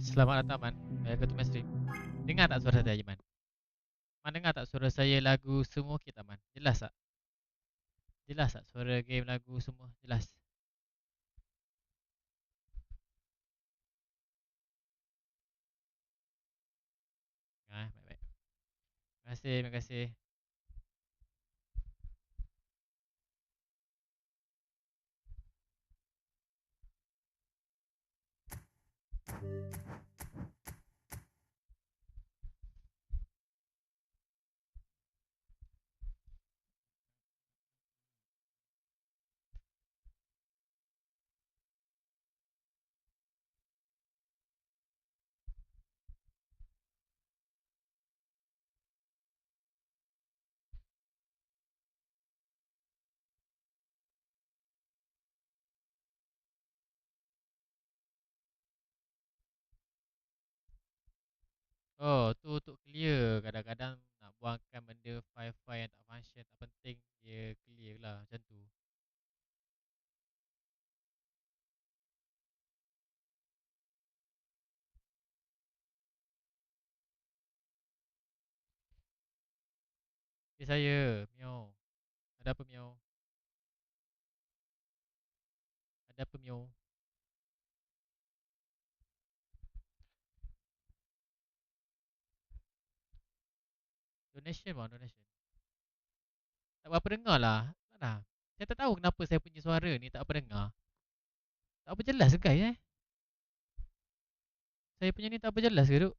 Selamat datang Man. Welcome to my stream. Dengar tak suara saya Man? Man dengar tak suara saya lagu semua kita Man? Jelas tak? Jelas tak suara game lagu semua? Jelas. Baik-baik. Terima kasih, terima kasih. Oh, tu untuk clear. Kadang-kadang nak buangkan benda file-file yang tak function, tak penting, dia clear lah macam tu. Okay, saya, Mio. Ada apa Mio? Ada apa Mio? Donation bang, donation. Tak berapa dengar lah. Tak dah. Saya tak tahu kenapa saya punya suara ni tak apa dengar. Tak apa jelas ke guys eh? Saya punya ni tak apa jelas ke duk?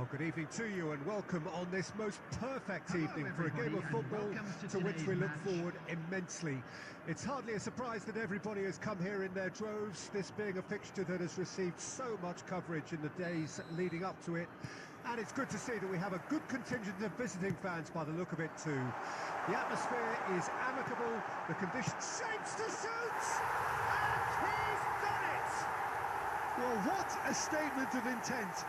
Well, good evening to you and welcome on this most perfect evening for a game of football to which we look forward immensely. It's hardly a surprise that everybody has come here in their droves, this being a fixture that has received so much coverage in the days leading up to it. And it's good to see that we have a good contingent of visiting fans by the look of it too. The atmosphere is amicable, the conditions shapes to suit, and he's done it! Well, what a statement of intent!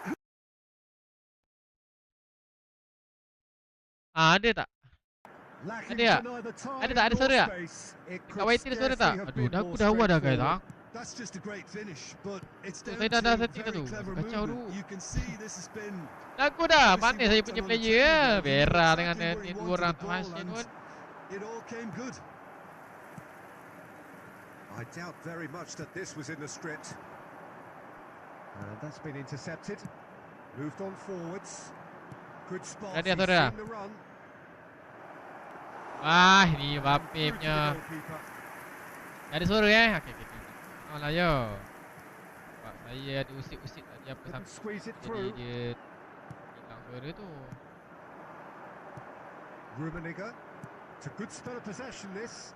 Ada tak? Ada tak? Ada tak? Ada suara tak? Kat YT ada suara tak? Aduh, dah aku dah awal dah guys. That's just a great finish, but it's So, down saya dah to setting very tu. clever Kacau tu. movement. You can see this has been Aku dah. Mana saya punya player ya? Vera dengan exactly where he dua wanted orang the tak ball masih and pun. it all came good. I doubt very much that this was in the script. And that's been intercepted. Moved on forwards. Good spot. Ada He's suara. seen the run. Wah, ni Mbappe Through to the punya. goalkeeper. Ada suara Okey. Oh lah yo. Sebab saya ada usik-usik tadi apa Couldn't sampai. squeeze it Jadi through. dia hilang suara tu. Rummenigge. It's a good spell of possession this.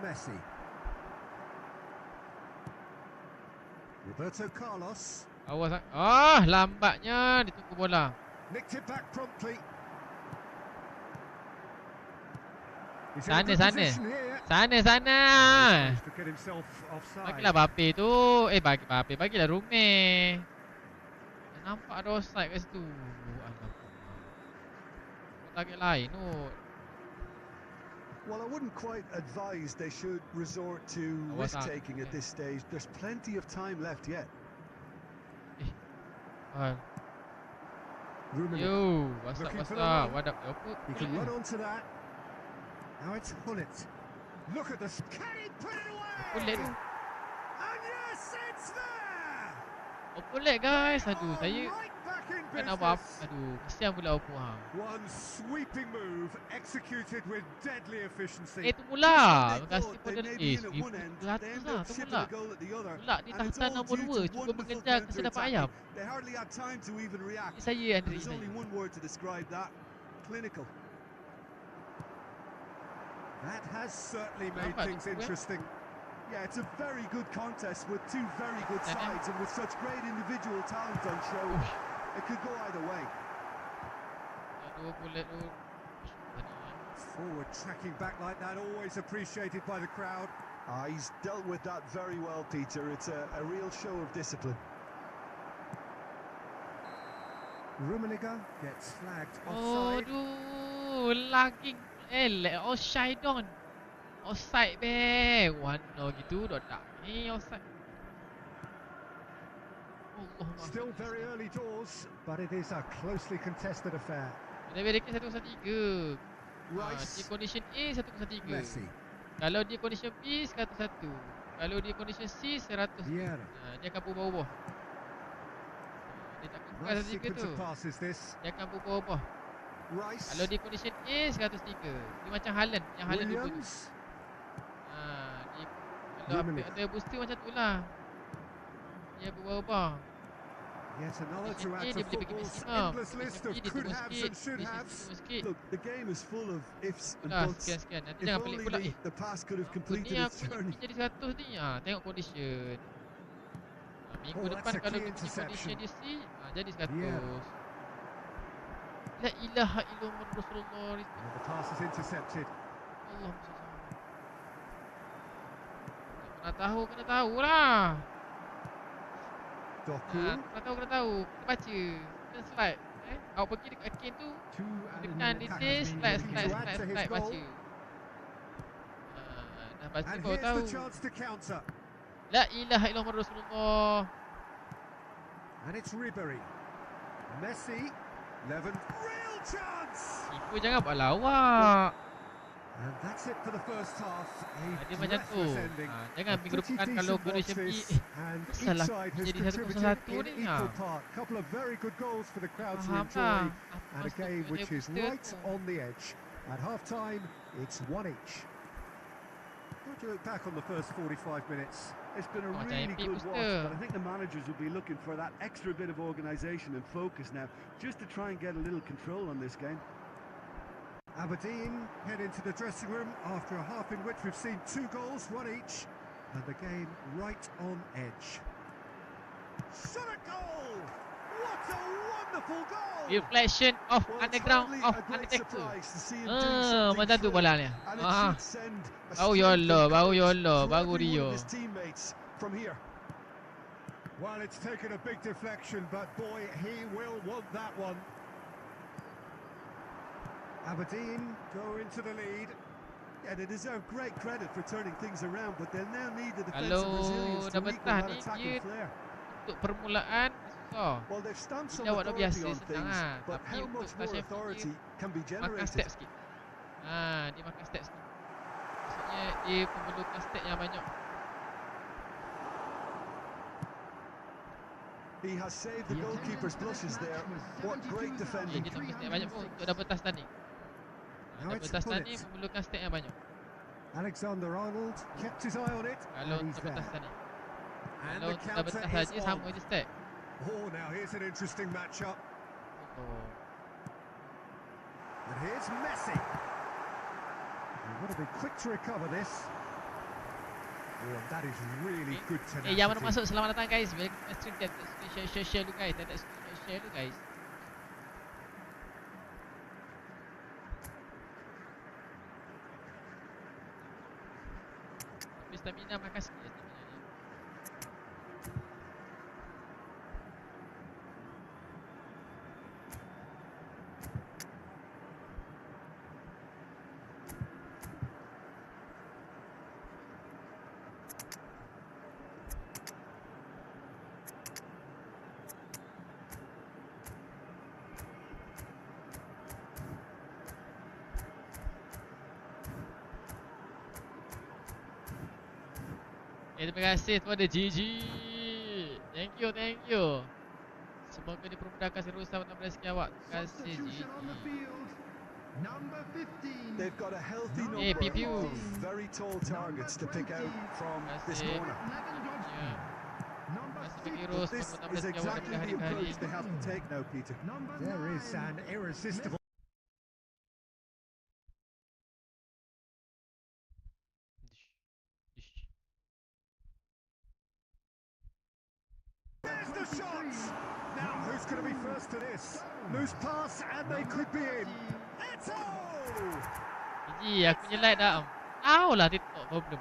Messi. Roberto Carlos. Awas. Lambatnya dia tunggu bola. Nicked it back promptly. He's in a Sana, good sana. position here. Sana. Managed to get himself offside. Bagilah Mbappe tu. Bagi Mbappe, bagilah Rume. Nampak ada offside kat situ. Alamak. Target lain tu. Well, I wouldn't quite advise they should resort to risk-taking at this stage. There's plenty of time left yet. Rummenigge. Yo, Looking for the what's up? run. What up? Apa? He can run onto that. Now it's Hullet. Look at this. Can he put it Hullet away? tu. And yes, it's there. Opulek guys. Aduh, saya Right back in kan nak buat apa? business. Aduh, kesian pula Oppo ha. One sweeping move executed with deadly efficiency. Tu mula. They Terima kasih thought pada they may be in at one end, 1,200 they end lah. up Tu shipping mula. a goal at the other. Pula di And it's tahta all nombor due 2 to cuba wonderful mengejar kasi dapat ayam. counter-attacking. They hardly had time to even react. Ini saya And Andre there's only saya. one word to describe that: clinical. That has certainly made Nampak things tu, eh? interesting. Yeah, it's a very good contest with two very good sides, and with such great individual talent on show, it could go either way. Aduh, Opulek tu. Forward tracking back like that, always appreciated by the crowd. He's dealt with that very well, Peter. It's a real show of discipline. Rummenigge gets flagged offside. Aduh, lagging. Offside on. Offside be. Warna gitu dah tak. Ni offside. Allah Still very early doors, but it is a closely contested affair. Lebih dekat 1-1-3. Rice. Dia condition A 1-1-3. Messi. Kalau dia condition B 100-1. Kalau dia condition C 100. Vieira. Dia akan berubah-ubah. Dia tak kekal Nice 1-3 sequence tu. of passes this. Dia akan berubah-ubah. Rice. Kalau dia condition A 103. Dia macam Haaland. Yang Haaland dulu tu. Williams. Dia, kalau Rummenigge. ada booster macam tu lah. Dia berubah-ubah. Yet another to Condition A add to dia boleh bagi football's maximum. endless list Condition of B dia could turun haves sikit. and should Condition C haves. turun sikit. Look, the game is full of ifs and Dah buts. sekian-sekian. Nanti If jangan pelik only pula. the pass could have Apa completed ni its aku journey. ni jadi 100 ni. Tengok condition. Minggu Oh, depan that's a kalau key dia punya condition interception. dia C, jadi 100. Vieira. La ilaha illallah Rasulullah. And the pass is intercepted. Allah kena tahu lah. Doku. Kena tahu. Kena baca. Kena slide. Awak pergi dekat Akin tu. Depan detail, slide, baca. Dah baca And baru here's tahu. the chance to counter. La ilaha illallah Rasulullah. And it's Ribery. Messi. Levin. Real chance. Tipu jangan buat lawak. And that's it for the first half. Dia macam tu. Breathless ending. Jangan minggu depan kalau condition B. And each salah side has jadi contributed 1-1 in ni. equal part. Couple of very good goals for the crowd to Faham enjoy. tak? And a game which is right on the edge. At half-time, it's 1 each. How do you look back on the first 45 minutes? It's been a Oh, really macam good epic watch, booster. but I think the managers will be looking for that extra bit of organisation and focus now, just to try and get a little control on this game. Aberdeen head into the dressing room after a half in which we've seen 2 goals, 1 each, and the game right on edge. Shot a goal! What a wonderful goal! Reflection of Well, it's underground hardly of a great undertaker. surprise to see him do something Macam tu bola ni. thrilling, and it Ah. should send a Baru strength yolo, and baru courage yolo, to baru every one Rio. of his teammates from here. Well, it's taken a big deflection, but boy, he will want that one. Aberdeen go into the lead. Yeah, they deserve great credit for turning things around, but they'll now need the defensive Kalau resilience to dah equal betah that ni, attacking dia flair. untuk permulaan susah. Well, they've stamped some Bila awak dah authority biasa on senang things, lah. but Tapi how untuk much kat more Sheffield authority dia can be makan generated? step sikit. Dia makan step sikit. Maksudnya dia memerlukan step yang banyak. He has saved the goalkeeper's blushes there. What great Dia defending. tak makan step banyak pun untuk dapat tas tanding. Now it's Dapat tas a tanding bullet. memerlukan step yang banyak. Alexander-Arnold kept his eye on it, Kalau and he's untuk dapat tas there. tanding. And Kalau the untuk dapat counter tas is saja sama on. je step. Oh, now here's an interesting matchup. Oh. And here's Messi. You've got to be quick to recover this. Oh, and that is really good tenacity. Yang mana masuk, selamat datang guys. Bila kita stream kita share dulu guys. Tak ada share dulu guys. Tapi stamina makan sikit stamina ni. Terima kasih kepada GG. Thank you. Semoga dipermudahkan serusan pada rezeki awak. Terima kasih GG. They've got a healthy Hey, number pew. of very tall targets to pick out from this Terima kasih. corner. Ya. Terima kasih bagi But Ros. this Semoga is rezeki awak exactly daripada the hari ke hari. approach they have to take now, Peter. There is an irresistible. There's the shot! Now, who's going to be first to this? Loose pass, and they could be in. Eto! GG, aku punya like dah. Tahu lah TikTok problem.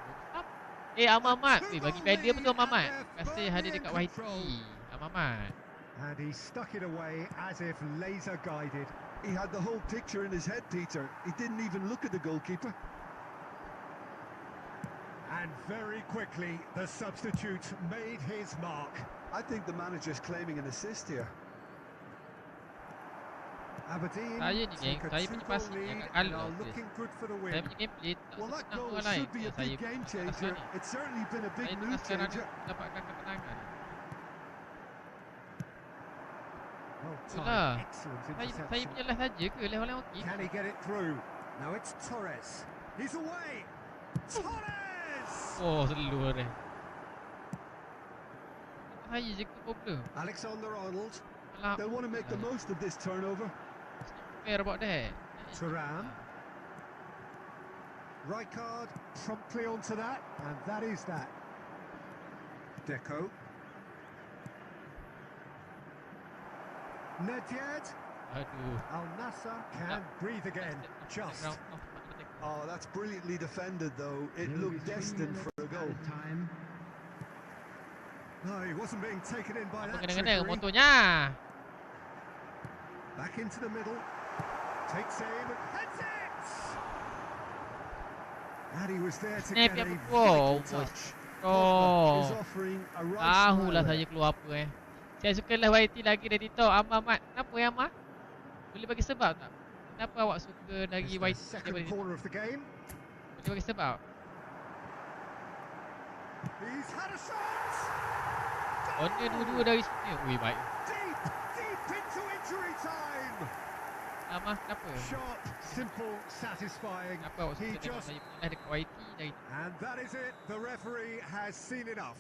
Amamat. Bagi pedal betul Amamat. Terima kasih hadir dekat YT. Amamat. And he stuck it away as if laser guided. He had the whole picture in his head, Peter. He didn't even look at the goalkeeper. And very quickly, the substitute made his mark. I think the manager's claiming an assist here. Aberdeen Saya ni geng, take a saya punya 2-goal passing lead agak and kalah are guys. looking good for the Saya win. punya gameplay tak Well, that sesenang goal orang lain. should be a Saya big game rasa changer. ni. It's certainly been a big Saya tengah mood sekarang ni changer. dapatkan kemenangan. Well Itulah. timed, excellent Saya interception. punya live saja ke? Live orang okey. Can he get it through? Now it's Torres. He's away. Torres! Oh, seluar dia. Saya je ke problem. Alexander-Arnold. Alah. They'll want to make the most of this turnover. Fair about that. Thuram. Rijkaard promptly onto that, and that is that. Deco. Nedjed. Aduh. Al Nassr can breathe again. Just. Oh, that's brilliantly defended, though. It looked destined for a goal. No, he wasn't being taken in by Apa that kena-kena trickery. motornya? Back into the middle. Takes aim and heads it! And he was there to Snap get a yang vital wow, touch. Is Oh. offering a right Tahulah smile saya there. keluar apa Saya suka live YT lagi dari TikTok. Amamat. Kenapa ya Amat? Boleh bagi sebab tak? Kenapa awak suka lagi It's the YT second daripada TikTok? corner of the game. Boleh bagi sebab? He's had a shot! Oh dia dua-dua dari sini. Ui baik. Deep, deep into injury time! Amah kenapa? Sharp, simple, satisfying. Kenapa awak He suka tengok just saya punya live dekat YT? dari. And that is it. The referee has seen enough.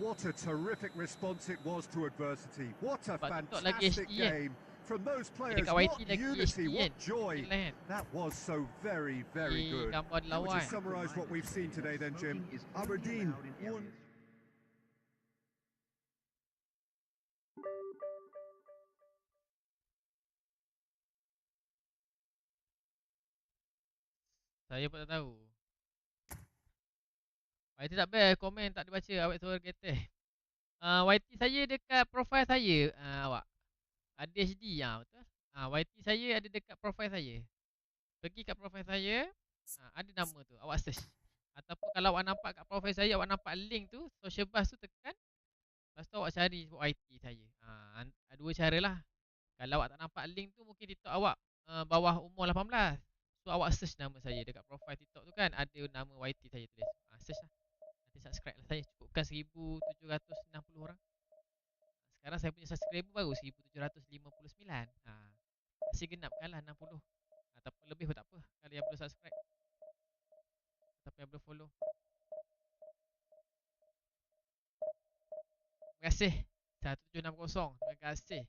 What a terrific response it was to adversity. What a Sebab TikTok lagi fantastic HD kan. game from those Dia players. dekat What YT lagi unity, HD what kan. joy. Gila kan. That was so very, very good. Gambar How would you lawan. summarise what we've seen today then, Jim? Aberdeen won. Saya pun tak tahu. YT tak best, komen tak dibaca, awak suara geteh. YT saya dekat profile saya, awak. Ada HD, betul. YT saya ada dekat profile saya. Pergi kat profile saya, ada nama tu, awak search. Ataupun kalau awak nampak kat profile saya, awak nampak link tu, social bus tu tekan. Lepas tu awak cari YT saya. Dua cara lah. Kalau awak tak nampak link tu, mungkin TikTok awak bawah umur 18. So awak search nama saya dekat profile TikTok tu kan, ada nama YT saya tulis. Search lah. Nanti subscribe lah saya. Cukupkan 1760 orang. Sekarang saya punya subscriber baru 1759. Masih genapkan lah 60. Ataupun lebih pun tak apa. Kalau yang belum subscribe, ataupun yang belum follow. Terima kasih 1760. Terima kasih.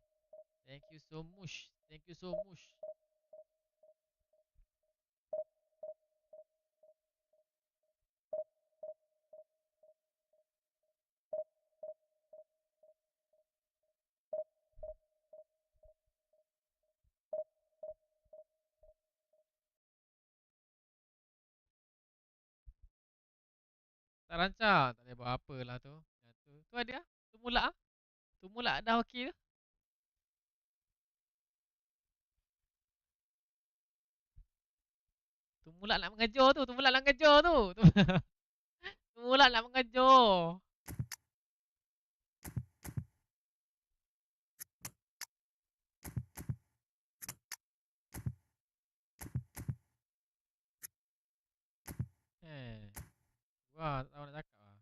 Thank you so much. Thank you so much. Tak rancang. Tak boleh buat apa lah tu. Tu ada lah. Tu mula lah. Tu mula dah okey tu. Tu mula nak mengejar tu. Tu mula nak mengejar tu. Tu mula nak mengejar. Wah, tak tahu nak cakap lah.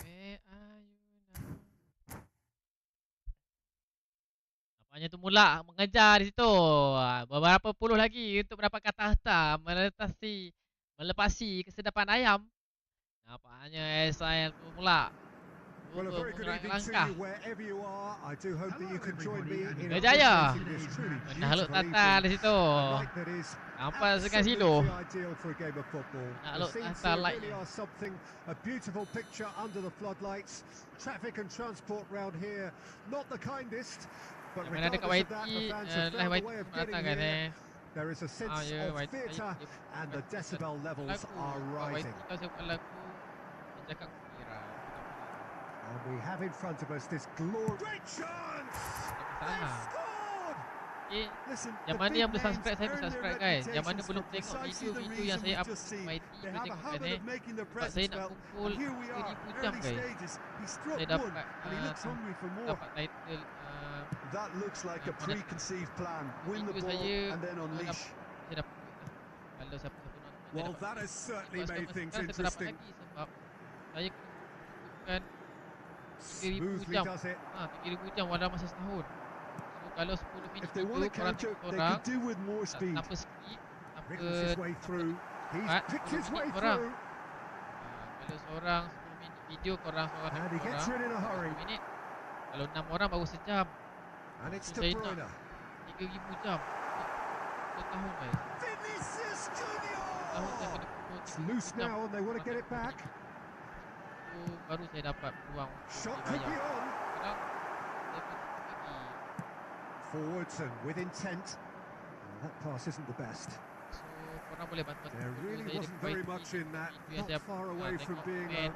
Where are you now? Nampaknya tu mula mengejar di situ. Beberapa puluh lagi untuk mendapatkan tahta melepasi kesedapan ayam. Nampaknya SIL tu mula Well, a very good evening to you wherever you are. I do hope that you can join me in Jaya. appreciating this truly Menakluk beautiful tahta di evening. situ. A night that is Nampak sekan silo. absolutely ideal for a game of football. The Menakluk scenes tahta here light. really are something, a beautiful picture under the floodlights. Traffic and transport round here, not the kindest, but Yang mana dekat regardless of that, YT, the fans have live found a YT way of semua getting datang kan here. There is a sense ya, of YT theatre and the decibel levels are rising. YT kalau saya buat lagu, dia cakap kira. And we have in front of us this glorious great chance. They scored. Okay. Listen, Yang the mana big yang belum names subscribe, saya earn their subscribe guys. Yang mana reputations belum for tengok precisely the video-video yang reason saya we've upload just di seen. YT, They boleh have a tengok habit guys of making their Sebab saya presence nak felt, kumpul and here we are, 1000 jam early guys. stages. He struck Saya one, dapat and he looks hungry for more. dapat title That looks like a preconceived plan. Win the video ball saya and then unleash. saya dapat kalau siapa-siapa nonton saya Well, dapat that has certainly Sebab made things sekarang saya tak dapat interesting. lagi sebab saya bukan 3,000 Smoothly jam. does it. 3,000 jam dalam masa setahun. So kalau 10 minit If they want to video korang counter, tengok they orang could do with more speed. tanpa skip, tanpa Wriggles his way through. He's Pat, picked 10 his way minit korang. through. Kalau seorang 10 minit video korang seorang And he tengok gets orang rid in a hurry. 10 minit. Kalau 6 orang baru sejam. And it's So De saya Bruyne. nak 3,000 jam. Setahun guys. Vinicius Setahun saya Junior! kena kumpul It's 3,000 loose jam. now and they want to get it back. So baru saya dapat peluang untuk Shot could be dibayar. on. Sekarang saya pun lagi. Forwards and with intent. Well, that pass isn't the best. So korang boleh bantu There really wasn't very much in that. Not far away from being a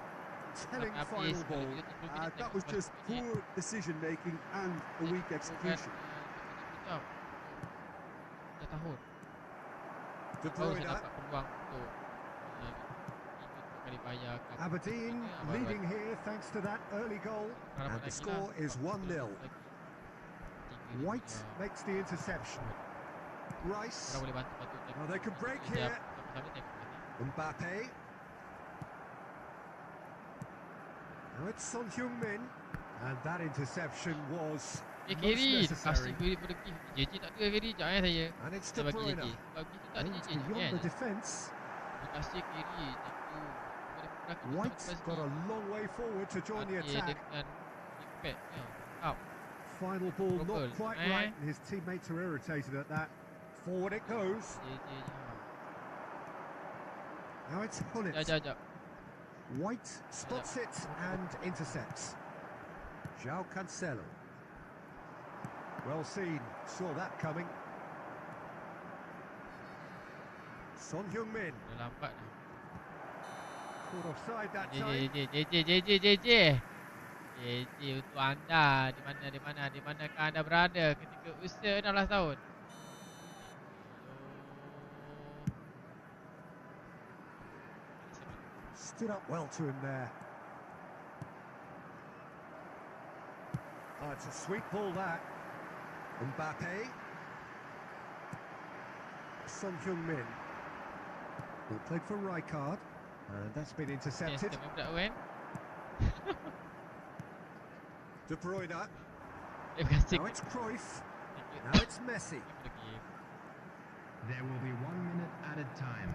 telling final ball. That was just poor decision making and a weak execution. Tahun De baru saya Bruyne. dapat peluang untuk kali bayar ke apa Aberdeen sebagainya, baru leading here thanks to that early goal, ada and the score is 1-0. White makes the interception. Rice. Orang boleh bantu Oh, they can break here. Mbappe. Now it's Son Heung-min, and that interception was most kiri necessary. kasih pergi JJ tak ada kiri jap saya And it's saya De bagi JJ Bruyne. sebab kita tak ada Aimed JJ beyond the kan defence. kasih kiri thank you White's got a long way forward to join the attack. dengan impact ya up Final ball Trouble, not quite right. His teammates are irritated at that. Forward it goes. JJ Now it's Hunnit. jap White spots it and intercepts. João Cancelo. Well seen, saw that coming. Son Heung-min. dah lambat dah Caught offside that time. JJ untuk anda di manakah anda berada ketika usia 16 tahun. Stood up well to him there. Oh, it's a sweet ball that. Mbappe. Son Heung-min. Ball played for Rijkaard. And that's been intercepted. De Bruyne. Now it's Cruyff. Now it's Messi. There will be 1 minute added time.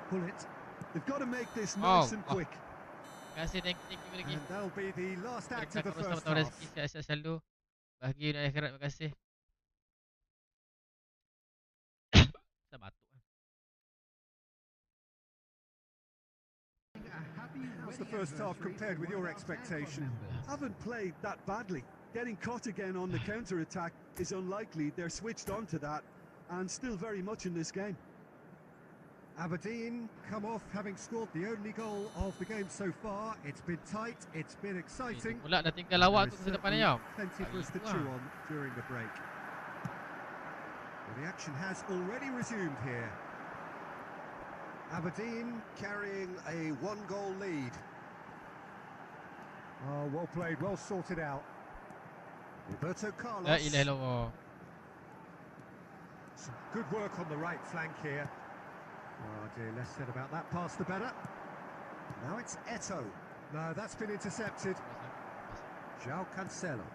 Pull it. They've got to make this nice and quick. Thank you lagi. And that'll be the last act of the Bersama first tahun half. rezeki sihat-sihat selalu. Bahagia dunia akhirat, terima kasih. Saya batuk. How's the first half compared with your expectation? Haven't played that badly. Getting caught again on the counter-attack is unlikely. They're switched on to that and still very much in this game. Aberdeen come off having scored the only goal of the game so far. It's been tight, it's been exciting. Mula dah tinggal lawak tu ke depan dia. Plenty for us to chew on during the break. Well, the action has already resumed here. Aberdeen carrying a 1-goal lead. Oh, well played, well sorted out. Roberto Carlos. La ilaha illallah. Some good work on the right flank here. Oh dear, less said about that pass the better. Now it's Eto'o. No, that's been intercepted. João Cancelo.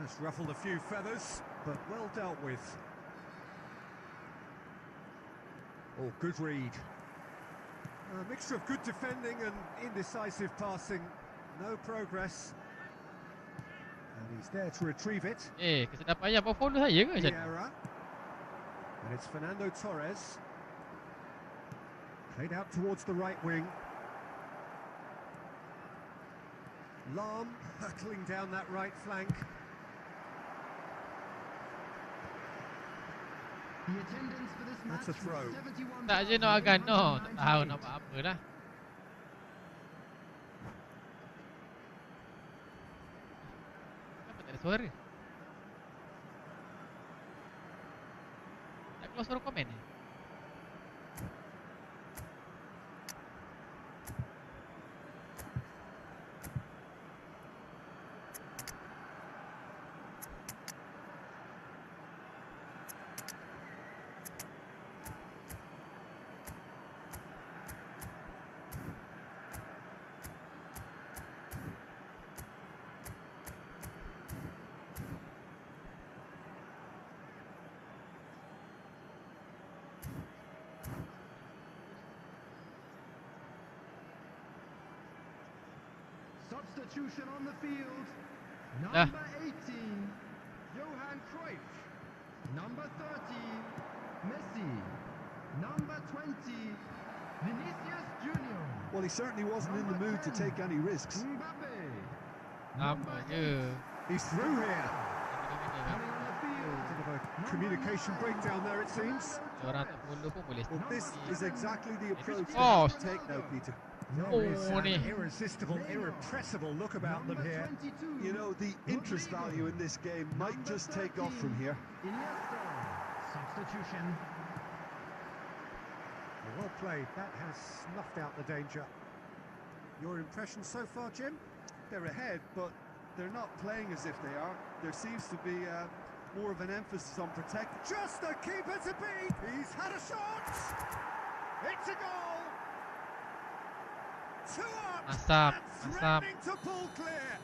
That's ruffled a few feathers, but well dealt with. Oh, good read. A mixture of good defending and indecisive passing. No progress. And he's there to retrieve it. Kesedapan yang follow saya ke macam tu? Vieira. And it's Fernando Torres. Played out towards the right wing. Lahm hurtling down that right flank. The attendance for this match That's a throw. Tak je nak akan no. Tak tahu nak buat apa dah. Kenapa tak ada suara? Tak keluar suara komen ni? Substitution on the field. Dah. Number 18, Johan Cruyff. Number 30, Messi. Number 20, Vinicius Junior. Well, he certainly wasn't in the mood to take any risks. Mbappe. Apa je? He's through here. Coming on the field. Bit of a communication breakdown there, it seems. Orang tak follow pun boleh Well, this is exactly the approach they Oh. have to take now, Peter. There is Oh, an ni. irresistible, irrepressible look about them Number here. 22, You know, the interest value in this game might just take off from here. Iniesta. Substitution. Well played. That has snuffed out the danger. Your impression so far, Jim? They're ahead, but they're not playing as if they are. There seems to be more of an emphasis on protect. Just the keeper to beat. He's had a shot. It's a goal. 2 up. Masuk, And Masuk. threatening to pull clear.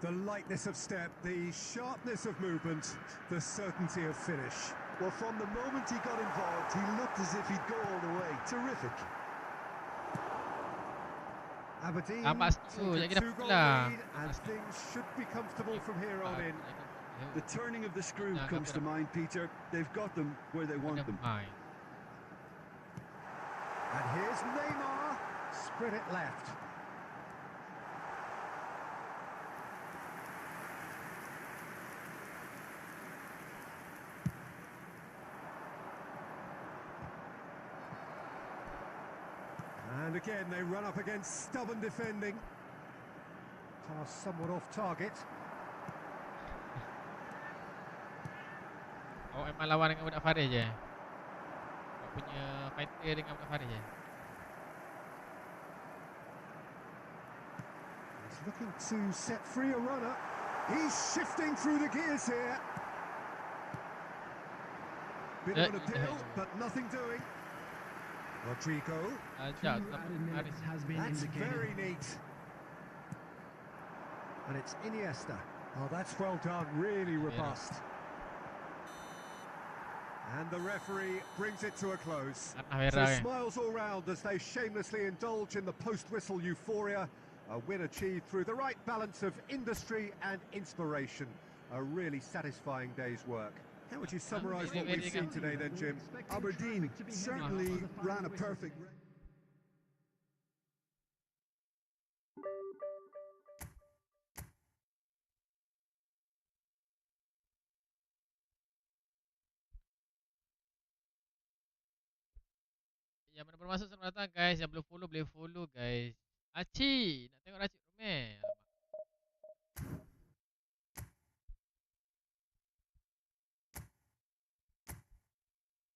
The lightness of step, the sharpness of movement, the certainty of finish. Well, from the moment he got involved, he looked as if he'd go all the way. Terrific. Aberdeen Tambah setuju, take jadi a dapat 2-goal pula. lead and things should be comfortable from here on in. The turning of the screw Yeah, comes to mind, Peter. They've got them where they want them. Main. And here's Neymar, spread it left. And again they run up against stubborn defending. Pass somewhat off target. Awak memang lawan dengan budak Faris je. Awak punya fighter dengan budak Faris je. He's looking to set free a runner. He's shifting through the gears here. Bit of an appeal, but nothing doing. Rodrigo. Ajak Two dapat added minutes Faris. has been That's indicated. very neat. And it's Iniesta. Oh, that's well done. Really robust. And the referee brings it to a close. Tanah So merah kan. smiles all round as they shamelessly indulge in the post-whistle euphoria. A win achieved through the right balance of industry and inspiration. A really satisfying day's work. How would you summarise what we've seen today then, Jim? Aberdeen certainly ran a perfect race. Yang mana bermasuk selamat datang guys. Yang belum follow boleh follow guys. Aci, nak tengok Racik Romel.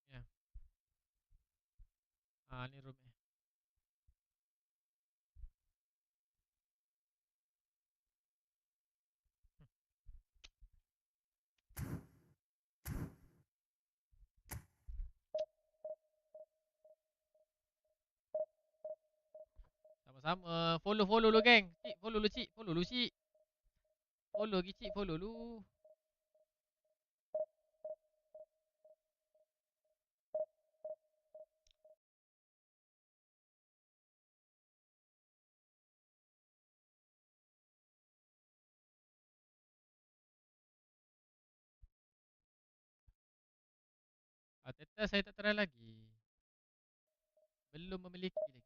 Alamak. Ya. Ni Romel. Sama-sama. Follow lu geng. Cik, follow lu cik. Follow lu cik. Follow gi cik, follow lu. Teta saya tak try lagi. Belum memiliki lagi.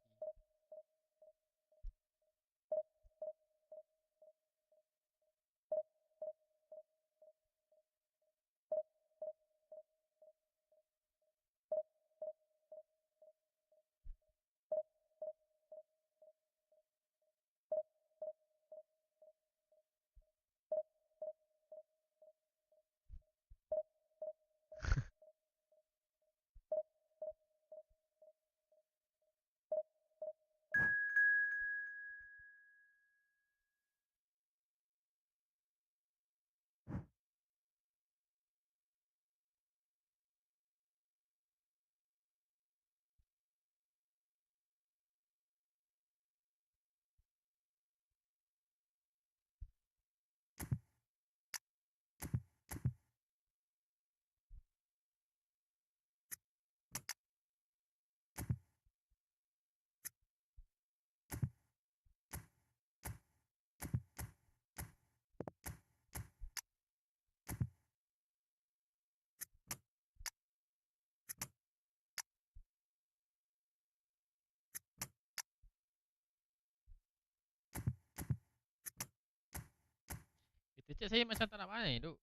Kita chat saya macam tak nak main duk.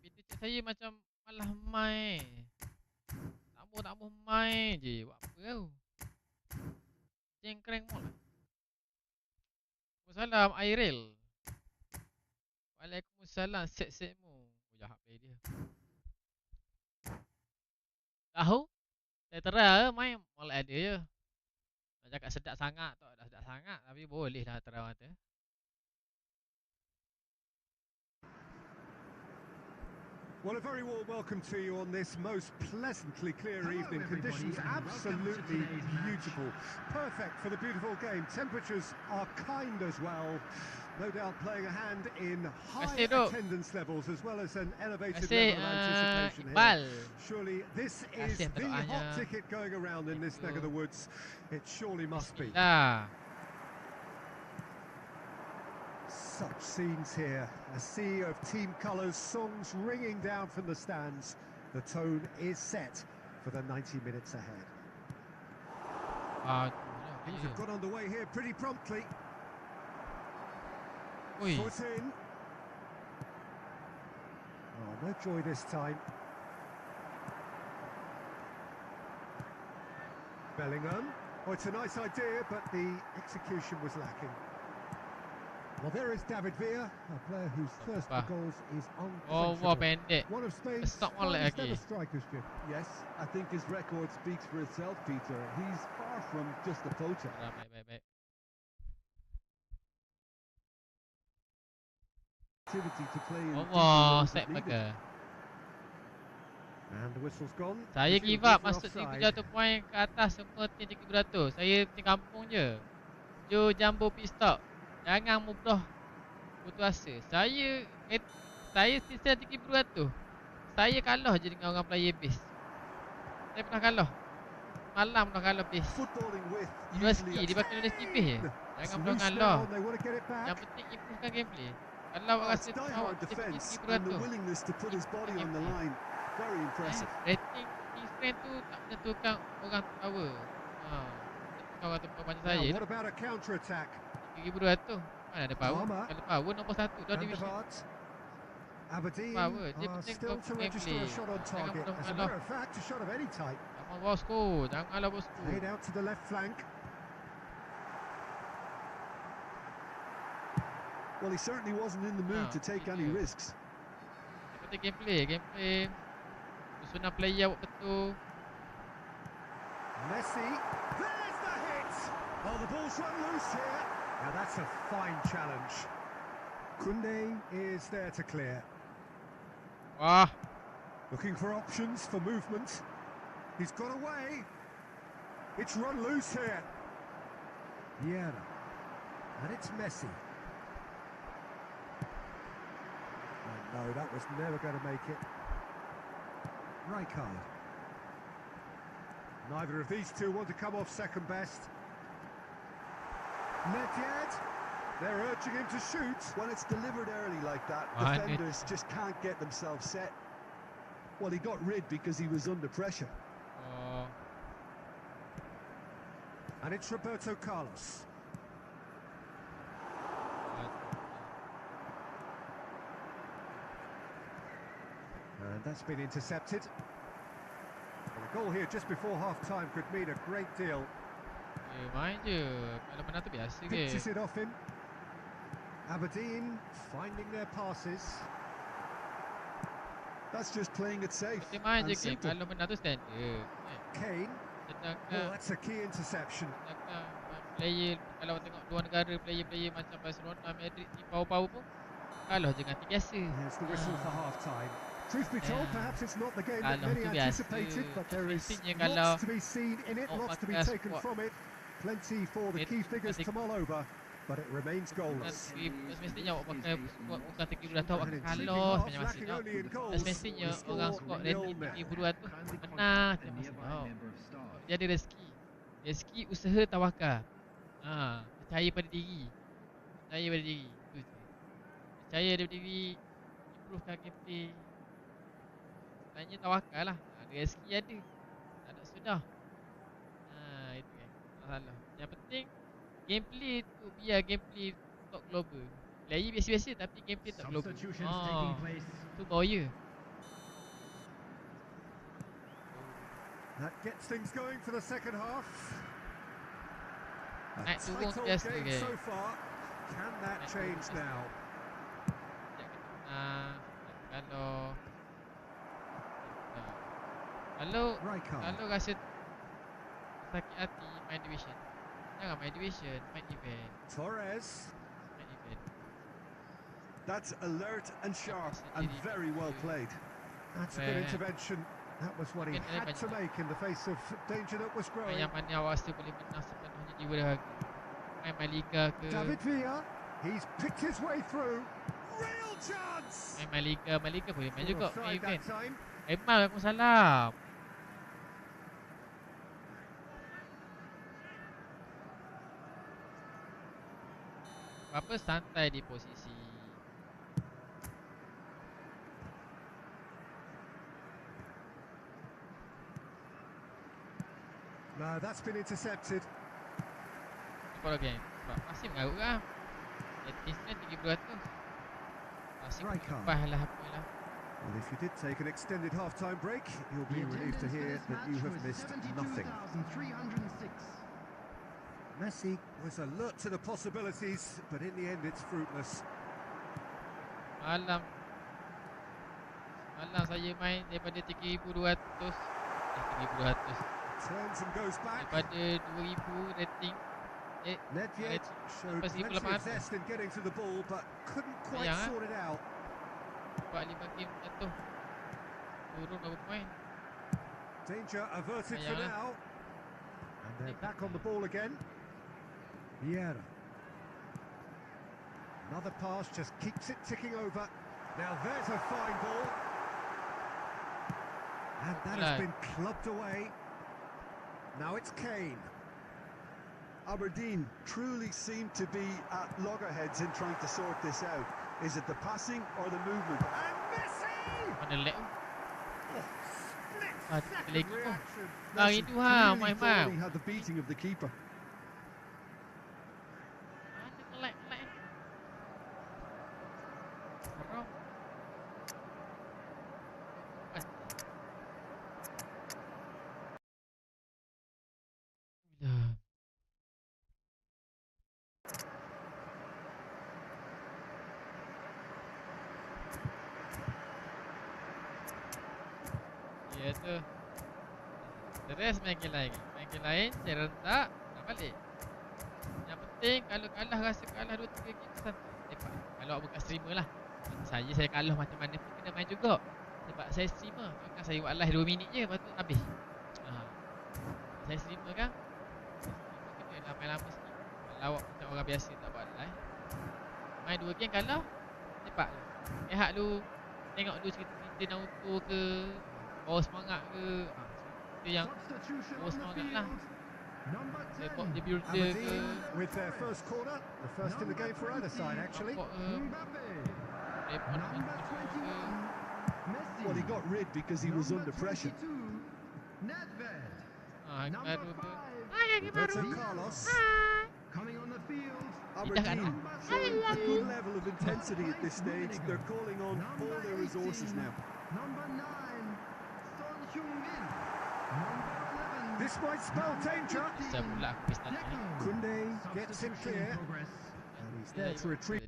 Kita saya macam malah main. Tak mau main je. Buat apa kau? Jengkreng mall lah. Waalaikumsalam Airil. Waalaikumsalam set-setmu. Oh jahat play dia. Tahu? Tera main molek ada je. Nak cakap sedap sangat tak dah sedap sangat tapi boleh lah tera mata. Well, a very warm welcome to you on this most pleasantly clear evening. Conditions absolutely beautiful. Perfect for the beautiful game. Temperatures are kind as well. No doubt playing a hand in high attendance levels as well as an elevated level of anticipation here. Surely this is the hot ticket going around in this neck of the woods. It surely must be. Such scenes here, a sea of team colours, songs ringing down from the stands. The tone is set for the 90 minutes ahead. Things have got underway here pretty promptly. Foot in. Oh, no joy this time. Bellingham. Oh, it's a nice idea, but the execution was lacking. Well, there is David Villa, a player whose thirst for goals is unquenchable. One of Spain's finest ever strikers, Jim. Yes, I think his record speaks for itself, Peter. He's far from just a poacher. Activity to play in and the whistle's gone. Saya give up masuk 1,700 poin ke atas semua tim 3,200. Saya tim kampung je. Jo Jumbo Pit Stop. Jangan mudah putus asa. Saya sisa 3,200. Saya kalah je dengan orang player base. Saya pernah kalah. Malam pernah kalah base. University dia pakai university base je. Jangan pernah kalah. Yang penting improvekan gameplay. Kalau awak rasa awak pergi 3,200. Rating different tu tak menentukan orang power. Orang tempat macam saya. What about a counter attack? 3,200. Mana ada power? Kalau power nombor 1 dah division. Aberdeen are still to register a shot on target. As a matter of fact, a shot of any type. Jangan bosku, janganlah bosku. Played out to the left flank. Well, he certainly wasn't in the mood to take any risks. Seperti gameplay. Susunan player awak betul. Messi, there's the hit! Oh, the ball's run loose here. Now that's a fine challenge. Koundé is there to clear. Looking for options for movement. He's got away. It's run loose here. Yeah, and it's Messi. No, that was never going to make it. Rijkaard. Neither of these two want to come off second best. Nedved. They're urging him to shoot. When it's delivered early like that, defenders just can't get themselves set. Well, he got rid because he was under pressure. And it's Roberto Carlos. And that's been intercepted. And a goal here just before half-time could mean a great deal. Main je. Kalau menang tu biasa ke. Pitches it off him. Aberdeen finding their passes. That's just playing it safe. Main je game. Kalau menang tu standard. Kane. Oh, that's a key interception. Player, kalau tengok dua negara player macam Barcelona, Madrid ni power pun kalah je dengan tim biasa. Here's the whistle for half-time. Truth be told, perhaps it's not the game that many anticipated, but there is lots to be seen in it, lots to be taken from it. Plenty for the key figures to mull over, but it remains goalless. Semestinya awak pakai squad bukan 3,200 awak akan kalah sepanjang masa tau. Semestinya orang squad rating 3,200 menang sepanjang masa tau. Jadi rezeki usaha tawakal. Percaya pada diri. Percaya pada diri. Improvekan gameplay. Tanya tawakal lah. Rezeki ada. Tak ada sudah. Itu kan. Masalah. Yang penting gameplay tu biar gameplay top global. Player biasa-biasa tapi gameplay top global. Tu bahaya. That gets things going for the second half. Naik turun biasa ke. So far. Can that change now? Kalau rasa sakit hati main division. Jangan main division, main event. Torres. Main event. That's alert and sharp and very well played. That's a good intervention. That was what he had to make in the face of danger that was growing. Yang mana awak rasa boleh menang sepenuhnya di Liga. Main Liga ke? David Villa, he's picked his way through. Real chance. Main Liga boleh main juga. Main event. Time. Waalaikumsalam. Apa santai di posisi. No, that's been intercepted. Kalau geng, masih mengarut lah. Atisnya 300. Masih lepas lah apa lah. Well, if you did take an extended half-time break, you'll be relieved to hear that you have missed nothing. Messi was alert to the possibilities, but in the end it's fruitless. Malam saya main daripada 3,200. 3,200. Turns and goes back. Daripada 2,000 rating. Nedved showed plenty of zest in getting to the ball, but couldn't quite sort it out. 4-5 game jatuh. Turun berapa poin? Danger averted for now. And they're back on the ball again. Vieira. Another pass just keeps it ticking over. Now there's a fine ball. And that has been clubbed away. Now it's Kane. Aberdeen truly seem to be at loggerheads in trying to sort this out. Is it the passing or the movement? And Messi! Mana lag tu? Split second reaction. Itu ha, main thought he had the beating of the keeper. Mana lag. Haram. Ya tu. Terus main game lain. Main game lain saya rentak nak balik. Yang penting kalau kalah rasa kalah 2-3 game santai. Lepas kalau awak bukan streamer lah. Saya kalah macam mana pun kena main juga. Sebab saya streamer. Kan saya buat live 2 minit je lepas tu habis. Saya streamer kan. Kena lah main lama sikit. Kalau awak macam orang biasa tak buat live. Main 2 game kalah. Cepat lah. Rehat dulu. Tengok dulu cerita Naruto ke. Bawa semangat ke. Itu yang bawa semangat lah. Tengok dia builder ke. With their first corner, the first in the game for either side actually. Well, he got rid because he was under pressure. Roberto Carlos. Coming on the field. Aberdeen showing a good level of intensity at this stage. They're calling on all their resources now. Number 9, Son Heung-min. This might spell danger. Saya pula aku start ni. Kunde gets him clear. And he's there to retrieve.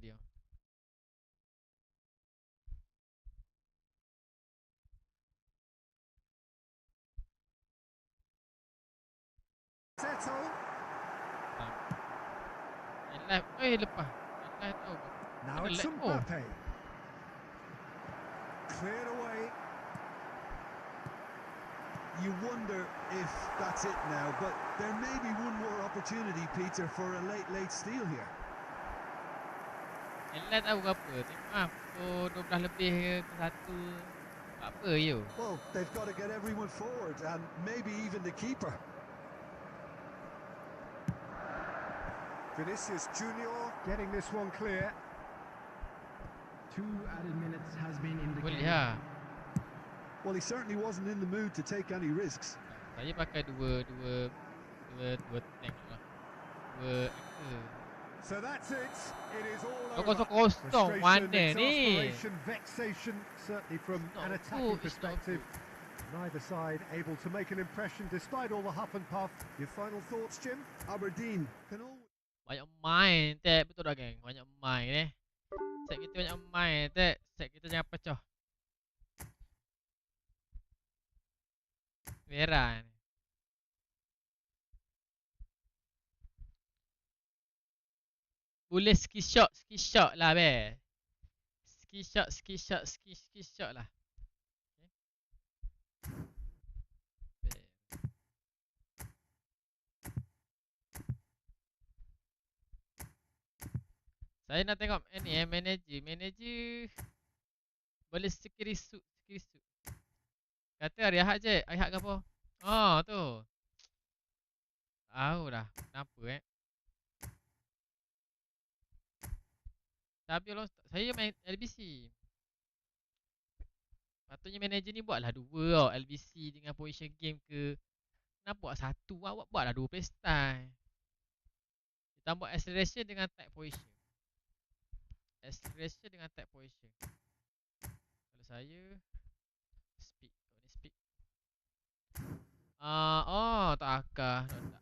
Seto. Lepas. Tahu. Now it's Mbappe. Cleared away. You wonder if that's it now, but there may be one more opportunity, Peter, for a late steal here. Elat tahu apa? Tengok pukul 12 lebih ke 1. Apa you? Well, they've got to get everyone forward, and maybe even the keeper. Vinicius Junior getting this one clear. 2 added minutes has been Boleh indicated. lah. Well, he certainly wasn't in the mood to take any risks. Saya pakai dua tank lah. Dua anchor. So that's it. It is all Kosong mana ni? exasperation, vexation, certainly from an attacking perspective. Neither side able to make an impression despite all the huff and puff. Your final thoughts, Jim? Aberdeen can always... Banyak main tak? Betul tak geng? Banyak main Set kita banyak main tak? Set kita jangan pecah. Merah ni. Boleh ski shot lah be. Ski shot lah. Okay. Saya nak tengok ni manager boleh skrisut. Kata hari Ahad je, Ahad ke apa? Oh tu. Tahu dah. Kenapa Tapi kalau saya main LBC. Patutnya manager ni buatlah dua tau. LBC dengan position game ke. Kenapa buat satu? Awak buatlah dua playstyle. Tambah acceleration dengan type position. Acceleration dengan type position. Kalau saya speed. Kalau ni speed. Oh tak akar. Tak.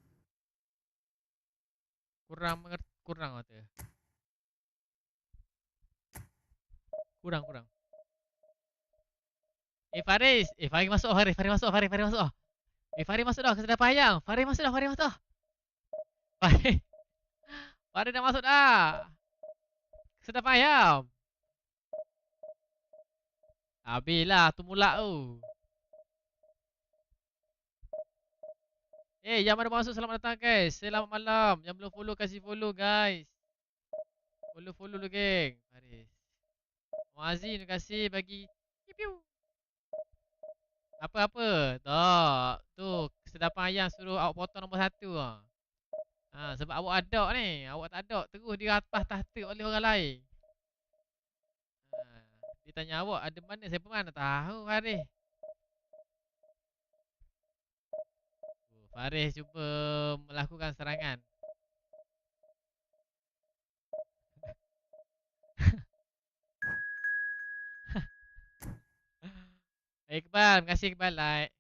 Kurang kata. Kurang. Faris. Faris masuk. Faris masuk. Faris masuk. Faris masuk dah. Kesedapan ayam. Faris masuk dah. Faris. Faris dah masuk dah. Kesedapan ayam. Habis lah tu mula tu. Yang mana masuk selamat datang guys. Selamat malam. Yang belum follow kasih follow guys. Follow dulu geng. Faris. Muazzin terima kasih bagi piu. Apa? Tak. Tu kesedapan ayam suruh awak potong nombor 1 ah. Sebab awak adok ni. Awak tak adok terus di atas tahta oleh orang lain. Dia tanya awak ada mana siapa mana tahu Faris. Faris cuba melakukan serangan. Iqbal, terima kasih Iqbal like.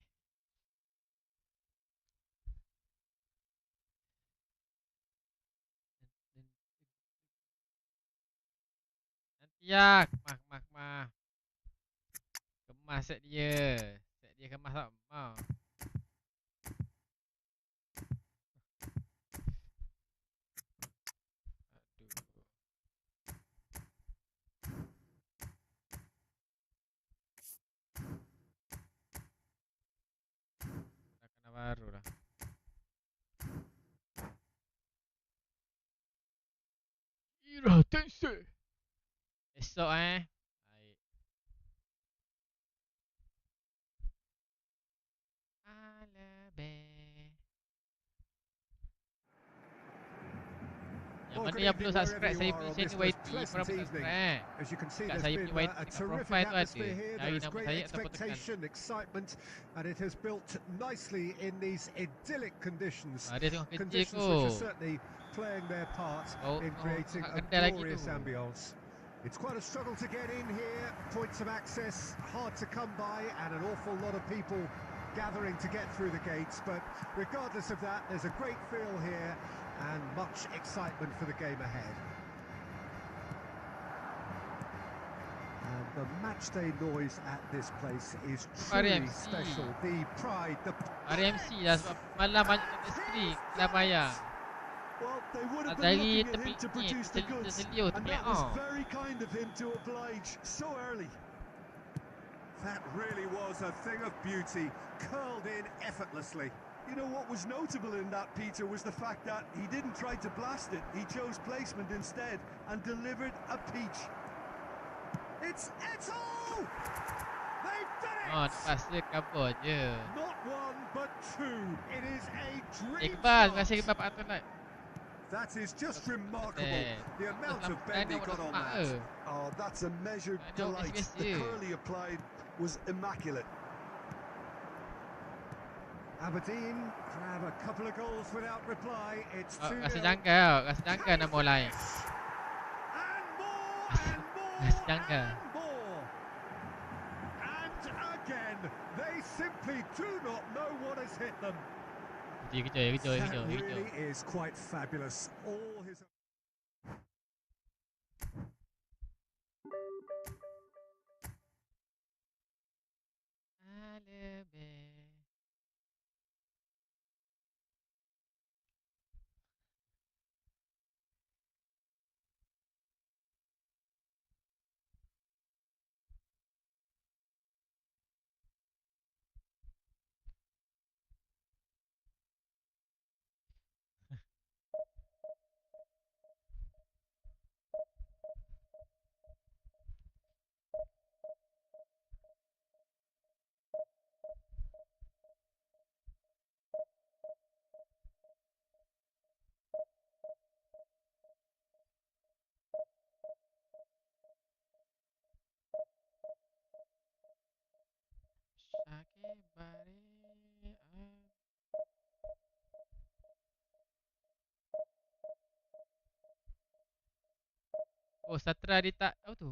Nanti mah. Kemas set dia. Set dia kemas tak? Aduh. Dah kena baru dah. Ira Tensei. Esok Baik. Yang mana yang belum subscribe saya punya channel YT, korang boleh subscribe As you can see, Kat there's saya been punya YT a kat terrific profile tu ada. atmosphere here. Cari There is nama great saya ataupun tekan. expectation, excitement, and it has built nicely in these idyllic conditions. Dia tengok kerja Conditions which are certainly playing their part in creating a glorious ambience. It's quite a struggle to get in here. Points of access hard to come by, and an awful lot of people gathering to get through the gates. But regardless of that, there's a great feel here and much excitement for the game ahead. And the matchday noise at this place is truly special. The pride, the RMC lah sebab malam banyak stream dah bayar. Well, they would have been looking at him to produce the goods, and that was very kind of him to oblige so early. That really was a thing of beauty, curled in effortlessly. You know what was notable in that, Peter, was the fact that he didn't try to blast it. He chose placement instead and delivered a peach. It's Eto'o! They've done it! Lepas dia kabur je. Not one, but two. It is a dream Iqbal, terima shot. kasih Iqbal Pak Atun like. That is just remarkable. The amount of bend he got on that. Oh, that's a measured delight. The curl he applied was immaculate. Aberdeen grab a couple of goals without reply. It's 2-0. Rasa jangka nak mulai. And more and more Rasa jangka. and more. And again, they simply do not know what has hit them. Kejut. That really is quite fabulous. All his Oh, Satra dia tak apa tu.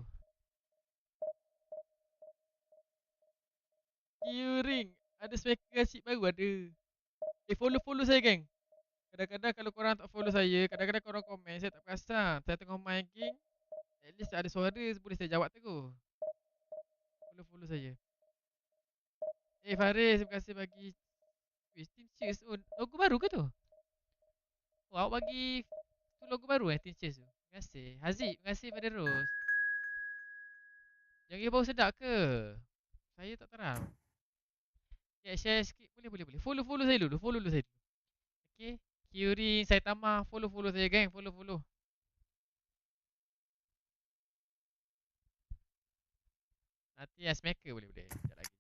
Ring. Ada striker asyik baru ada. Follow saya geng. Kadang-kadang kalau korang tak follow saya, kadang-kadang korang komen, saya tak perasan. Saya tengah main game, at least ada suara, boleh saya jawab terus. Follow saya. Faris, terima kasih bagi Team Cheers. Oh, logo baru ke tu? Oh, awak bagi tu logo baru Team Cheers tu. Terima kasih. Haziq, terima kasih pada Ros. Yang bau sedap ke? Saya tak tahu. Share sikit. Boleh. Follow saya dulu. Okay. Kyuri, saya tambah. Follow saya geng. Follow. Nanti as maker boleh. Sekejap lagi.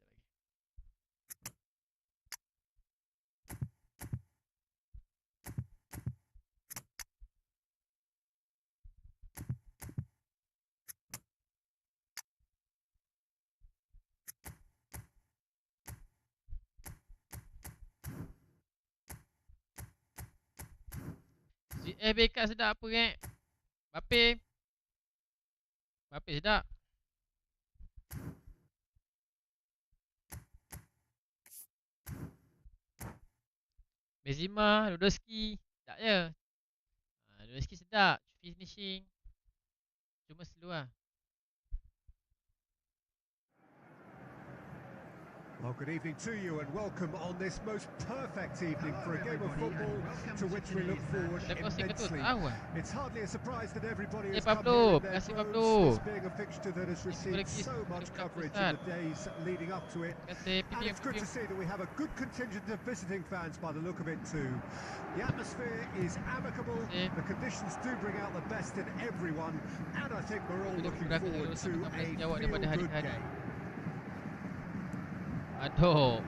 Backup sedap apa geng? Bape sedap. Benzema, Ludoski. Sedap je. Ludoski sedap. Finishing. Cuma slow lah. Well, good evening to you and welcome on this most perfect evening for a game of football to which we look forward immensely. It's hardly a surprise that everybody has come here in their droves, this being a fixture that has received so much coverage in the days leading up to it. And it's good to see that we have a good contingent of visiting fans by the look of it too. The atmosphere is amicable, the conditions do bring out the best in everyone, and I think we're all looking forward to a feel-good game. Aduh.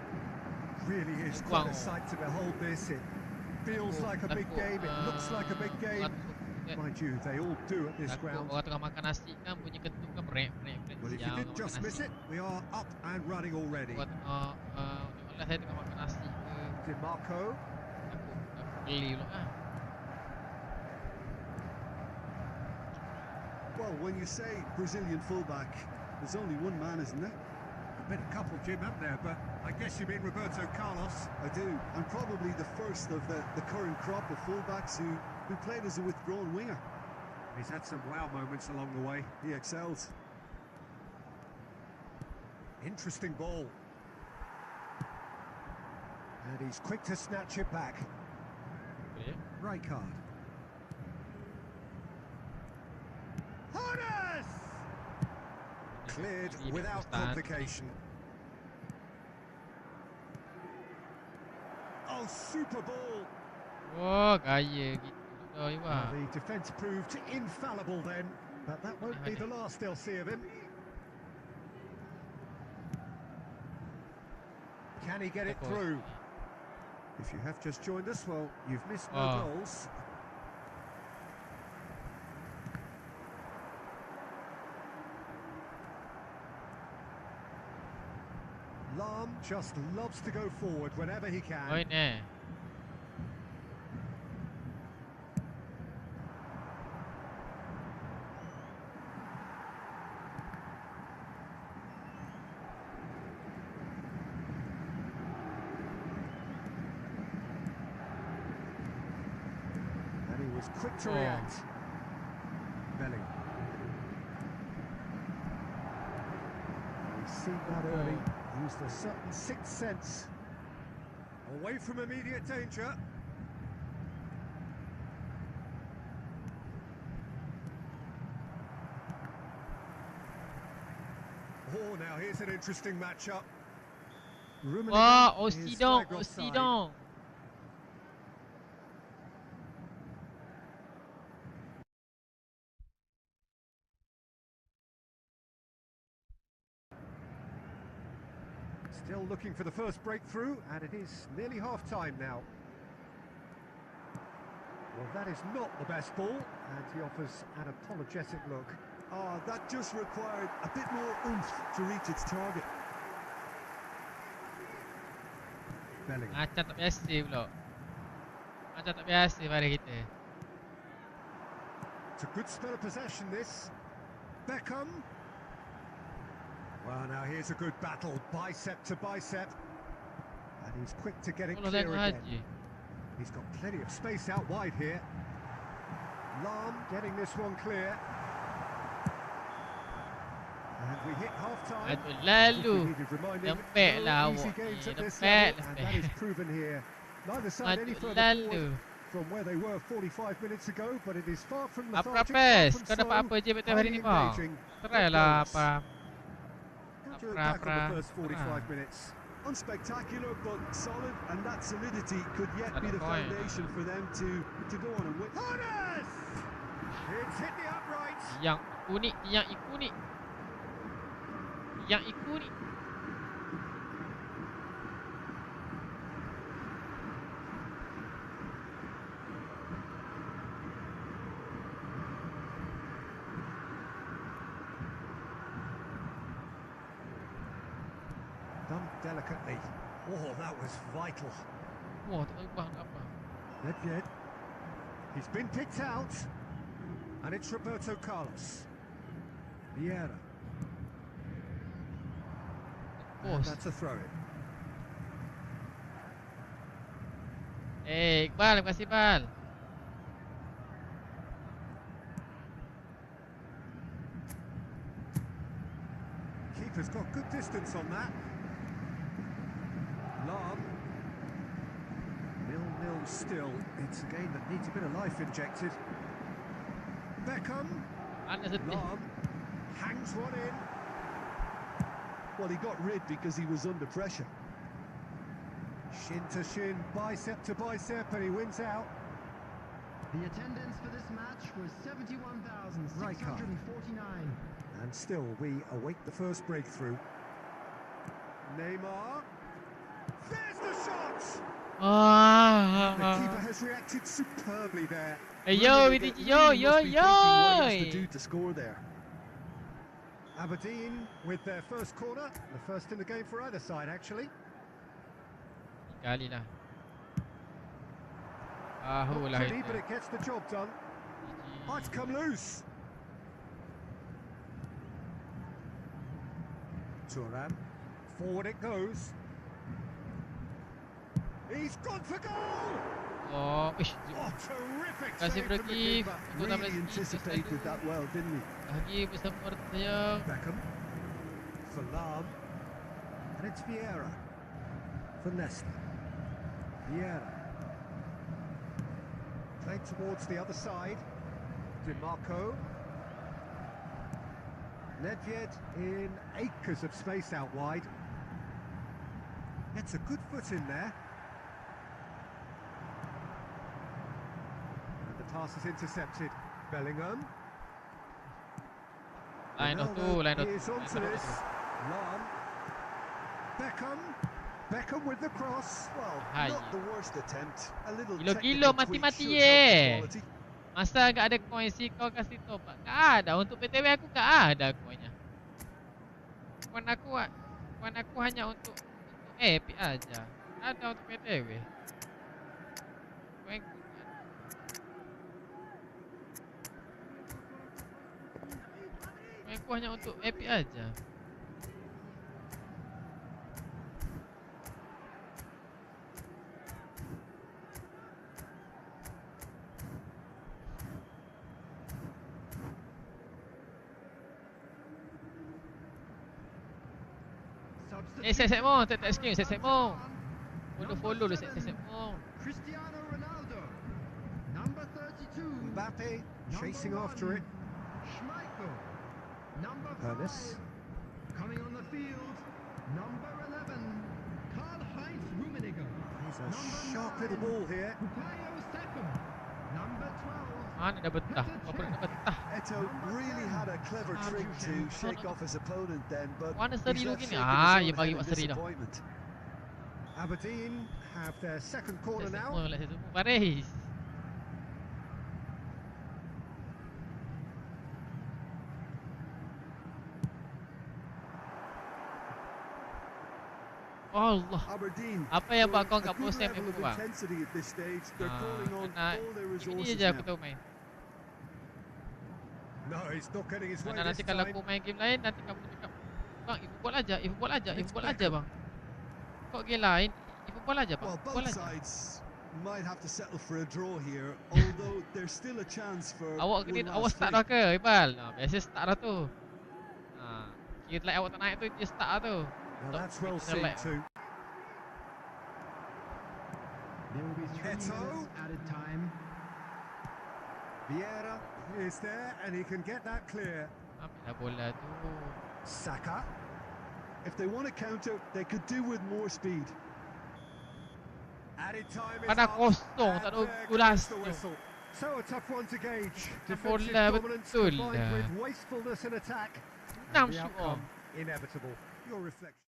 Really is quite a sight to behold this. It feels like a big game, it looks like a big game. Mind you, they all do at this ground. Orang tengah makan nasi kan bunyi ketuk kan brek. Well, if you did just miss it, we are up and running already. Tengoklah saya tengah makan nasi ke. DeMarco. Aku geli pula kan. Well, when you say Brazilian fullback, there's only one man, isn't there? Been a couple, Jim, haven't there? But I guess you mean Roberto Carlos. I do, and probably the first of the current crop of fullbacks who played as a withdrawn winger. He's had some wow moments along the way. He excels. Interesting ball. And he's quick to snatch it back. Yeah. Rijkaard. Harness! Cleared without complication. Oh, super ball! Oh, gaya gitu. The defence proved infallible then, but that won't be the last they'll see of him. Can he get it through? If you have just joined us, well, you've missed no goals. Lam just loves to go forward whenever he can. Oh, nah. And he was quick to react. Belly. He's seen that early. Used a certain sixth sense. Away from immediate danger. Oh, now here's an interesting matchup. Wah, Osidong. Still looking for the first breakthrough, and it is nearly half-time now. Well, that is not the best ball, and he offers an apologetic look. That just required a bit more oomph to reach its target. Bellingham. Macam tak biasa pula. Macam tak biasa pada kita. It's a good spell of possession, this. Beckham. Well, now here's a good battle, bicep to bicep. And he's quick to get it Allah clear dan again. Haji. He's got plenty of space out wide here. Lam getting this one clear. And we hit half-time. Aduh lalu. We needed reminding, Lembek no lah easy awak games ni. at this Lembek, level, and that is proven here. Neither side any Aduh further lalu. forward from where they were 45 minutes ago, but it is far from Apa lethargic, Pes? far Kau from dapat slow, apa je betul hari ni highly bang? engaging. Try Good lah goals. apa. How'd you look back on the Pra-pra. first 45 minutes? Unspectacular but solid, and that solidity could yet be the Point. foundation for them to go on and win. Corners! It's hit the uprights. Yang unik, yang ikonik. Yang ikonik. Done delicately. Oh, that was vital. Wah, tak tahu bang apa. Nedved. He's been picked out. And it's Roberto Carlos. Vieira. And Post. that's a throw-in. Iqbal, terima kasih Iqbal. Keeper's got good distance on that. Lam. 0-0 still. It's a game that needs a bit of life injected. Beckham. Anak sedih. Lam. Hangs one in. Well, he got rid because he was under pressure. Shin to shin, bicep to bicep, and he wins out. The attendance for this match was 71,649. And still, we await the first breakthrough. Neymar. There's the shot! The keeper Ah. has reacted superbly there. Hey yo, Really, Vidi, they yo, really yo, must be thinking what he has to yo. do to score there. Aberdeen with their first corner. The first in the game for either side, actually. Kali lah. Ah, Not lah pretty, but itu. it gets the job done. Oh, it's come loose. Thuram. Forward it goes. He's gone for goal! Oh, ish. Oh, terrific Kasih save from the berki. keeper. Really anticipated that well, didn't he? Lagi bersama saya. Beckham. For Lam. And it's Vieira. For Nesta. Vieira. Played towards the other side. DiMarco. Nedved in acres of space out wide. Gets a good foot in there. And the pass is intercepted. Bellingham. Line of Ronaldo two, line of is two. onto this. Lam. Beckham. Beckham with the cross. Well, Hai. not the worst attempt. A little Gilo-gilo, technical tweak mati-mati should help the ye. quality. Masa enggak ada coin si kau kasih top up. Tak ada untuk PTW aku enggak ada coinnya. Coin aku hanya untuk epic aja. Tak ada untuk PTW. Coin aku coin aku hanya untuk epic aja. Set mo, tak screen, set mo. Follow lu set mo. Cristiano Ronaldo, number 32. Mbappe chasing after it. Schmeichel, number 5. Ernest. Coming on the field, number 11. Karl-Heinz Rummenigge. He's a sharp little ball here. Bukayo Saka, number 12. Mana dah betah? Apa dah betah? Eto really had a clever trick to shake off his opponent then, but Mana he's seri lu left gini? shaking Ah, his dia own bagi head mak in seri dah. disappointment. Aberdeen have their second corner Set now. mo, set mo baris. Allah. Aberdeen Apa yang buat kau showing a kat good proses level ni of bang? intensity at this stage. They're calling on Nak all their ini resources je aku now. tahu main. No, he's not getting his way Mana this nanti kalau time. aku main game lain, nanti kamu cakap, bang, e-football aja, e-football aja, And it's e-football aja Beckham. bang. Kok game lain, e-football aja bang, Well, e-football both aja. sides might have to settle for a draw here, although there's still a chance for Awak one awak last start free. dah ke, Iqbal? Biasa start dah tu. Kira like awak tak naik tu, dia start dah tu. Well, that's well kita seen select. too. There will be 3 Heto. minutes added time. Vieira is there and he can get that clear. Ambil lah bola tu. Saka. If they want to counter, they could do with more speed. Added time is Pada up, kosong, and tak ada there golas goes the tu. whistle. So a tough one to gauge. Dia Defensive bola dominance betul combined lah. with wastefulness in attack. 6 And the shoot outcome on. inevitable. Your reflection.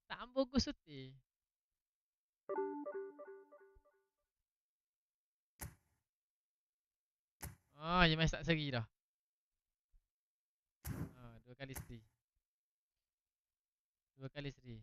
Tak bagus seti. Dia main start seri dah. 2 kali seri. 2 kali seri.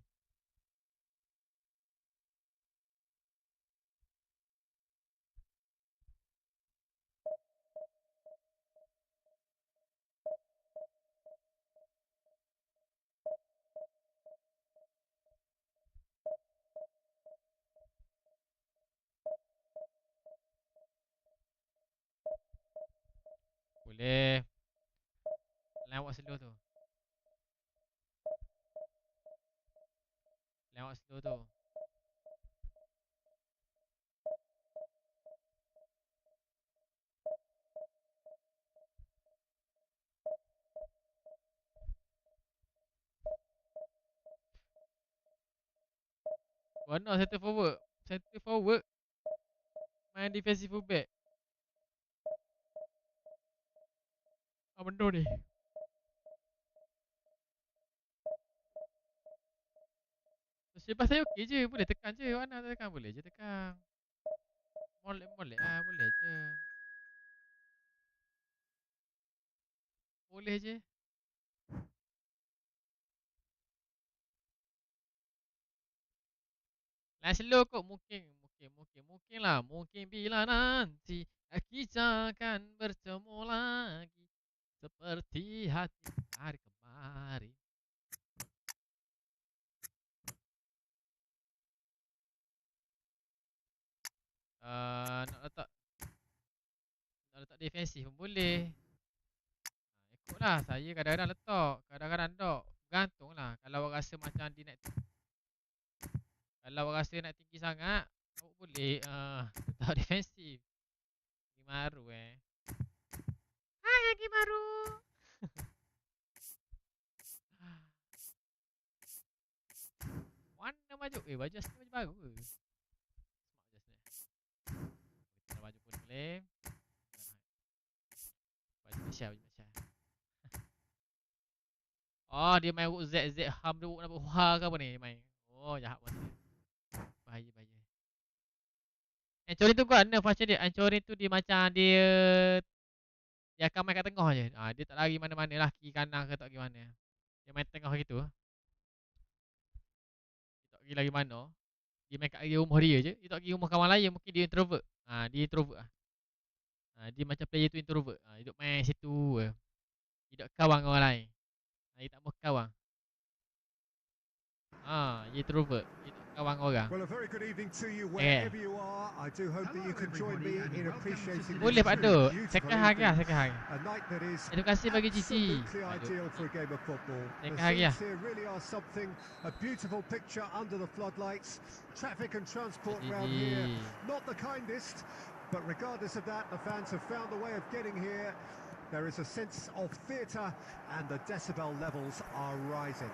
Boleh. Lewat slow tu. Lewat slow tu. Mana center forward? Center forward. Main defensive fullback. Benda ni. Sebab saya okey je. Boleh tekan je. Mana tekan boleh je tekan. Molek lah. Boleh je. Boleh je. Lah slow kot. Mungkin lah. Mungkin bila nanti kita akan bertemu lagi. Seperti hati hari kemarin. Nak letak defensif pun boleh. Ikutlah. Saya kadang-kadang letak. Kadang-kadang tak. Bergantung lah. Kalau awak rasa macam dia nak, kalau awak rasa nak tinggi sangat, awak boleh letak defensif. Gimaru Hai Gimaru. Mana baju? Baju asli baju baru ke? Smart je asli. Kita baju pun boleh. Baju Malaysia. Dia main root Z ham dia nak buat ke apa ni dia main. Jahat pun dia. Bahaya. Ancorin tu kan nerf macam dia. Ancorin tu dia macam dia akan main kat tengah je. Dia tak lari mana-mana lah. Kiri kanan ke tak pergi mana. Dia main tengah gitu. Dia tak pergi lari mana. Dia main kat area rumah dia je. Dia tak pergi rumah kawan lain. Mungkin dia introvert. Dia introvert lah. Dia macam player tu introvert. Dia duduk main situ je. Dia duduk kawan dengan orang lain. Dia tak mau kawan. Dia introvert. Dia duduk kawan orang. Well, a very good evening to you wherever you are. I do hope that you can join me in appreciating Boleh this Pak really Duk. beautiful Second hari lah. evening. A night that is Terima kasih bagi GC. absolutely ideal for a game of football. The Second hari lah. scenes here really are something. A beautiful picture under the floodlights. Traffic and transport round here, not the kindest. But regardless of that, the fans have found a way of getting here. There is a sense of theatre and the decibel levels are rising.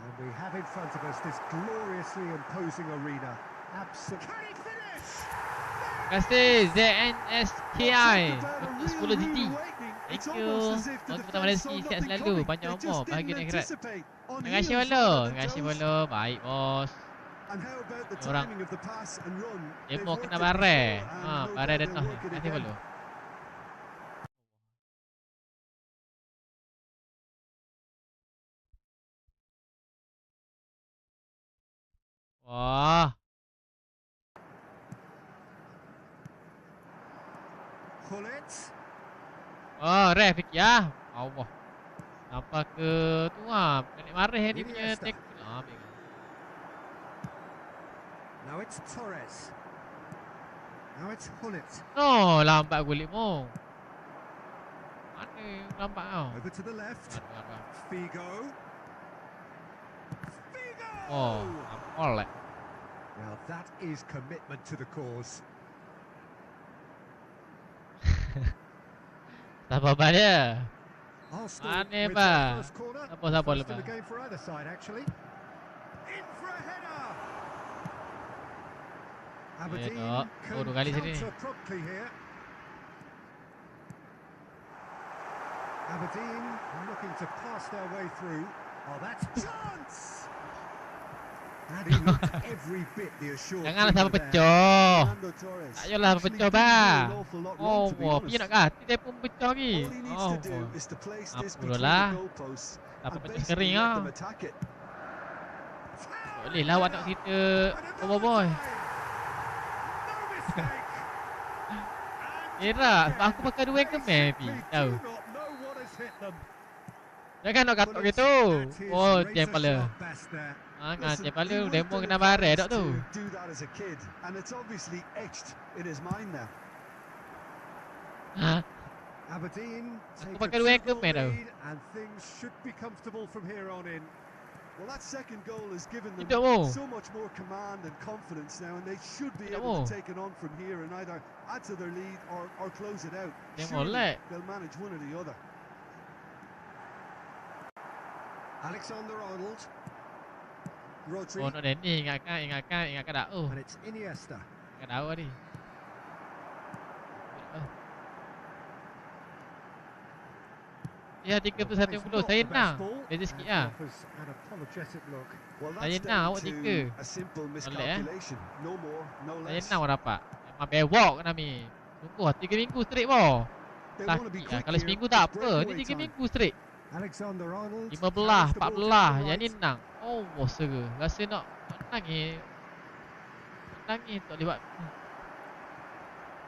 And we have in front of us this gloriously imposing arena. Absolutely. Can he finish? Terima kasih ZNSKI untuk 10 GT. Thank you. Untuk pertama rezeki, sihat selalu, panjang umur, bahagia dan akhirat. Terima kasih follow. Baik bos. Orang demo kena bare. Bare dan noh. Terima kasih follow. Wah. it. Oh, ref fikir ah. Allah. Sampai ke tu ah. Nenek marah dia punya Iniesta. tackle. Ambil kau. Now it's Torres. Now it's Hullet. No, lambat gulik mu. Mana lambat kau? Over to the left. Aduh. Figo. Figo! Oh, oleh. Now that is commitment to the cause. Sabar dia. Arsenal Aneh, with Pak. their first corner. Sabar First in lepas. the game for either side, actually. In for a header. Aberdeen dok. can Oh, 2 kali sini. counter promptly here. Aberdeen looking to pass their way through. Oh, that's chance! And he looked every bit the assured Janganlah keeper sampai there. pecah. Fernando Torres Tak payahlah actually pecah didn't do bah. an awful lot wrong, Oh, to be wah. honest. Pergi nak kati dia pun pecah lagi. All he needs Oh, to do wah. is to place this Apa between lah. the goalposts Dapat and pecah basically kering let ah. them attack it. Tak boleh lah awak nak cerita And boy boy. another time. No mistake. Kira sebab aku pakai dua yang kemer pi. They Tahu. do not know what has hit them. Jangan nak katok Well, gitu. that is Oh, razor jam kepala. sharp best there. Ah, Listen, jam kepala he would have demo done kena his baret best dok tu. to do that as a kid, and it's obviously etched in his mind now. Ha. Aberdeen take pakai a dua yang 2-goal kemer tau. lead and things should be comfortable from here on in. Well, that second goal has given them Tidak mau. so much more command and confidence now, and they should be Tidak able mau. to take it on from here and either add to their lead or close it out. Dia Surely molek. they'll manage one or the other. Alexander-Arnold. Rodri. Oh, nak ni ingatkan dah. Oh, And it's Iniesta. ingat dah awak ni. Ya, 31 saya nak. Beza sikit lah. Offers an apologetic look. Well, Saya that's nak down awak to tiga. a simple Molek miscalculation. No more, no Saya less. nak awak dapat. Memang bewok kan Ami. Tunggu lah 3 minggu straight boh. They want to be Sakit lah. quick Kalau here. seminggu tak It's apa. Ni breakaway 3 time. minggu straight. Alexander-Arnold. 15, carries the ball to 14. the Yang ni right. menang. Oh, sera. Rasa nak nangis. Nangis tak boleh buat.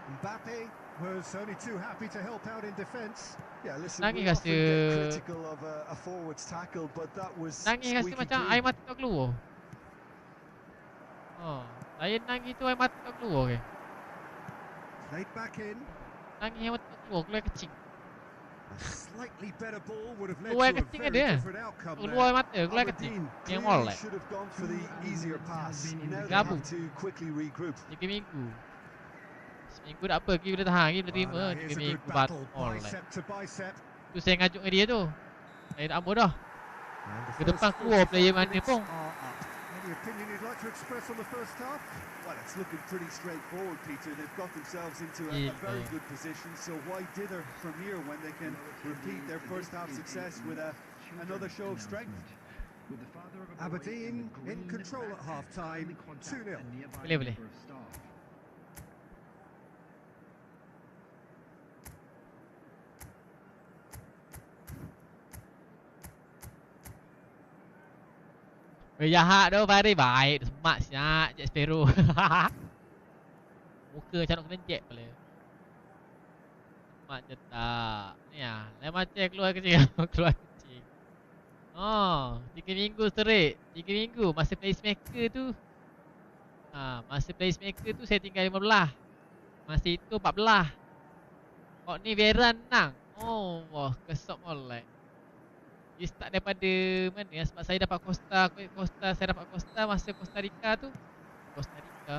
Mbappe was only too happy to help out in defence. Yeah, listen, Nangis we often get rasa- critical of a forward's tackle, but that was Nangis rasa squeaky macam clean. air mata tak keluar. Oh, saya nangis tu air mata tak keluar ke. Played back in. Nangis air mata tak keluar. Keluar air kecing. A slightly better ball would have led Keluar to a kecing very ada. different outcome Keluar air there. mata. Keluar air kecing. Aberdeen Yang clearly molek. should have gone for the easier pass. Now they Gabu. have to quickly regroup. 3 minggu. Seminggu tak apa. Kita boleh tahan. Kita boleh Well, terima. now 3 here's a minggu good bat. battle, Molek. bicep to bicep. Tu saya ngajuk dengan dia tu. Saya tak ambut dah. And the Ke first depan keluar 45 player mana minutes pun. are up. Any opinion you'd like to express on the first half? Well, it's looking pretty straightforward, Peter. They've got themselves into a very Yeah. good position, so why dither from here when they can repeat their first half success with another show of strength? Aberdeen in control at half-time, 2-0. Boleh. Jahat tu Fahri. Baik. Smart siap. Jack Sparrow. Muka macam nak kena jet pula. Smart je tak. Ni lah. Lain macam keluar kecil. Keluar kecil. Oh, 3 minggu straight. 3 minggu. Masa placemaker tu. Masa placemaker tu saya tinggal 15. Masa itu 14. Kok ni Veran menang. Oh, wah. Kesok molek. Dia start daripada mana ya? Sebab saya dapat saya dapat Costa masa Costa Rica tu. Costa Rica.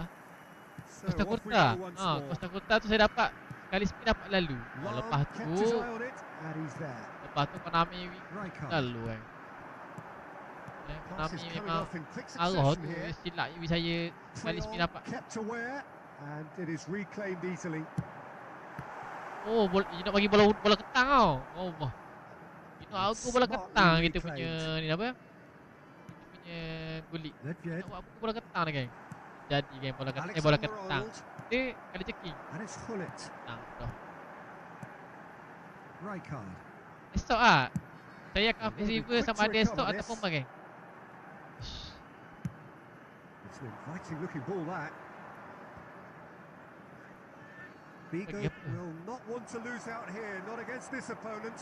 So Costa off we Curta. go once more. Costa Curta tu saya dapat kali spin dapat lalu. Long Lepas kept tu his eye on it, and he's there. Konami Rijkaard. lalu Pass Konami is coming memang off in quick arah succession tu here. silap UI saya kali spin Triol dapat. kept aware, and it is reclaimed easily. Oh, dia nak bagi bola ketang tau. Oh, wah. Dia nak aku bola Smartly ketang kita reclaimed. punya ni apa? Kita punya gulik. Nedved, Nak buat aku bola ketang ni geng. Jadi geng bola ketang, bola ketang. Alexander-Arnold, Dia kali ceking. and it's Hullet. Ketang dah. Rijkaard. Esok saya akan festival sama ada esok ataupun apa geng. It's an inviting looking ball that. Bagi Bigo apa? will not want to lose out here, not against this opponent.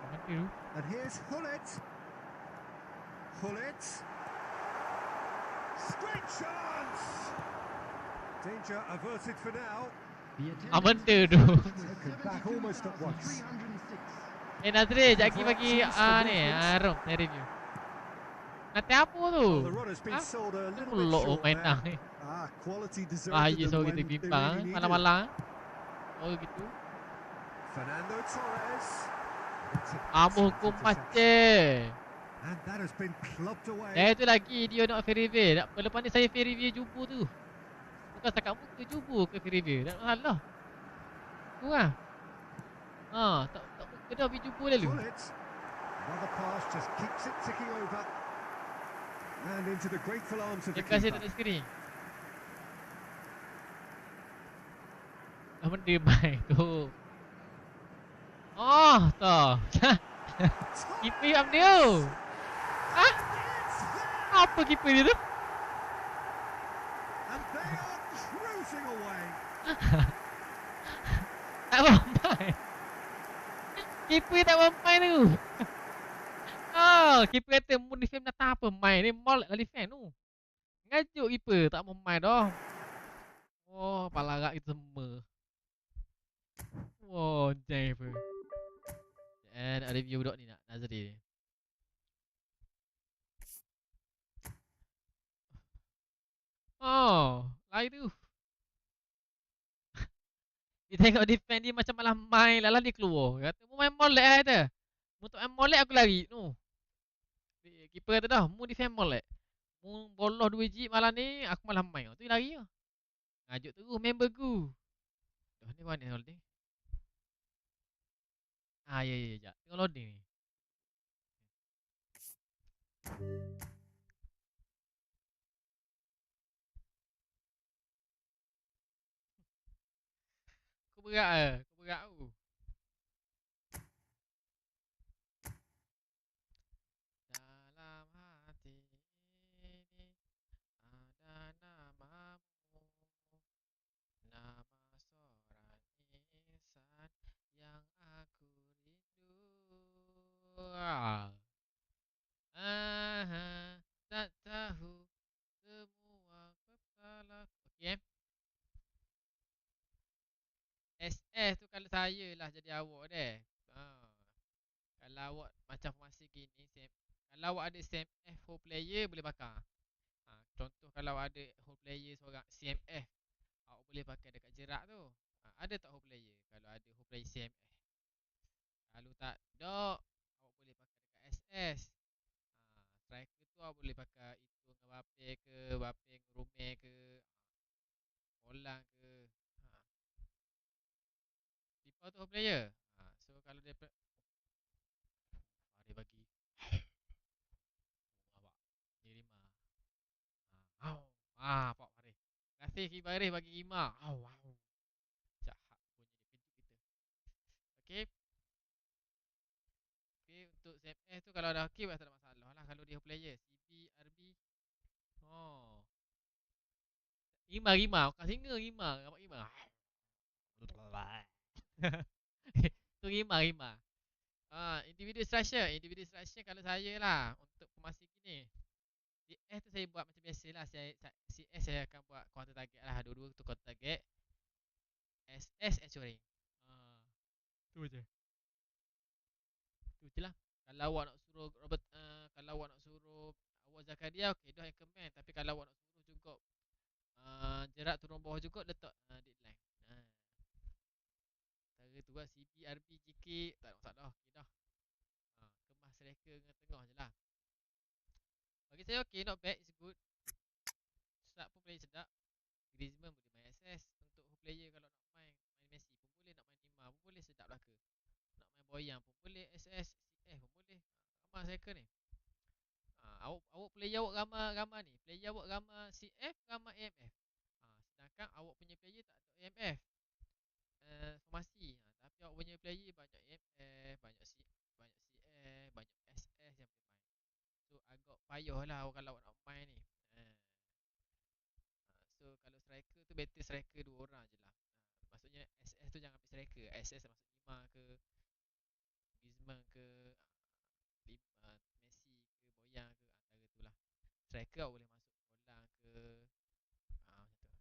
Mana tu? And here's Hullet. Hullet. Great chance! Danger averted for now. The Ah, benda attendance tu. Taken back almost at once. 306. Nazri, Jackie bagi ni, Rom, saya review. Nanti apa tu? Well, the run has been Ha? sold a little bit Pulok short main there. dah ni. Quality deserted Bahaya them so when kita they bimbang really needed it. malam-malam. Oh gitu. Fernando Torres. Amuh hukum macam. And that has been clubbed away. Tu lagi dia nak fair review. Lepas ni saya fair review jumbo tu. Bukan setakat muka jumbo ke fair review. Tak masalah. Tu lah. Tak muka dah pergi jumbo lalu. Bullet. Another pass just keeps it ticking over. And into the grateful arms of the Terima kasih keeper. tak ada skrin. Benda main tu. Oh, tak. Keeper yang dia. Ha? Apa keeper dia tu? And they are cruising away. Tak mampai. Keeper tak mampai tu. Keeper kata mu defend datang apa main ni molek lah defend tu. Ngajuk keeper tak mampai dah. Oh, palarak itu semua. Oh, jai apa. And ada review budak ni nak Nazri ni. Lari tu. Dia tengok defend dia macam malah main lah dia keluar. Kata mu main molek lah kata. Mu tak main molek aku lari tu. Keeper kata dah, mu defend molek. Mu bolos 2 jeep malam ni, aku malah main. Tu lari lah. Ngajuk terus member ku. Dah ni mana holding? Ya. Tengok loading ni. Kau berat ke? Kau berat tu. Dalam hati ini ada namamu, nama seorang insan yang aku rindu. Tak tahu semua kepala. Okey. SS tu kalau saya lah jadi awak deh. Kalau awak macam formasi gini, kalau awak ada CMF whole player boleh pakai. Contoh kalau ada whole player seorang CMF, awak boleh pakai dekat jerak tu. Ada tak whole player? Kalau ada whole player CMF. Kalau tak ada, awak boleh pakai dekat SS. Striker tu awak boleh pakai itu dengan Bape ke, Bape dengan Rome ke, Holland ke. FIFA tu whole player. So kalau dia dia bagi awak ni 5. Pak Faris. Terima kasih Ki Faris bagi 5. Jahat punya dia kejut kita. Okey. Okey, untuk ZMS tu kalau dah okey tak ada masalah lah kalau dia player CB RB. Oh. 5 bukan singa 5. Nampak 5. Tu 5. Individual structure kalau saya lah untuk formasi gini. CS tu saya buat macam biasalah. CS saya akan buat counter target lah. Dua-dua tu counter target. SS ensuring. Tu je. Tu je lah. Kalau awak nak suruh Robert, kalau awak nak suruh awak Zakaria, okey dah yang command. Tapi kalau awak nak suruh juga jerat turun bawah juga letak deadline. Cara tu lah CB, RB, GK tak ada masalah. Okey dah. Kemas striker dengan tengah je lah. Bagi saya okey, not bad, it's good. Start pun play sedap. Griezmann boleh main SS. Untuk player kalau nak main Messi pun boleh, nak main Neymar pun boleh, sedap lah ke. Nak main Boyan pun boleh, SS, CF pun boleh. Ramah striker ni. Awak player awak ramah ni. Player awak ramah CF, ramah AMF. Sedangkan awak punya player tak ada AMF. Formasi. Tapi awak punya player banyak AMF, banyak CF, banyak SS yang boleh main. So agak payah lah kalau awak nak main ni. So kalau striker tu better striker 2 orang je lah. Maksudnya punya SS tu jangan ambil striker. SS masuk Neymar ke, Griezmann ke, Messi ke, Boyan ke, antara tu lah. Striker awak boleh masuk Holland ke, macam tu.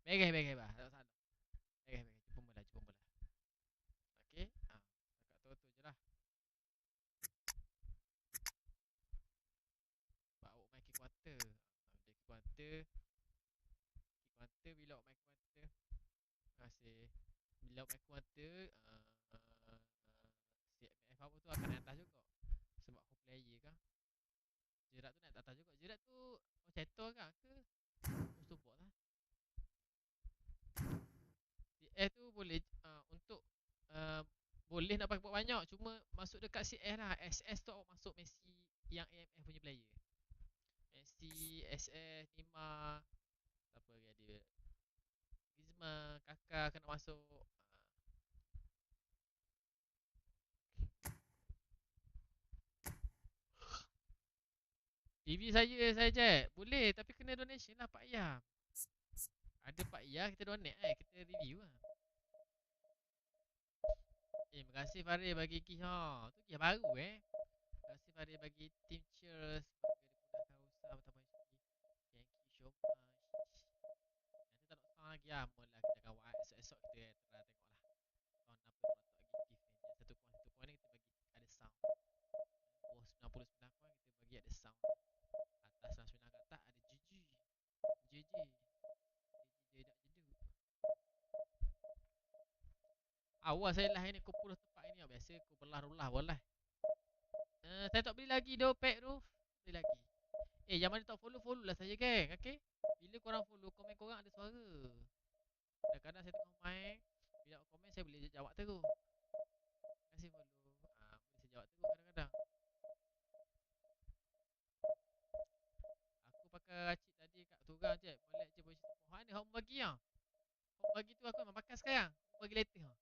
Baik bah, tak salah. Baik, jumpa bola. Okey, cakap tu je lah. Sebab awak main kick quarter. Kick quarter bila awak main kick quarter. Terima kasih. Bila awak main kick quarter, CMF apa tu akan naik atas juga. Sebab home player kan. Jerat tu naik atas juga. Jerat tu settle kan ke? Support lah. CF tu boleh untuk boleh nak pakai buat banyak, cuma masuk dekat CF lah. SS tu awak masuk Messi yang AMF punya player. Messi, SS, Neymar, siapa lagi ada, Griezmann, Kakak kena masuk. TV saya je. Boleh tapi kena donation lah Pak Ayah. Ada Pak Ayah kita donate kita review lah. Terima kasih Farid bagi key ha. Tu key baru Terima kasih Farid bagi team cheers bagi dia usah betapa sikit. Thank you so much. Nanti tak nak sound lagi lah. Mula kita akan buat esok-esok kita try tengok lah. Sound apa tu tak lagi gift ni. Satu poin ni kita bagi ada sound. Oh 99 poin kita bagi ada sound. Atas 99 kat atas ada GG. GG jedak jeduk. Awal saya lah ni kumpul tempat ini. Biasa aku belah-belah boleh. Saya tak beli lagi dompet tu. Beli lagi. Yang mana tak follow lah saya geng. Okay. Bila korang follow, komen korang ada suara. Kadang-kadang saya tengok main. Bila komen saya boleh jawab terus. Terima kasih follow. Boleh saya jawab terus kadang-kadang. Aku pakai racik tadi kat turang je. Molek je posisi semua. Mana hak bagi lah. Hak bagi tu aku memang pakai sekarang. Hak bagi letter lah.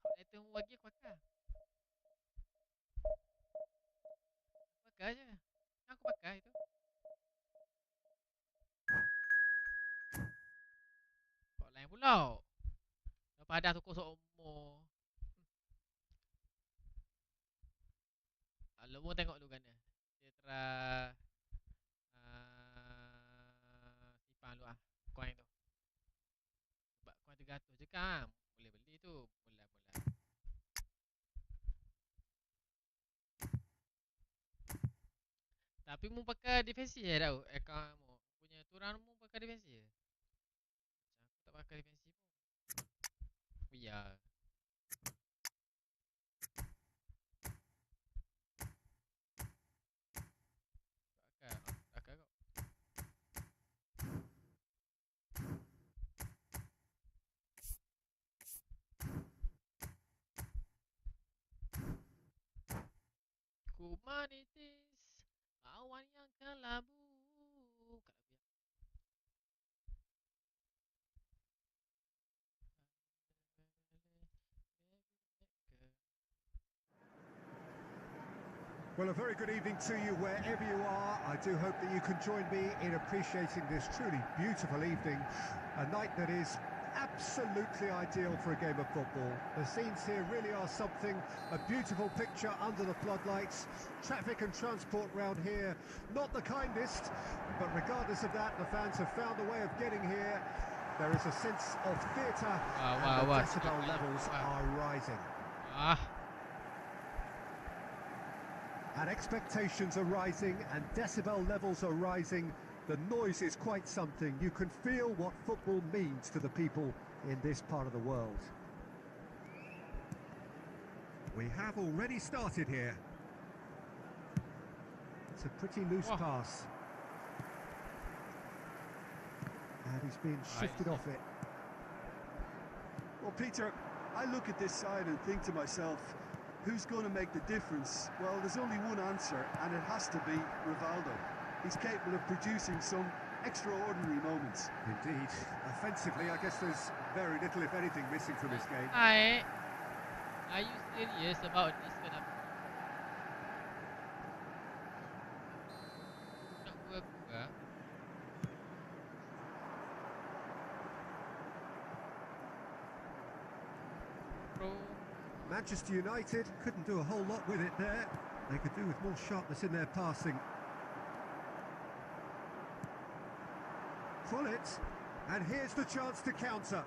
Hak letter hak bagi aku pakai. Pakai je. Aku pakai tu. Kau lain pula. Lepas dah tukar seumur. Lu pun tengok dulu kan dia. Dia try simpan dulu coin tu. Sebab coin 300 je kan. Boleh beli tu. Mula. Tapi mu pakai defensi je tau. Kamu punya turun mu pakai defensi je. Macam aku tak pakai defensi pun. Ya. Pakai kau. Ku manitis awan yang kelabu. Well, a very good evening to you wherever you are. I do hope that you can join me in appreciating this truly beautiful evening, a night that is absolutely ideal for a game of football. The scenes here really are something, a beautiful picture under the floodlights. Traffic and transport round here, not the kindest, but regardless of that, the fans have found a way of getting here. There is a sense of theatre and the decibel levels are rising. And expectations are rising and decibel levels are rising. The noise is quite something. You can feel what football means to the people in this part of the world. We have already started here. It's a pretty loose pass. And he's being shifted off it. Well, Peter, I look at this side and think to myself, who's going to make the difference? Well, there's only one answer, and it has to be Rivaldo. He's capable of producing some extraordinary moments. Indeed. Offensively, I guess there's very little, if anything, missing from this game. Are you serious about this kind of... Nak buat juga. bro. Manchester United couldn't do a whole lot with it there. They could do with more sharpness in their passing. Pull it, and here's the chance to counter.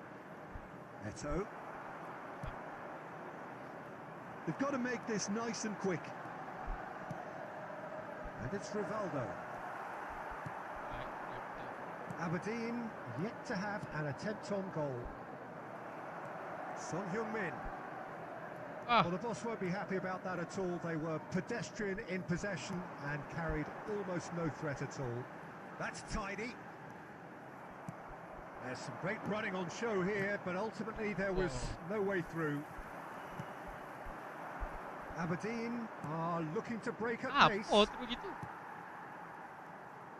Eto. They've got to make this nice and quick. And it's Rivaldo. Aberdeen yet to have an attempt on goal. Son Heung-min. Ah, Well, the boss won't be happy about that at all. They were pedestrian in possession and carried almost no threat at all. That's tidy. There's some great running on show here, but ultimately there was no way through. Aberdeen are looking to break at pace. apa terus gitu?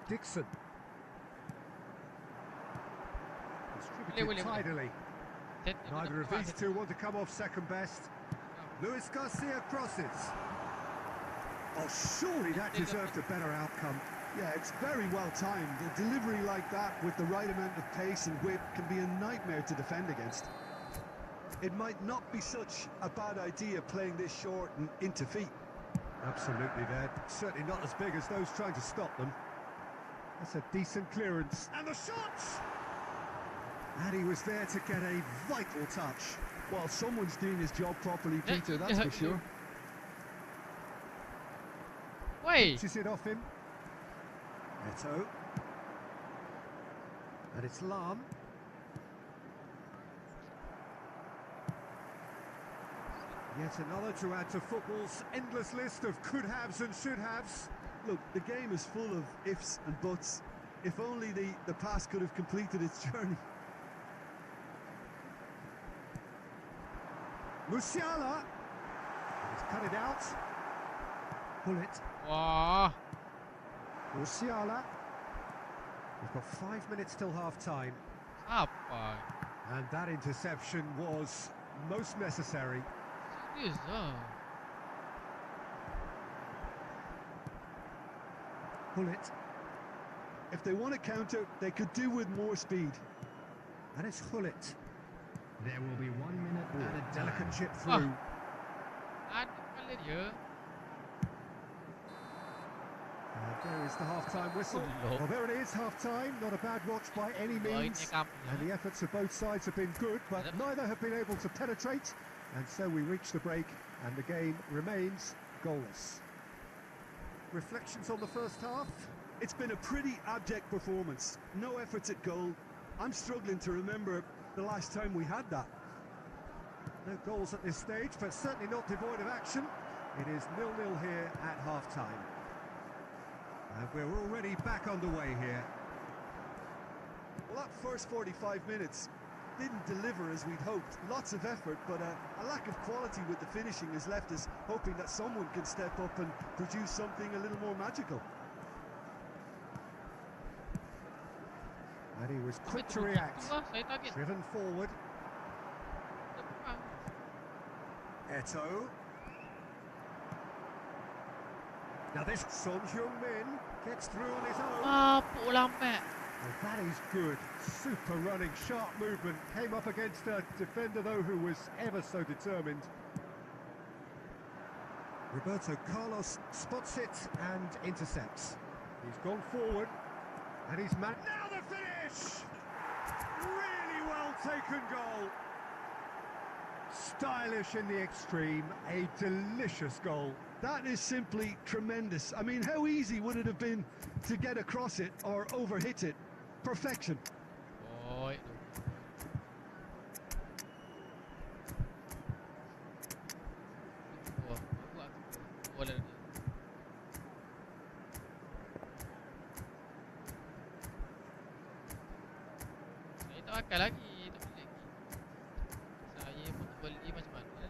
Dixon. Boleh, boleh, Distributed boleh. tidily. Neither of these two want to come off second best. Luis Garcia crosses. Oh, surely that deserved a better outcome. Yeah, it's very well timed. A delivery like that with the right amount of pace and whip can be a nightmare to defend against. It might not be such a bad idea playing this short and into feet. Absolutely, they're certainly not as big as those trying to stop them. That's a decent clearance. And the shot! And he was there to get a vital touch. Well, someone's doing his job properly, Peter, that's for sure. Wait. Pitches it off him. Eto. And it's Lam. Yet another to add to football's endless list of could-haves and should-haves. Look, the game is full of ifs and buts. If only the pass could have completed its journey. Musiala. He's cut it out. Pull it. Wah. Musiala. We've got 5 minutes till half-time. Apa? And that interception was most necessary. Serius ah. Pull it. If they want to counter, they could do with more speed. And it's Hullet. There will be 1 minute And a added delicate time. chip through. Ada kepala dia. And there is the half-time whistle. Oh, Well, there it is, half-time. Not a bad watch by any means. And the efforts of both sides have been good, but neither have been able to penetrate. And so we reach the break, and the game remains goalless. Reflections on the first half? It's been a pretty abject performance. No efforts at goal. I'm struggling to remember the last time we had that. No goals at this stage, but certainly not devoid of action. It is 0-0 here at half-time. And we're already back underway here. Well, that first 45 minutes didn't deliver as we'd hoped. Lots of effort, but a lack of quality with the finishing has left us hoping that someone can step up and produce something a little more magical. And he was quick to Tapi react. tu lah, saya target. Driven forward. Depan. Eto. Now this Son Heung-min gets through on his own. Apa lambat. Well, that is good. Super running, sharp movement. Came up against a defender, though, who was ever so determined. Roberto Carlos spots it and intercepts. He's gone forward, and he's now the finish! Really well taken goal. Stylish in the extreme, a delicious goal. That is simply tremendous. I mean, how easy would it have been to get across it or overhit it? Perfection. Oi. Boleh. Saya tak akal lagi, tak boleh lagi. Saya pun beli macam mana?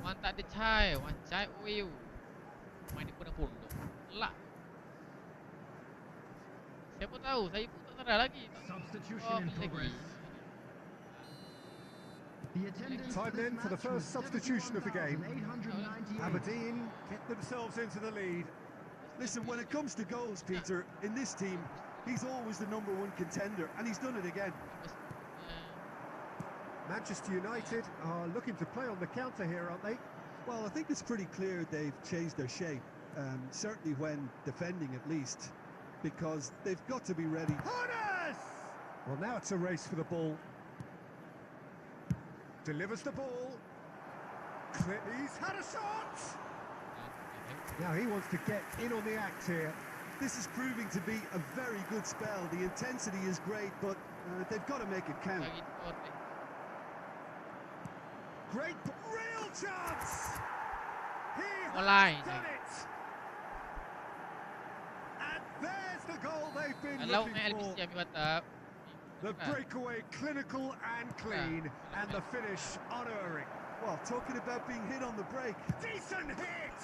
Wan tak ada cai, wan cai oil. Main di pondok. Lak. Siapa tahu, saya pun tak sedar lagi. Substitution in beli progress. lagi. The attendance Time for this in for the match was first substitution of the game. 71,898. Aberdeen get themselves into the lead. Listen, when it comes to goals, Peter, in this team, he's always the #1 contender, and he's done it again. Manchester United are looking to play on the counter here, aren't they? Well, I think it's pretty clear they've changed their shape, certainly when defending at least, because they've got to be ready. Harness! Well, now it's a race for the ball. Delivers the ball. He's had a shot! Now he wants to get in on the act here. This is proving to be a very good spell. The intensity is great, but they've got to make it count. Great, real chance! He has Online. done it! And there's the goal they've been Kalau looking main for. LPC ambil WhatsApp. The breakaway clinical and clean, and the finish unerring. Well, talking about being hit on the break. Decent hit!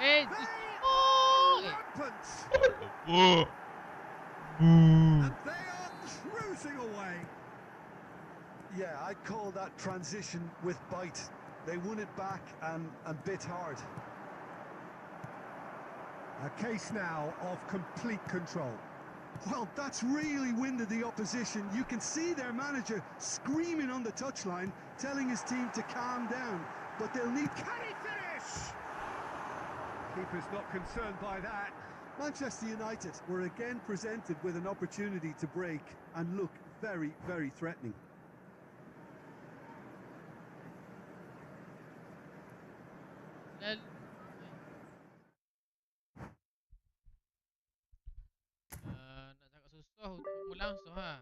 Eh, They oh! are rampant! And they are cruising away. Yeah, I'd call that transition with bite. They won it back and bit hard. A case now of complete control. Well, that's really winded the opposition. You can see their manager screaming on the touchline, telling his team to calm down. But they'll need... Can he finish? Keeper's not concerned by that. Manchester United were again presented with an opportunity to break and look very, very threatening. Nak cakap susah untuk mula susah lah.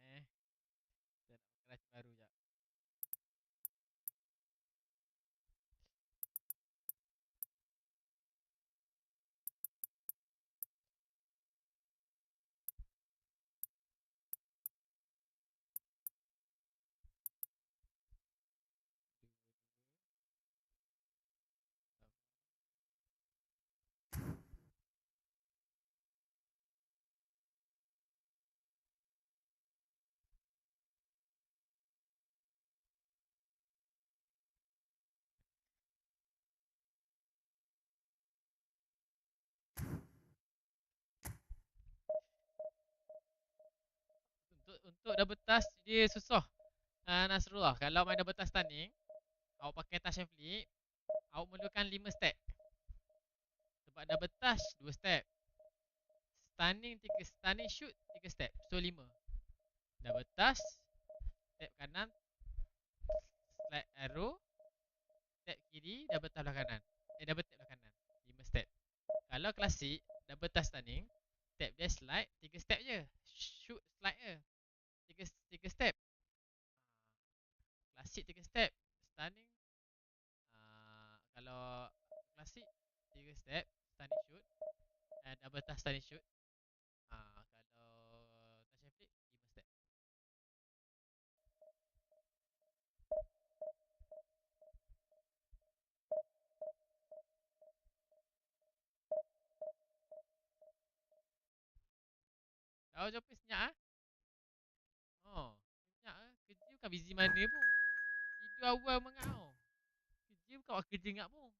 Serang. Saya nak keras baru jap. Untuk double touch dia susah. Nasrullah, kalau main double touch stunning, awak pakai touch and flick, awak memerlukan 5 step. Sebab double touch 2 step. Stunning shoot 3 step. So 5. Double touch, step kanan, slide arrow, step kiri, double touch belah kanan. Double tap belah kanan. 5 step. Kalau klasik, double touch stunning, step dia slide 3 step je. Shoot slide je. 3 step. Klasik 3 step. Stunning. Kalau klasik 3 step, stunning shoot. And double touch stunning shoot. Kalau touch and flick 5 step. Kau jumpa senyap ah. Oh, senyap ah. Kerja bukan busy mana pun. Tidur awal mengau. Kerja bukan buat kerja ngap pun.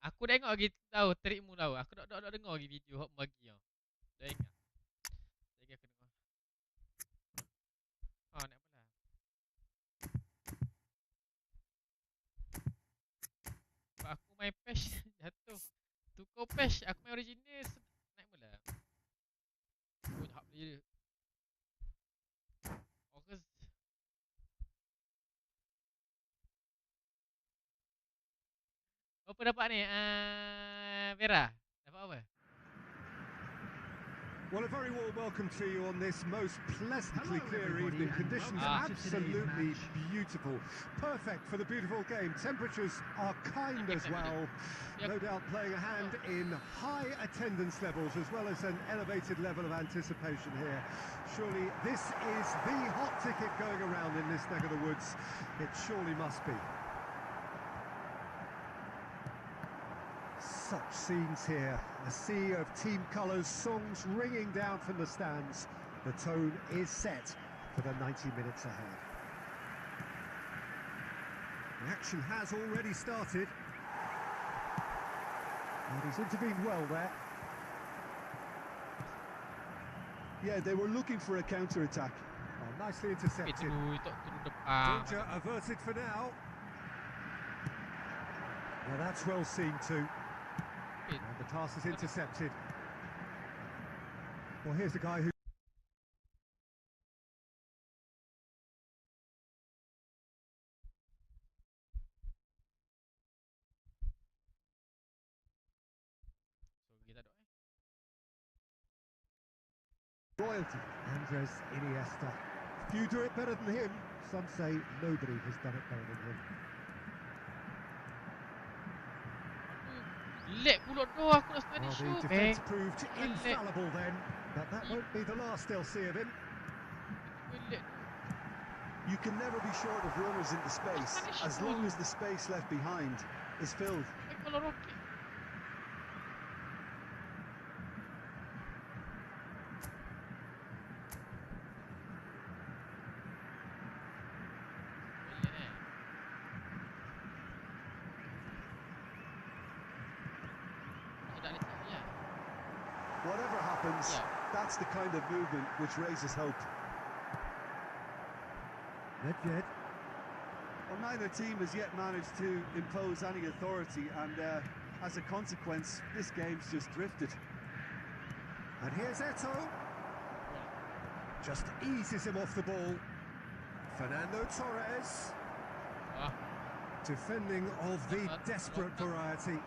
Aku dah tengok lagi tahu trikmu tahu. Aku dah dengar lagi video hok bagi kau. Dah ingat. Lagi aku dengar. Oh, nak pula. Sebab aku main patch jatuh. Tukar patch, aku main original naik mula. Oh, jap dia. August. Apa dapat ni? Vera. Dapat apa? Well, a very warm welcome to you on this most pleasantly Hello, clear everybody, evening. and Conditions welcome to today's absolutely match. beautiful. Perfect for the beautiful game. Temperatures are kind as well. No doubt playing a hand in high attendance levels as well as an elevated level of anticipation here. Surely this is the hot ticket going around in this neck of the woods. It surely must be. Such scenes here, a sea of team colours, songs ringing down from the stands. The tone is set for the 90 minutes ahead. The action has already started. And he's intervened well there. Yeah, they were looking for a counter-attack. Oh, nicely intercepted. Itu turun depan. Danger averted for now. Yeah, that's well seen too. And the pass is intercepted. Well, here's a guy who... So kita dok Royalty. Andres Iniesta. Few do it better than him. Some say nobody has done it better than him. Lek pula tu aku nak study Well, shoot. the defence proved infallible then, but that won't be the last they'll see of him. You can never be short of runners into space, as long as the space left behind is filled. Kalau roket. Whatever happens, that's the kind of movement which raises hope. Nedved. Well, neither team has yet managed to impose any authority, and as a consequence, this game's just drifted. And here's Eto. Just eases him off the ball. Fernando Torres. Defending of the desperate variety.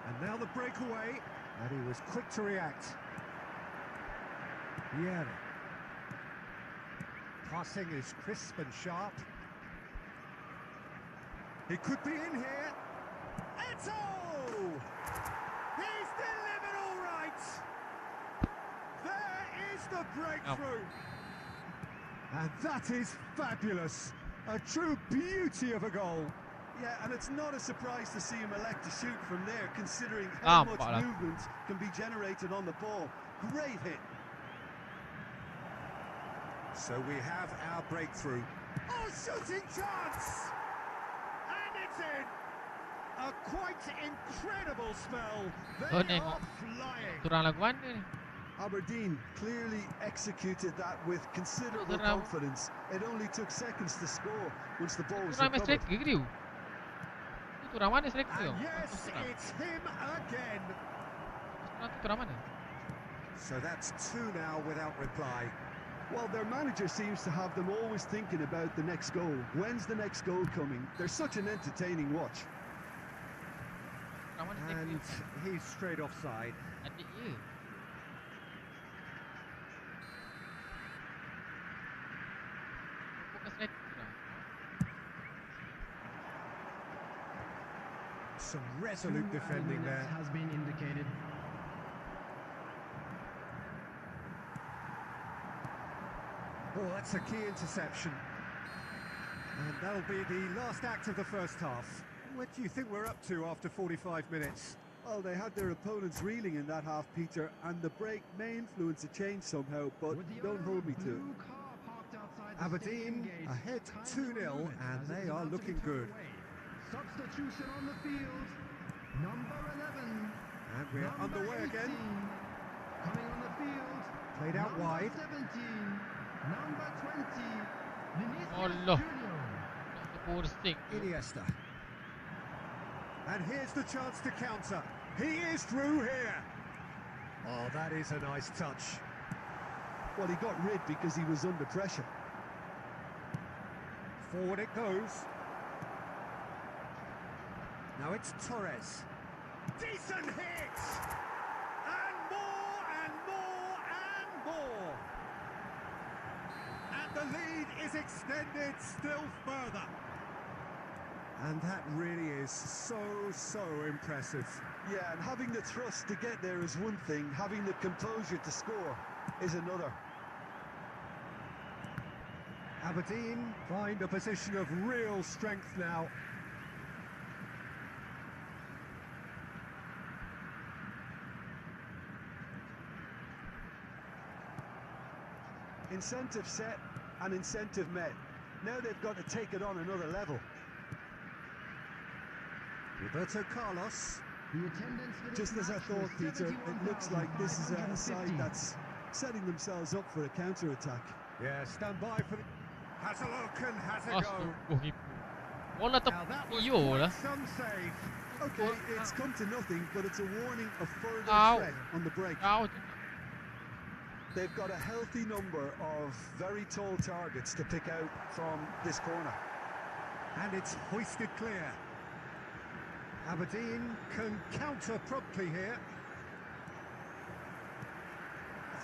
And now the breakaway. And he was quick to react. Yeah. Passing is crisp and sharp. He could be in here. Eto! He's delivered all right. There is the breakthrough. And that is fabulous. A true beauty of a goal. Yeah, and it's not a surprise to see him elect to shoot from there, considering how much movement can be generated on the ball. Great hit. So we have our breakthrough. Oh, shooting chance! And it's in! A quite incredible spell. They are flying. Turang lagu mana ni? Aberdeen clearly executed that with considerable confidence. It only took seconds to score once the ball was Turang main recovered. striker ke dia? Tu turang mana striker tu? And yes, it's him again. Turang tu turang mana? So that's two now without reply. Well, their manager seems to have them always thinking about the next goal. When's the next goal coming? They're such an entertaining watch. Mana And tackle he's straight offside. adik je. Bukan striker lah. Some resolute defending there. Has been indicated. Oh, that's a key interception. And that'll be the last act of the first half. What do you think we're up to after 45 minutes? Well, they had their opponents reeling in that half, Peter, and the break may influence a change somehow, but don't hold me to it. Aberdeen ahead 2-0, and they are looking good. Substitution on the field. Number 11. And we're Number underway 18. again. Coming on the field. Played out Number wide. 17. Number 20. Vinicius Allah. Junior. Nak terporsing tu. Iniesta. And here's the chance to counter. He is through here. Oh, that is a nice touch. Well, he got rid because he was under pressure. Forward it goes. Now it's Torres. Decent hit! And more and more and more. And the lead is extended still further. And that really is so impressive. Yeah, and having the thrust to get there is one thing, having the composure to score is another. Aberdeen find a position of real strength now. Incentive set and incentive met. Now they've got to take it on another level. Roberto Carlos. The attendance for this Just as I match thought, was Peter, it looks like this is a 71,550. side that's setting themselves up for a counter-attack. Yeah, stand by for the... Has a look and has a go. Astaghfirullahaladzim. Bola Now that was terpuyuh quite lah. some save. Okay, it's come to nothing, but it's a warning of further Ow. threat on the break. Kau je. They've got a healthy number of very tall targets to pick out from this corner. And it's hoisted clear. Aberdeen can counter promptly here.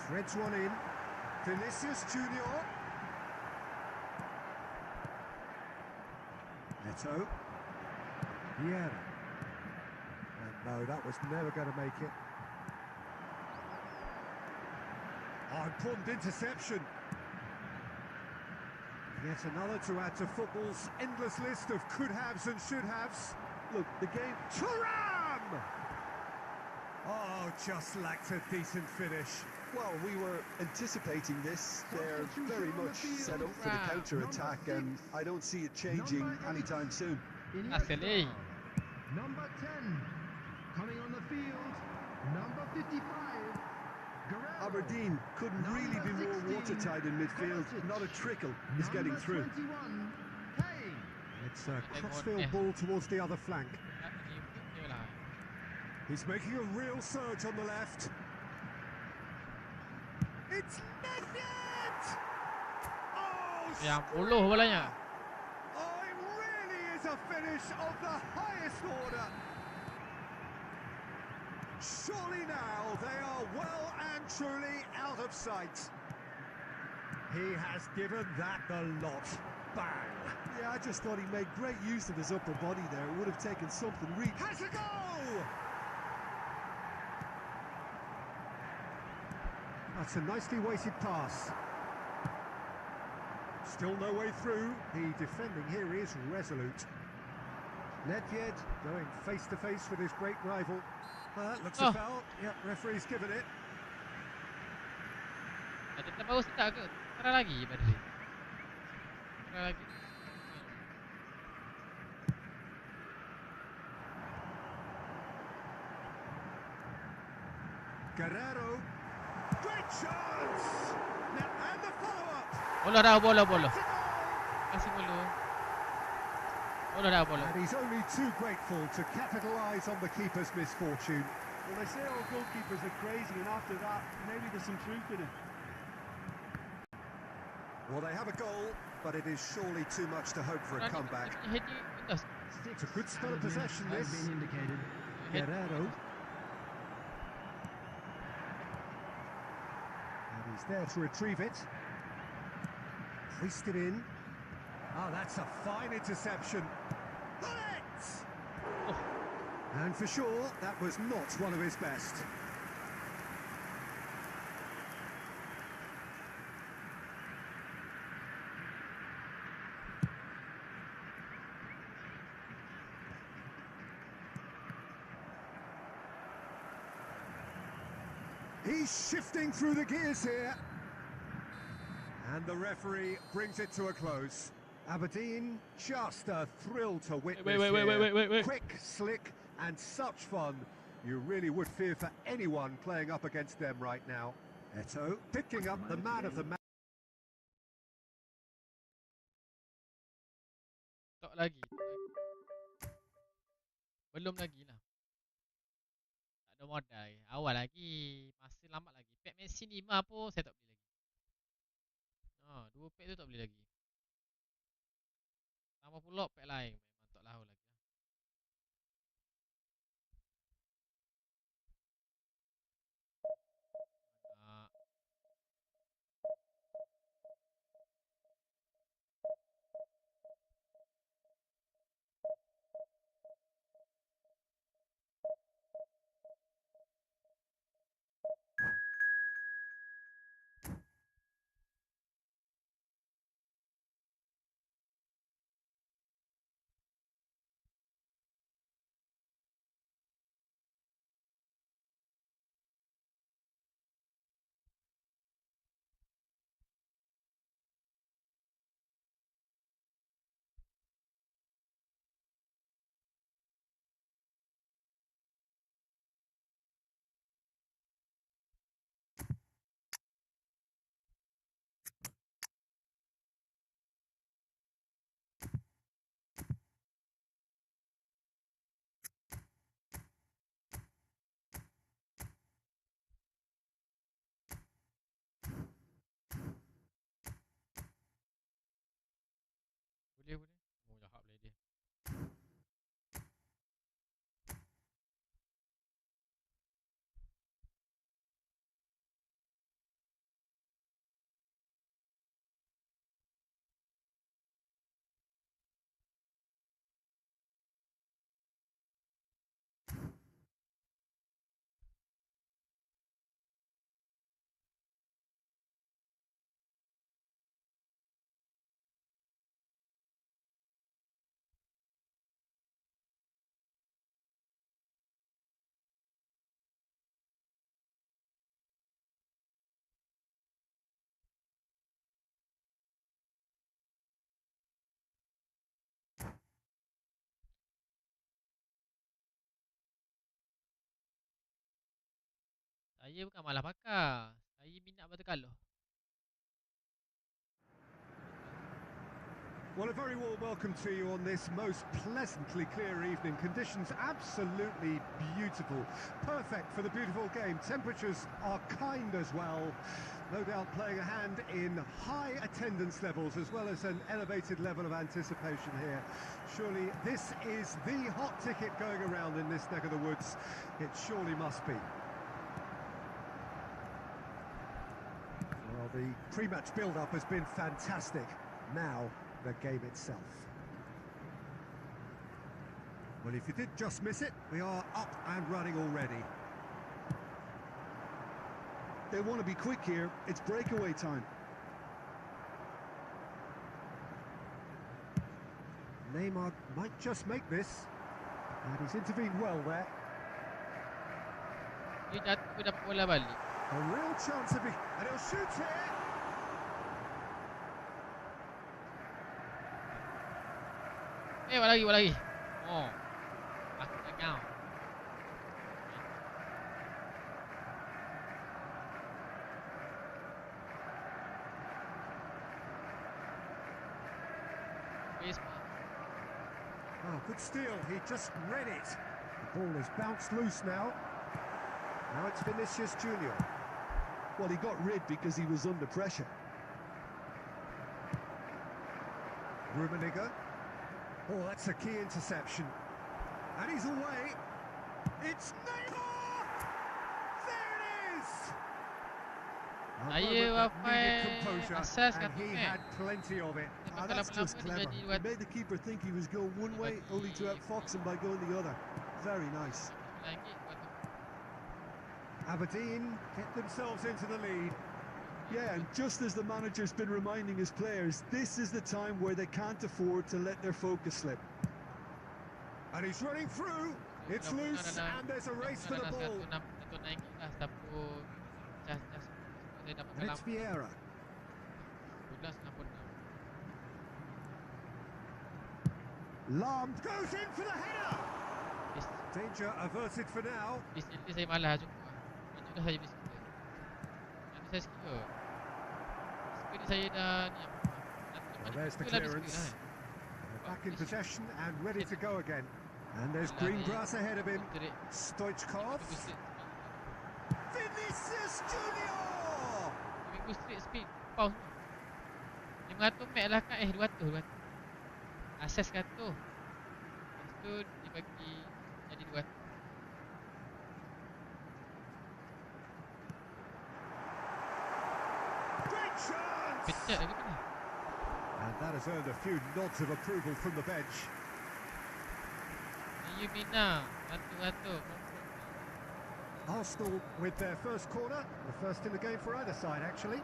Threads one in. Vinicius Junior. Neto. Vieira. And no, that was never going to make it. Oh, important interception. Yet another to add to football's endless list of could-haves and should-haves. Look, the game... Thuram! Oh, just lacked a decent finish. Well, we were anticipating this. They're very much set up for the Wow. counter-attack, and I don't see it changing anytime soon. Asli. Number 10. Coming on the field. Number 55. Guerrero. Aberdeen couldn't really be more watertight in midfield. Not a trickle is getting through. 21. Hey. It's a crossfield ball towards the other flank. Tak terima lah. He's making a real surge on the left. It's Nedved! Oh, Yang puluh bolanya. oh, it really is a finish of the highest order. Surely now they are well and truly out of sight. He has given that the lot. Bang! Yeah, I just thought he made great use of his upper body there. It would have taken something really... Has a goal! That's a nicely weighted pass. Still no way through. The defending here is resolute. Nedved going face to face with his great rival. That looks a Oh. foul. Yep, referee's given it. Ada tak bagus tak ke? Sekarang lagi Badri. Sekarang lagi. Guerrero. Great chance! Now, and the follow-up. Bola dah, bola. It's a goal! Kasih bola. Bola dah, bola. And he's only too grateful to capitalise on the keeper's misfortune. Well, they say all goalkeepers are crazy, and after that, maybe there's some truth in it. Well, they have a goal, but it is surely too much to hope for a comeback. Heading atas. It's a good spell of possession, Has this. been indicated. head. Guerrero. And he's there to retrieve it. Hoisted in. Oh, that's a fine interception. Bullets! Oh, And for sure, that was not one of his best. He's shifting through the gears here. And the referee brings it to a close. Aberdeen, just a thrill to witness wait. Quick, slick, and such fun. You really would fear for anyone playing up against them right now. Eto picking up the man of the match. tak lagi. Belum lagi lah. Tak ada modal. Awal lagi. Masa lambat lagi. Pack Messi ni mah pun saya tak beli lagi. Ha, 2 pack tu tak beli lagi. Tambah pula pack lain. Memang tak lahu lagi. Ha, boleh. Oh, jahat boleh dia. Saya bukan malah pakar. Saya minat Monte Carlo. Well, a very warm welcome to you on this most pleasantly clear evening. Conditions absolutely beautiful. Perfect for the beautiful game. Temperatures are kind as well. No doubt playing a hand in high attendance levels as well as an elevated level of anticipation here. Surely this is the hot ticket going around in this neck of the woods. It surely must be. Well, the pre-match build-up has been fantastic. Now, the game itself. Well, if you did just miss it, we are up and running already. They want to be quick here. It's breakaway time. Neymar might just make this. And he's intervened well there. Dia jatuh dapat bola balik. A real chance of it. And he'll shoot here. Buat lagi. Oh. Aku tak kau. Oh, good steal. He just read it. The ball is bounced loose now. Now it's Vinicius Junior. Well, he got rid because he was under pressure. Rummenigge. Oh, that's a key interception. And he's away. It's Neymar! There it is! A Saya moment that wafai needed composure, asas and kata he Mac. had plenty of it. Ah, that's just clever. He made the keeper think he was going one way, only to outfox him by going the other. Very nice. Aberdeen get themselves into the lead. Yeah, and just as the manager's been reminding his players, this is the time where they can't afford to let their focus slip. And he's running through. It's loose, and there's a race for the ball. And it's Vieira. Lam goes in for the header. Danger averted for now. Bis ini saya malas cukup lah. Banyak dah saya bis kita. Nanti saya skip ke? Skip ni saya dah ni apa? Well, there's the clearance. They're back in possession and ready to go again. And there's green grass ahead of him. Stoichkov. Vinicius Junior. Minggu straight speed pause semua. 500 mek lah kan 200. Asas 100. Lepas tu dia bagi jadi 200. Great chance. Pecat lagi tu ni. And that has earned a few nods of approval from the bench. You Mina 100. Arsenal with their first corner, the first in the game for either side actually.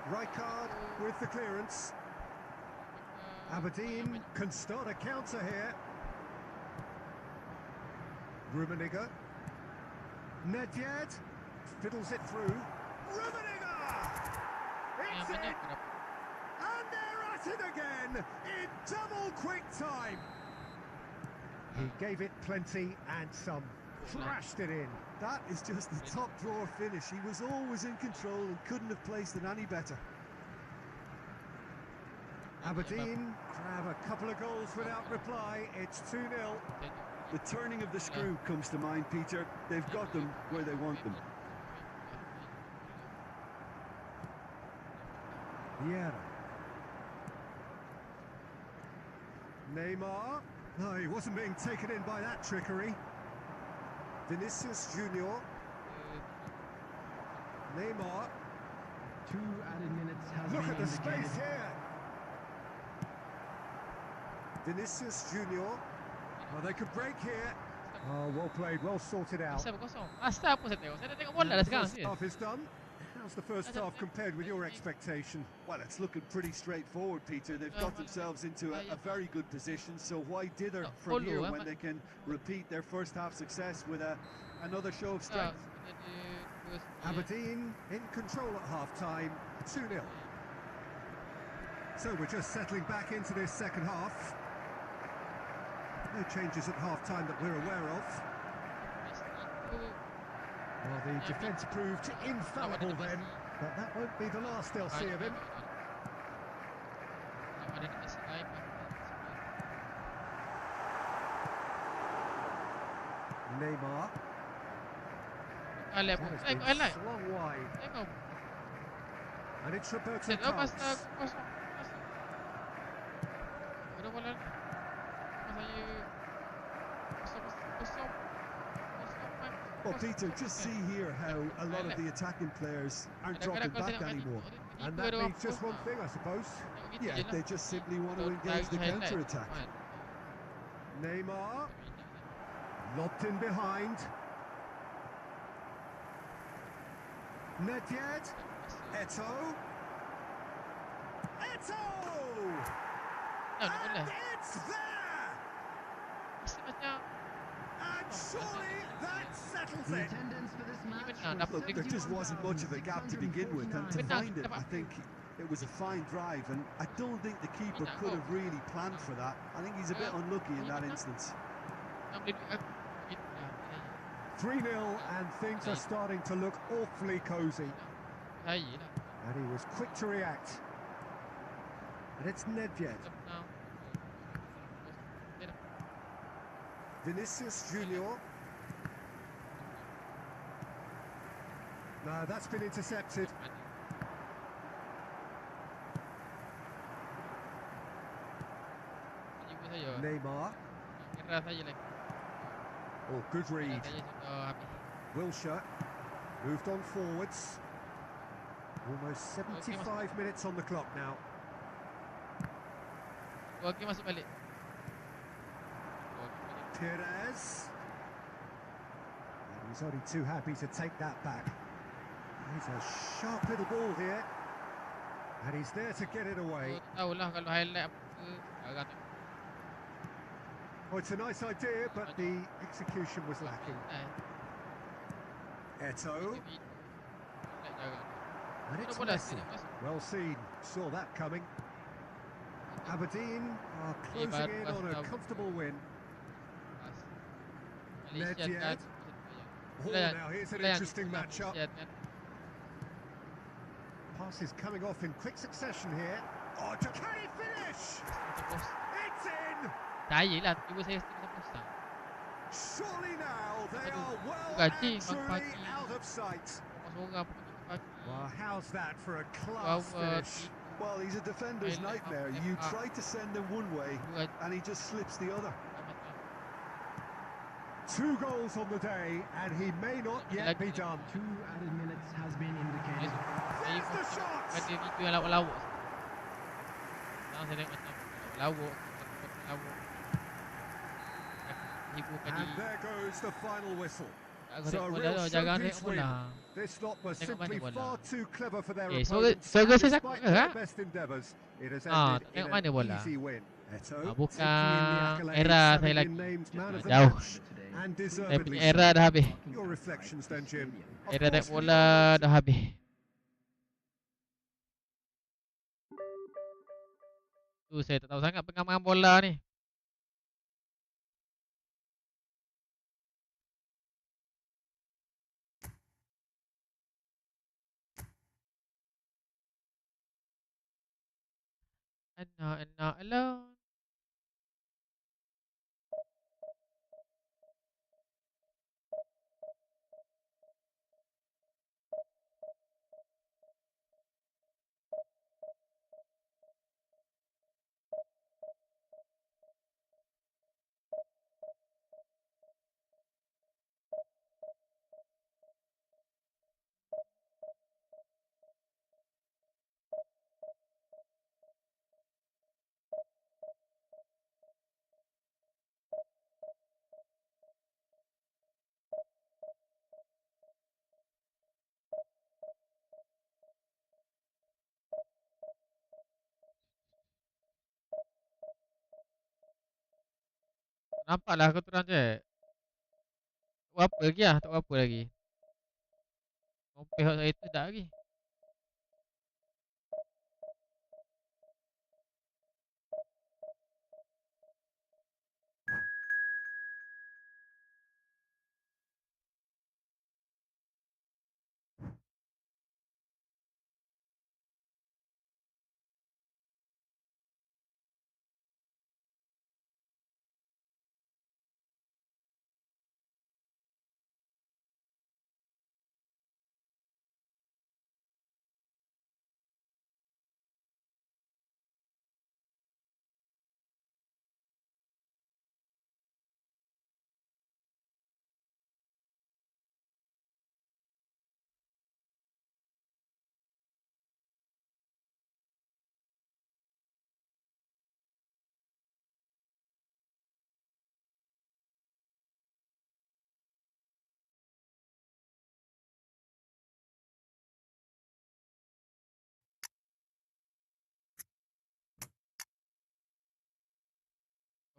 Rijkaard with the clearance. Aberdeen can start a counter here. Rummenigge. Nedved fiddles it through. Rummenigge! It's in! And they're at it again in double quick time. He gave it plenty and some. Thrashed it in. That is just the top drawer finish. He was always in control and couldn't have placed it any better. Aberdeen grab a couple of goals without reply. It's 2-0. The turning of the screw comes to mind, Peter. They've got them where they want them. Vieira. Neymar. No, he wasn't being taken in by that trickery. Vinicius Junior. Neymar. 2 added minutes has Look been at the indicated. space here. Vinicius Junior. Well, they could break here. Oh, well played, well sorted out. Asal berkosong. Asal pun saya tengok. Saya dah tengok bola dah The sekarang. first Serius. half is done. How's the first half compared with your expectation? Well, it's looking pretty straightforward, Peter. They've got themselves into a very good position, so why dither from here when they can repeat their first half success with another show of strength? Aberdeen in control at half-time, 2-0. So we're just settling back into this second half. No changes at half-time that we're aware of. Well, the defence proved infallible then, but that won't be the last they'll see of him. Neymar. That has been slung wide. And it's Roberto Carlos. Well, Peter, just see here how a lot of the attacking players aren't dropping back anymore. And that means just one thing, I suppose. Yeah, they just simply want to engage the counter-attack. Neymar. Lobbed in behind. Nedved. Eto'o. Eto'o! And it's there! And surely that settles The it. attendance for this match was Look, there just wasn't much of a gap to begin with, and to 71,000. find it, I think it was a fine drive, and I don't think the keeper could have really planned for that. I think he's a bit unlucky in that instance. 3-0 and things are starting to look awfully cosy. And he was quick to react. And it's Nedved. Vinicius Junior. No, that's been intercepted. Neymar. Merah saja lagi. Oh, good Merah read. saja sudah habis. Wilshere moved on forwards. Almost 75 minutes on the clock now. Okey, masuk balik. Perez. And he's only too happy to take that back. He's a sharp little ball here. And he's there to get it away. Tahulah kalau highlight apa sekarang tu. Oh, it's a nice idea, but the execution was lacking. Eto'o. And it's Messi. Well seen. Saw that coming. Aberdeen are closing in on a comfortable win. Nedved. Oh, now here's an interesting matchup. Passes coming off in quick succession here. Oh, can he finish? It's in! Sayalah tiba saya stick pasang. Surely now they are well Gaji, and truly pagi. out of sight. Seorang pun pagi. Well, how's that for a class finish? Well, he's a defender's nightmare. You try to send him one way, and he just slips the other. 2 goals on the day, and he may not yet be done. 2 added minutes has been indicated. There's the shot! Ada video yang lawak-lawak. Sekarang saya tengok macam lawak. And there goes the final whistle. Aku So a tengok bola real tu, jangan tengok showpiece win. bola. This lot was Tengok simply mana bola. far too clever for their So opponents. saya And sakut despite ke, their ha? best endeavours, it has Ah, ended in tengok an mana bola. easy win. Eto'o Bukan taking in the accolades, era saya having lagi. been named man of the Jauh. match, and Saya deservedly punya so. era dah habis. Your reflections then, Jim. Of Era tengok course, we bola know dah habis. Tu saya tak tahu sangat pengaman bola ni. Anak alone. Nampaklah aku terang je. Buat apa lagi lah, tak buat apa lagi. Kompeh saya tu dah lagi.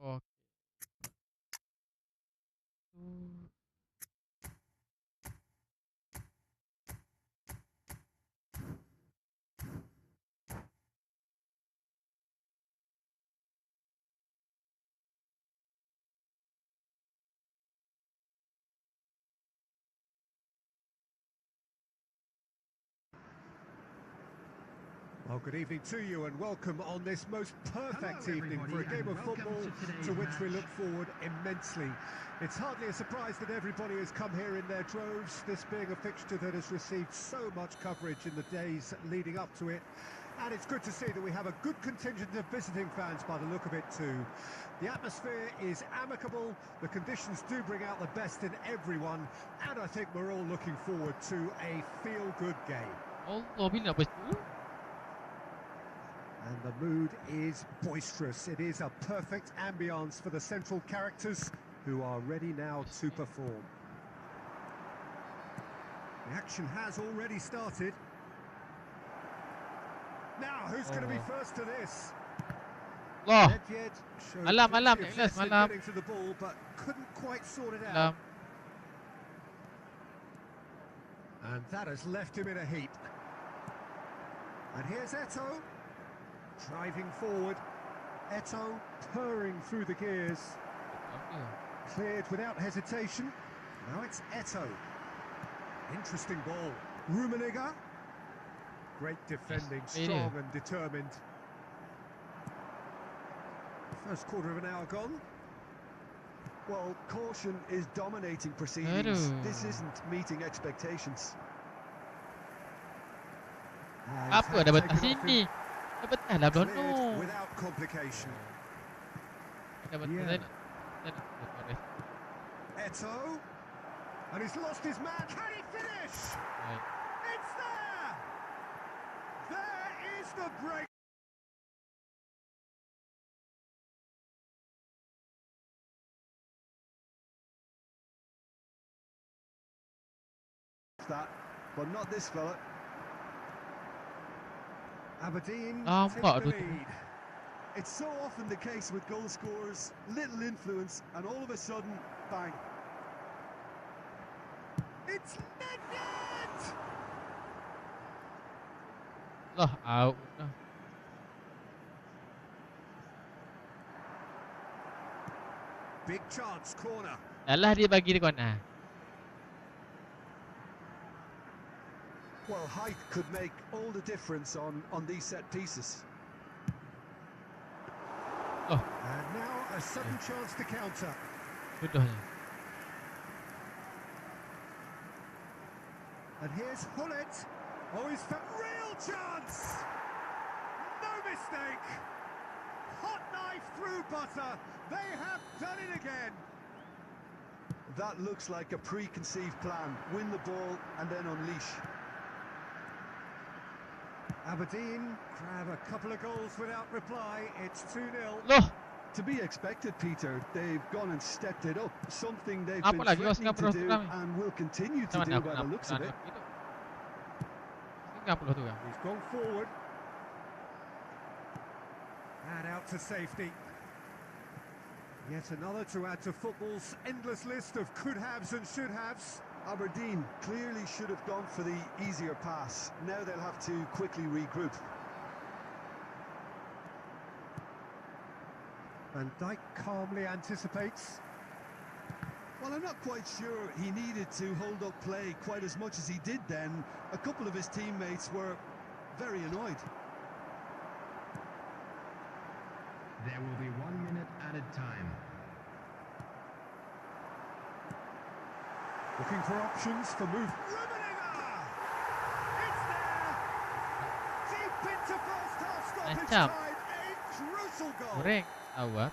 Okey. Tu. Well, good evening to you and welcome on this most perfect Hello, evening for a everybody, game of and welcome football to today's to which we match. look forward immensely. It's hardly a surprise that everybody has come here in their droves, this being a fixture that has received so much coverage in the days leading up to it. And it's good to see that we have a good contingent of visiting fans by the look of it too. The atmosphere is amicable, the conditions do bring out the best in everyone, and I think we're all looking forward to a feel-good game. Allah, bila betul. And the mood is boisterous. It is a perfect ambience for the central characters who are ready now to perform. The action has already started. Now, who's going to be first to this? Allah. Nedved showed Malam, plenty malam, of Nicholas, zest in malam. getting to the ball, but couldn't quite sort it Malam. out. And that has left him in a heap. And here's Eto'o, driving forward. Eto'o purring through the gears. Cleared without hesitation. Now it's Eto'o. Interesting ball. Rummenigge. Great defending, strong and determined. First quarter of an hour gone. Well, caution is dominating proceedings. Aduh. This isn't meeting expectations. Yeah, he's Apa had dah to betah take it off sini? him. Dah betah lah Cleared Blono. without complication. Dah betah Yeah. saya nak. Eto'o. And he's lost his man. Can he finish? Baik. It's there! There is the break. That, but not this fella. Aberdeen Nampak take the tu. lead. It's so often the case with goal scorers, little influence, and all of a sudden, bang. It's Nedved! Lah, out dah. Big chance, corner. Dah lah dia bagi dia corner. Well, height could make all the difference on these set pieces. Oh, And now a sudden chance to counter. bodohnya. And here's Hullet. Oh, he's got real chance! No mistake! Hot knife through butter. They have done it again. That looks like a preconceived plan. Win the ball and then unleash. Aberdeen grab a couple of goals without reply. It's 2-0. Loh, To be expected, Peter. They've gone and stepped it up. Something they've Apa been lagi? Oh, threatening to Singapura do kami. and will continue to macam do mana aku by nak the looks of it. gitu? 30 tu kan. He's gone forward. And out to safety. Yet another to add to football's endless list of could-haves and should-haves. Aberdeen clearly should have gone for the easier pass. Now they'll have to quickly regroup. Van Dijk calmly anticipates. Well, I'm not quite sure he needed to hold up play quite as much as he did then. A couple of his teammates were very annoyed. There will be 1 minute added time. Looking for options for move. Rummenigge! It's there! Deep into first half stoppage Macam. time. A crucial goal. Goreng. Tahu ah.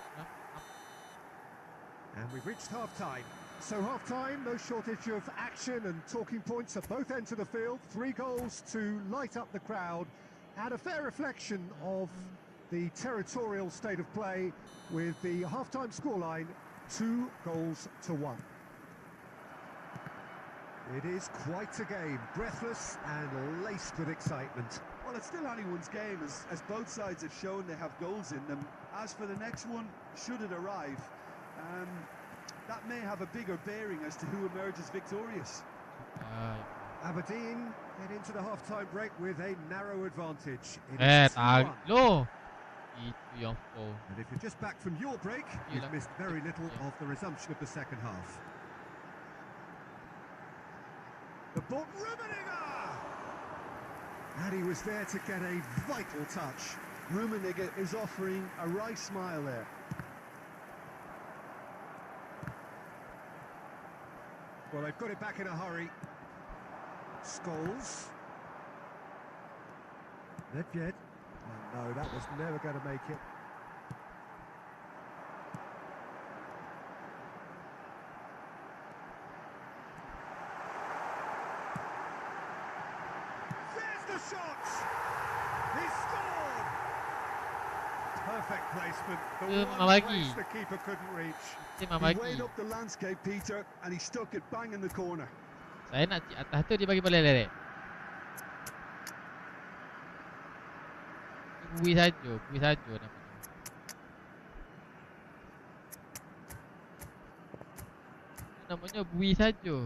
And we've reached half-time. So half-time, no shortage of action and talking points at both ends of the field. 3 goals to light up the crowd. And a fair reflection of the territorial state of play with the half-time scoreline 2 goals to 1. It is quite a game, breathless and laced with excitement. Well, it's still anyone's game, as both sides have shown they have goals in them. As for the next one, should it arrive, that may have a bigger bearing as to who emerges victorious. Aberdeen head into the half-time break with a narrow advantage. It is Tahu. 2-1. Loh. Itu yang oh. And if you're just back from your break, you've Yelah. missed very little of the resumption of the second half. The ball, Rummenigge! And he was there to get a vital touch. Rummenigge is offering a wry smile there. Well, they've got it back in a hurry. Scholes. Nedved No, that was never going to make it. There's the shot! He scored! Perfect placement. The Mama one bagi. place the keeper couldn't reach. Dia He bagi. weighed up the landscape, Peter, and he stuck it bang in the corner. Saya nak cik atas tu dia bagi bola lerek. Bui saja namanya. Namanya bui saja.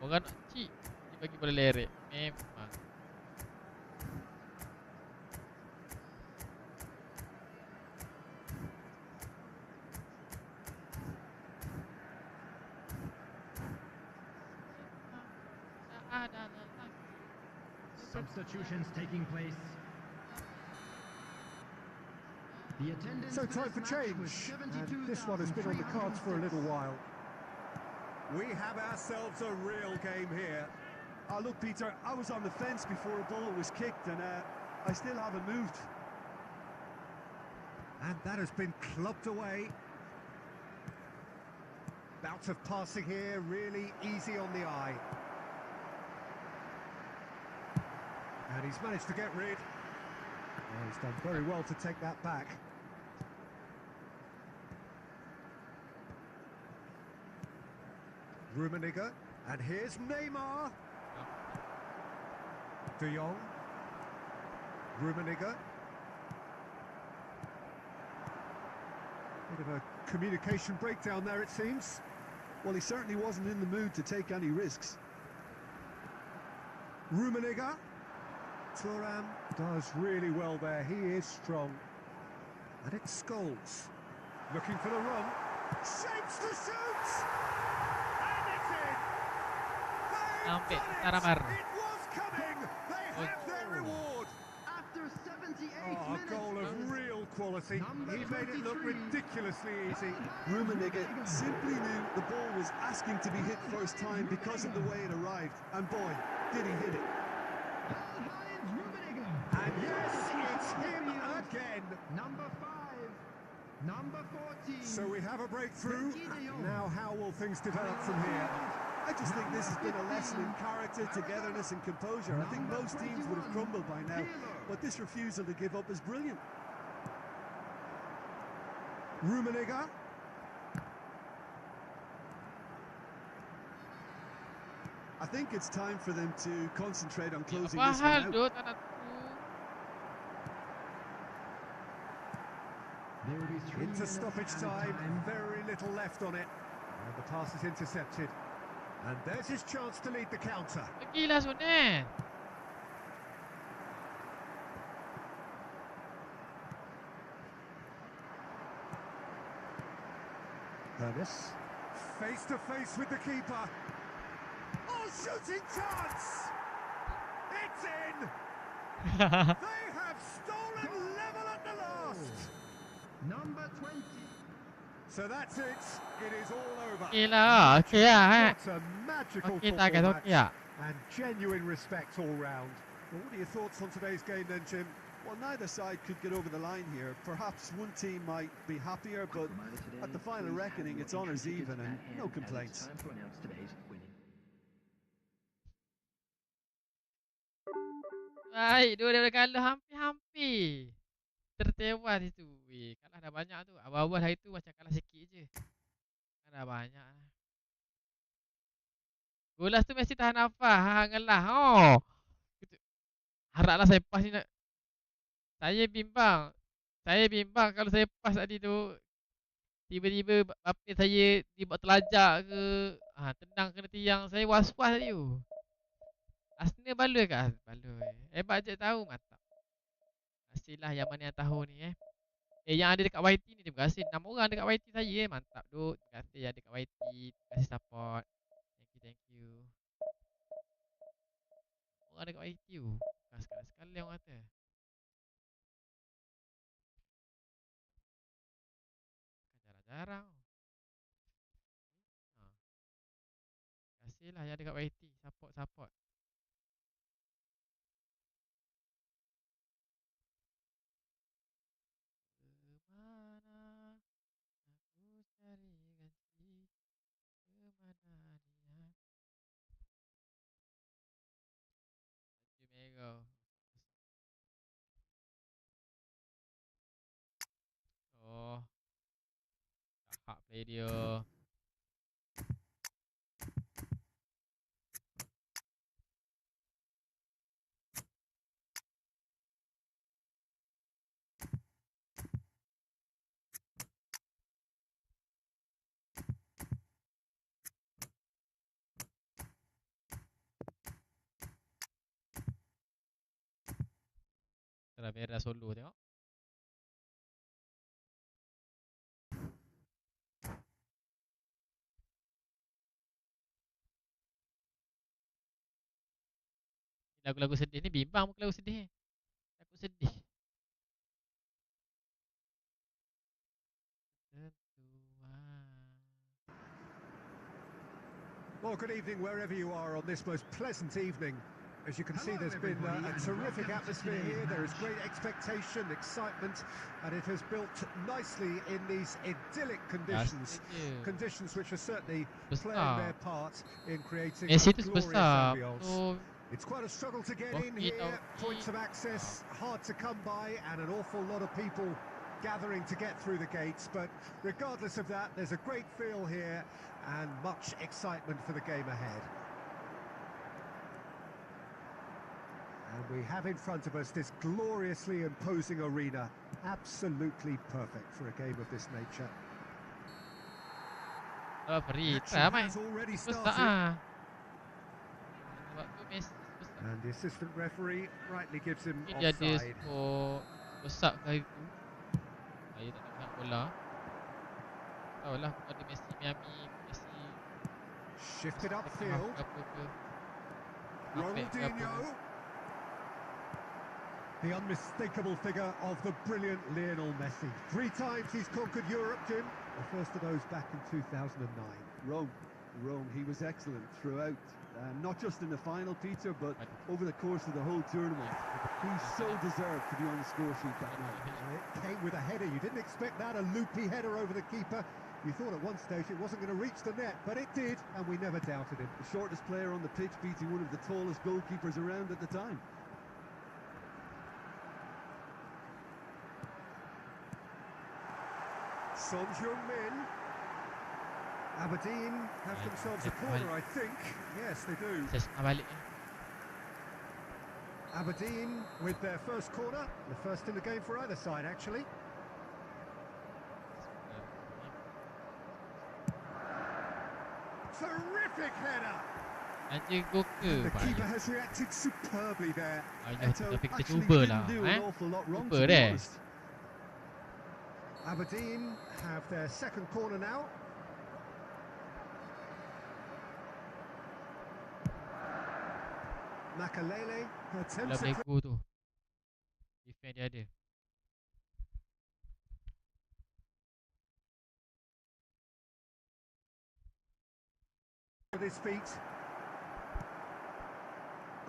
Orang nak cik dia bagi bola lerek. Memang. Tak ada lelaki. Substitutions taking place. The attendance So for time this for match change. was And this one has been on the cards for a little 72,306. while. We have ourselves a real game here. Look, Peter, I was on the fence before a ball was kicked, and I still haven't moved. And that has been clubbed away. Bout of passing here, really easy on the eye. And he's managed to get rid. Oh, he's done very well to take that back. Rummenigge, and here's Neymar. De Jong. Rummenigge. Bit of a communication breakdown there, it seems. Well, he certainly wasn't in the mood to take any risks. Rummenigge. Thuram does really well there. He is strong. And it's Scholes. Looking for the run. Shapes the shoot! And it's in! Sampai They've Taramar. done it! It was coming! They have their reward! After 78 Oh, a minutes, goal of real quality. Number He made it look 23. ridiculously easy. Rummenigge simply knew the ball was asking to be hit first time because of the way it arrived. And boy, did he hit it. Karl-Heinz Rummenigge. And yes, it's him again. Number 5. Number 14. So we have a breakthrough. Frankie de Jong. Now how will things develop from here? I just think this has been a lesson in character, togetherness and composure. I think most teams would have crumbled by now, but this refusal to give up is brilliant. Rummenigge. I think it's time for them to concentrate on closing Apa this hal one tu out. tak nak There will be 3 Into minutes stoppage added time. Very little left on it. And the pass is intercepted. And there's his chance to lead the counter. Pergilah Sunan. Ernest. Face to face with the keeper. Oh, shooting chance! It's in! They have stolen level at the last! Number 20. So that's it. It is all over. Okey lah. Okey lah What a magical Okey football tak guys, match. okey tak? And genuine respect all round. Well, what are your thoughts on today's game then, Jim? Well, neither side could get over the line here. Perhaps one team might be happier, but at the final reckoning, it's honours even and no complaints. Baik, dua daripada kalah hampir-hampir. Tertewas itu. Weh, kalah dah banyak tu. Awal-awal hari tu macam kalah sikit je. Dah banyak lah. Golas tu mesti tahan nafas. Ngelah. Oh. Haraplah saya pas ni nak. Saya bimbang. Saya bimbang kalau saya pas tadi tu. Tiba-tiba bapis saya dibuat terlajak ke. Tendang kena tiang. Saya was-was tadi tu. Arsenal baloi ke? Baloi. Hebat je tahu. Mantap. Pastilah yang mana yang tahu ni yang ada dekat YT ni. Terima kasih 6 orang dekat YT saya Mantap duk. Terima kasih yang ada dekat YT. Terima kasih support. Thank you. Orang dekat YT tu. Sekali-sekali orang kata. Jarang-jarang. Terima kasih lah yang ada dekat YT. Support. Mega. Oh, hak play dia. Dah merah solo tengok. Lagu-lagu sedih ni bimbang muka lagu sedih. Aku sedih. Well, good evening wherever you are on this most pleasant evening. As you can see, there's been a terrific atmosphere here. There is great expectation, excitement, and it has built nicely in these idyllic conditions. Conditions which are certainly playing their part in creating a glorious ambience. It's quite a struggle to get in here. Points of access hard to come by, and an awful lot of people gathering to get through the gates. But regardless of that, there's a great feel here and much excitement for the game ahead. And we have in front of us this gloriously imposing arena, absolutely perfect for a game of this nature. Action has already started. And the assistant referee rightly gives him offside. Besar kali tu. Saya tak nak bola. Tahu lah ada Messi Miami, Messi shifted upfield. Ronaldinho. The unmistakable figure of the brilliant Lionel Messi. 3 times he's conquered Europe, Jim. The first of those back in 2009. Rome, he was excellent throughout. Not just in the final, Peter, but over the course of the whole tournament. He so deserved to be on the score sheet that night. It came with a header. You didn't expect that, a loopy header over the keeper. You thought at one stage it wasn't going to reach the net, but it did, and we never doubted him. The shortest player on the pitch beating one of the tallest goalkeepers around at the time. Son Heung-min. Aberdeen have themselves a corner, I think. Yes, they do. Aberdeen with their first corner, the first in the game for either side, actually. Terrific header! The keeper has reacted superbly there. Eto actually didn't do an awful lot wrong, to be honest. Aberdeen have their second corner now. Makalele attempts it. Tu. Defend dia ada. With his feet.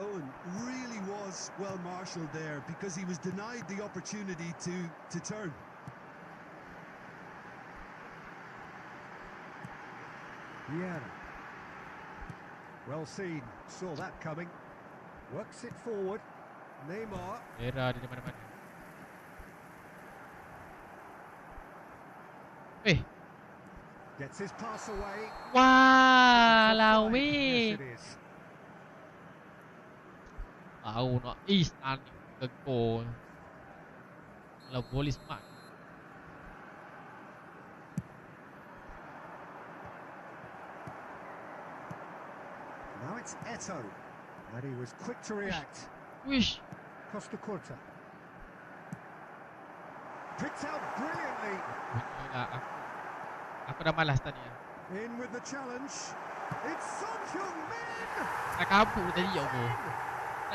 Owen really was well marshalled there because he was denied the opportunity to turn. Yeah. Well seen. Saw that coming. Works it forward. Neymar. Era di mana-mana. Eh. Gets his pass away. Wah, lawe. Yes, it is. Tahu nak Istan ke gol. Kalau volley smart. Now it's Eto. And he was quick to react. Wish. Costa Curta. Picked out brilliantly. Aku dah malas tadi. In with the challenge. It's Son Heung-min. Nak kabur tadi ya Allah.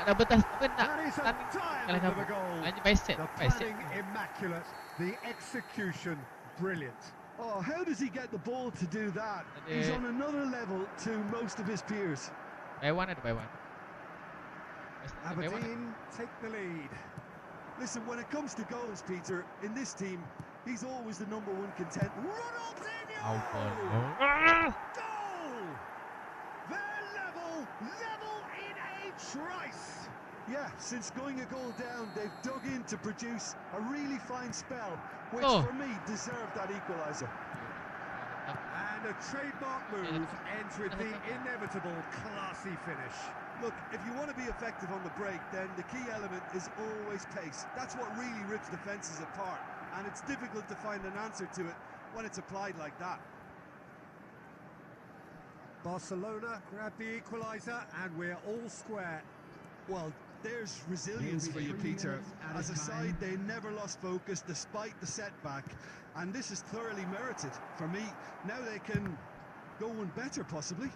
Nak dah betas apa nak. That is a diamond of a goal. The planning immaculate. The execution brilliant. Oh, how does he get the ball to do that? He's on another level to most of his peers. By one. Aberdeen take the lead. Listen, when it comes to goals, Peter, in this team, he's always the #1 contender. Ronaldinho! Goal! Goal! Trice! Yeah, since going a goal down, they've dug in to produce a really fine spell, which Oh. for me deserved that equaliser. And a trademark move ends with the inevitable classy finish. Look, if you want to be effective on the break, then the key element is always pace. That's what really rips defences apart, and it's difficult to find an answer to it when it's applied like that. Barcelona grab the equaliser, and we're all square. Well, there's resilience for you, Peter. As a side, they never lost focus despite the setback, and this is thoroughly merited. For me, now they can go one better, possibly.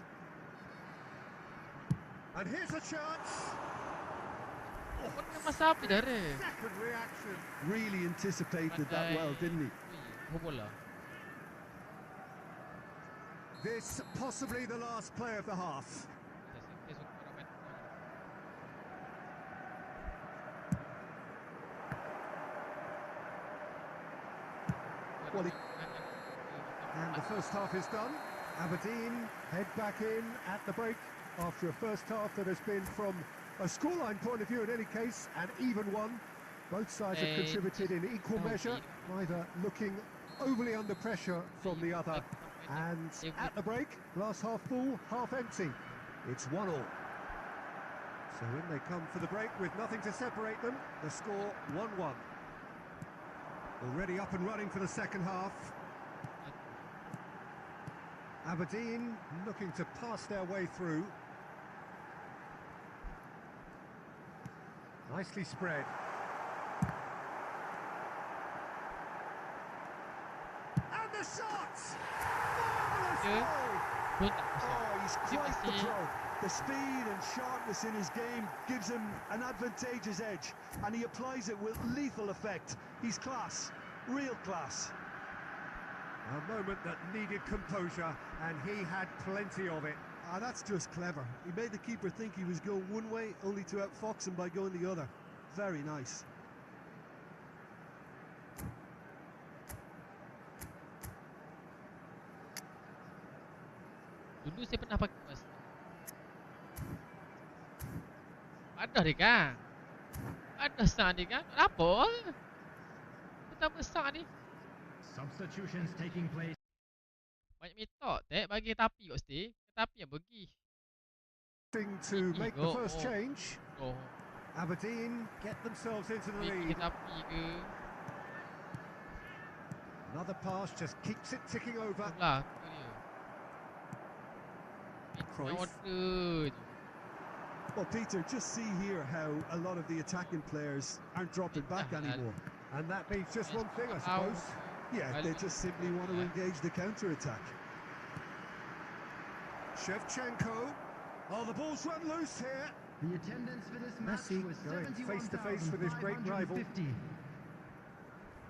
And here's a chance. Masa apa dah re? Second reaction. Really anticipated that well, didn't he? Bola. This possibly the last play of the half. And the first half is done. Aberdeen head back in at the break after a first half that has been, from a scoreline point of view in any case, an even one. Both sides have contributed in equal measure, neither looking overly under pressure from the other. And at the break, glass half full, half empty. It's 1-1. So in they come for the break with nothing to separate them. The score 1-1. Already up and running for the second half. Aberdeen looking to pass their way through. Nicely spread. And the shot! Marvellous goal! Oh, he's quite the pro. The speed and sharpness in his game gives him an advantageous edge, and he applies it with lethal effect. He's class, real class. A moment that needed composure, and he had plenty of it. Ah, that's just clever. He made the keeper think he was going one way, only to outfox him by going the other. Very nice. Dulu saya pernah pakai Masuk. Ada dia kan? Ada besar dia kan? Apa? Kita besar ni. Substitutions taking place. Banyak mitok tak bagi tapi kat situ. Tapi yang pergi. To make the first change. Aberdeen get themselves into the lead. Tapi ke? Another pass just keeps it ticking over. Lah, tu dia. Cruyff. Order je. Well, Peter, just see here how a lot of the attacking players aren't dropping back anymore. And that means just one thing, I suppose. Yeah, they just simply want to engage the counter-attack. Shevchenko. Oh, the ball's run loose here. The attendance for this match Messi was going face to face with his great rival. 71,550.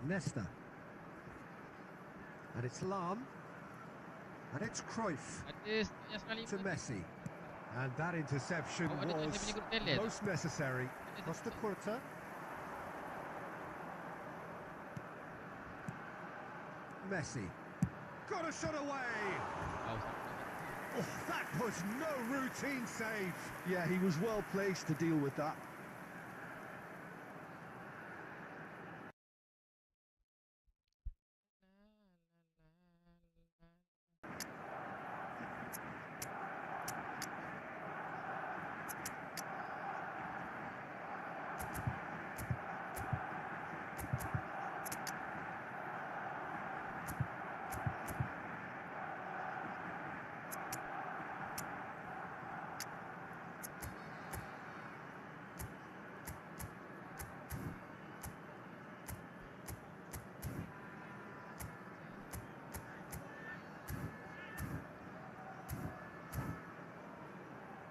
Nesta. And it's Lam. And it's Cruyff Ada yang sekali to pun. Messi. And that interception Oh, ada tu was saya punya group talent. most necessary. Costa Curta. Messi. Got a shot away. Oh, that was no routine save. Yeah, he was well placed to deal with that.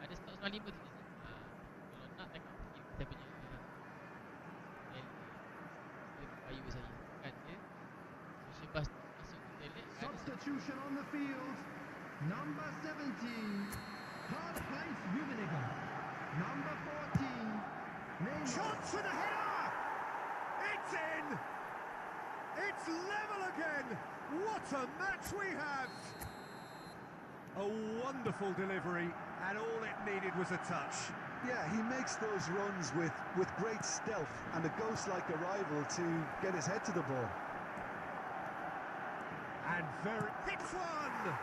Ada stok 95 tu. Kalau nak tengok kita punya bayu saya kan dia. Lepas masuk ke toilet ada Substitution on the field. Number 17, Karl-Heinz Rummenigge. Number 14, Neymar. Chance for the header! It's in! It's level again! What a match we have! A wonderful delivery, and all it needed was a touch. Yeah, he makes those runs with great stealth and a ghost-like arrival to get his head to the ball. And very... Hits one!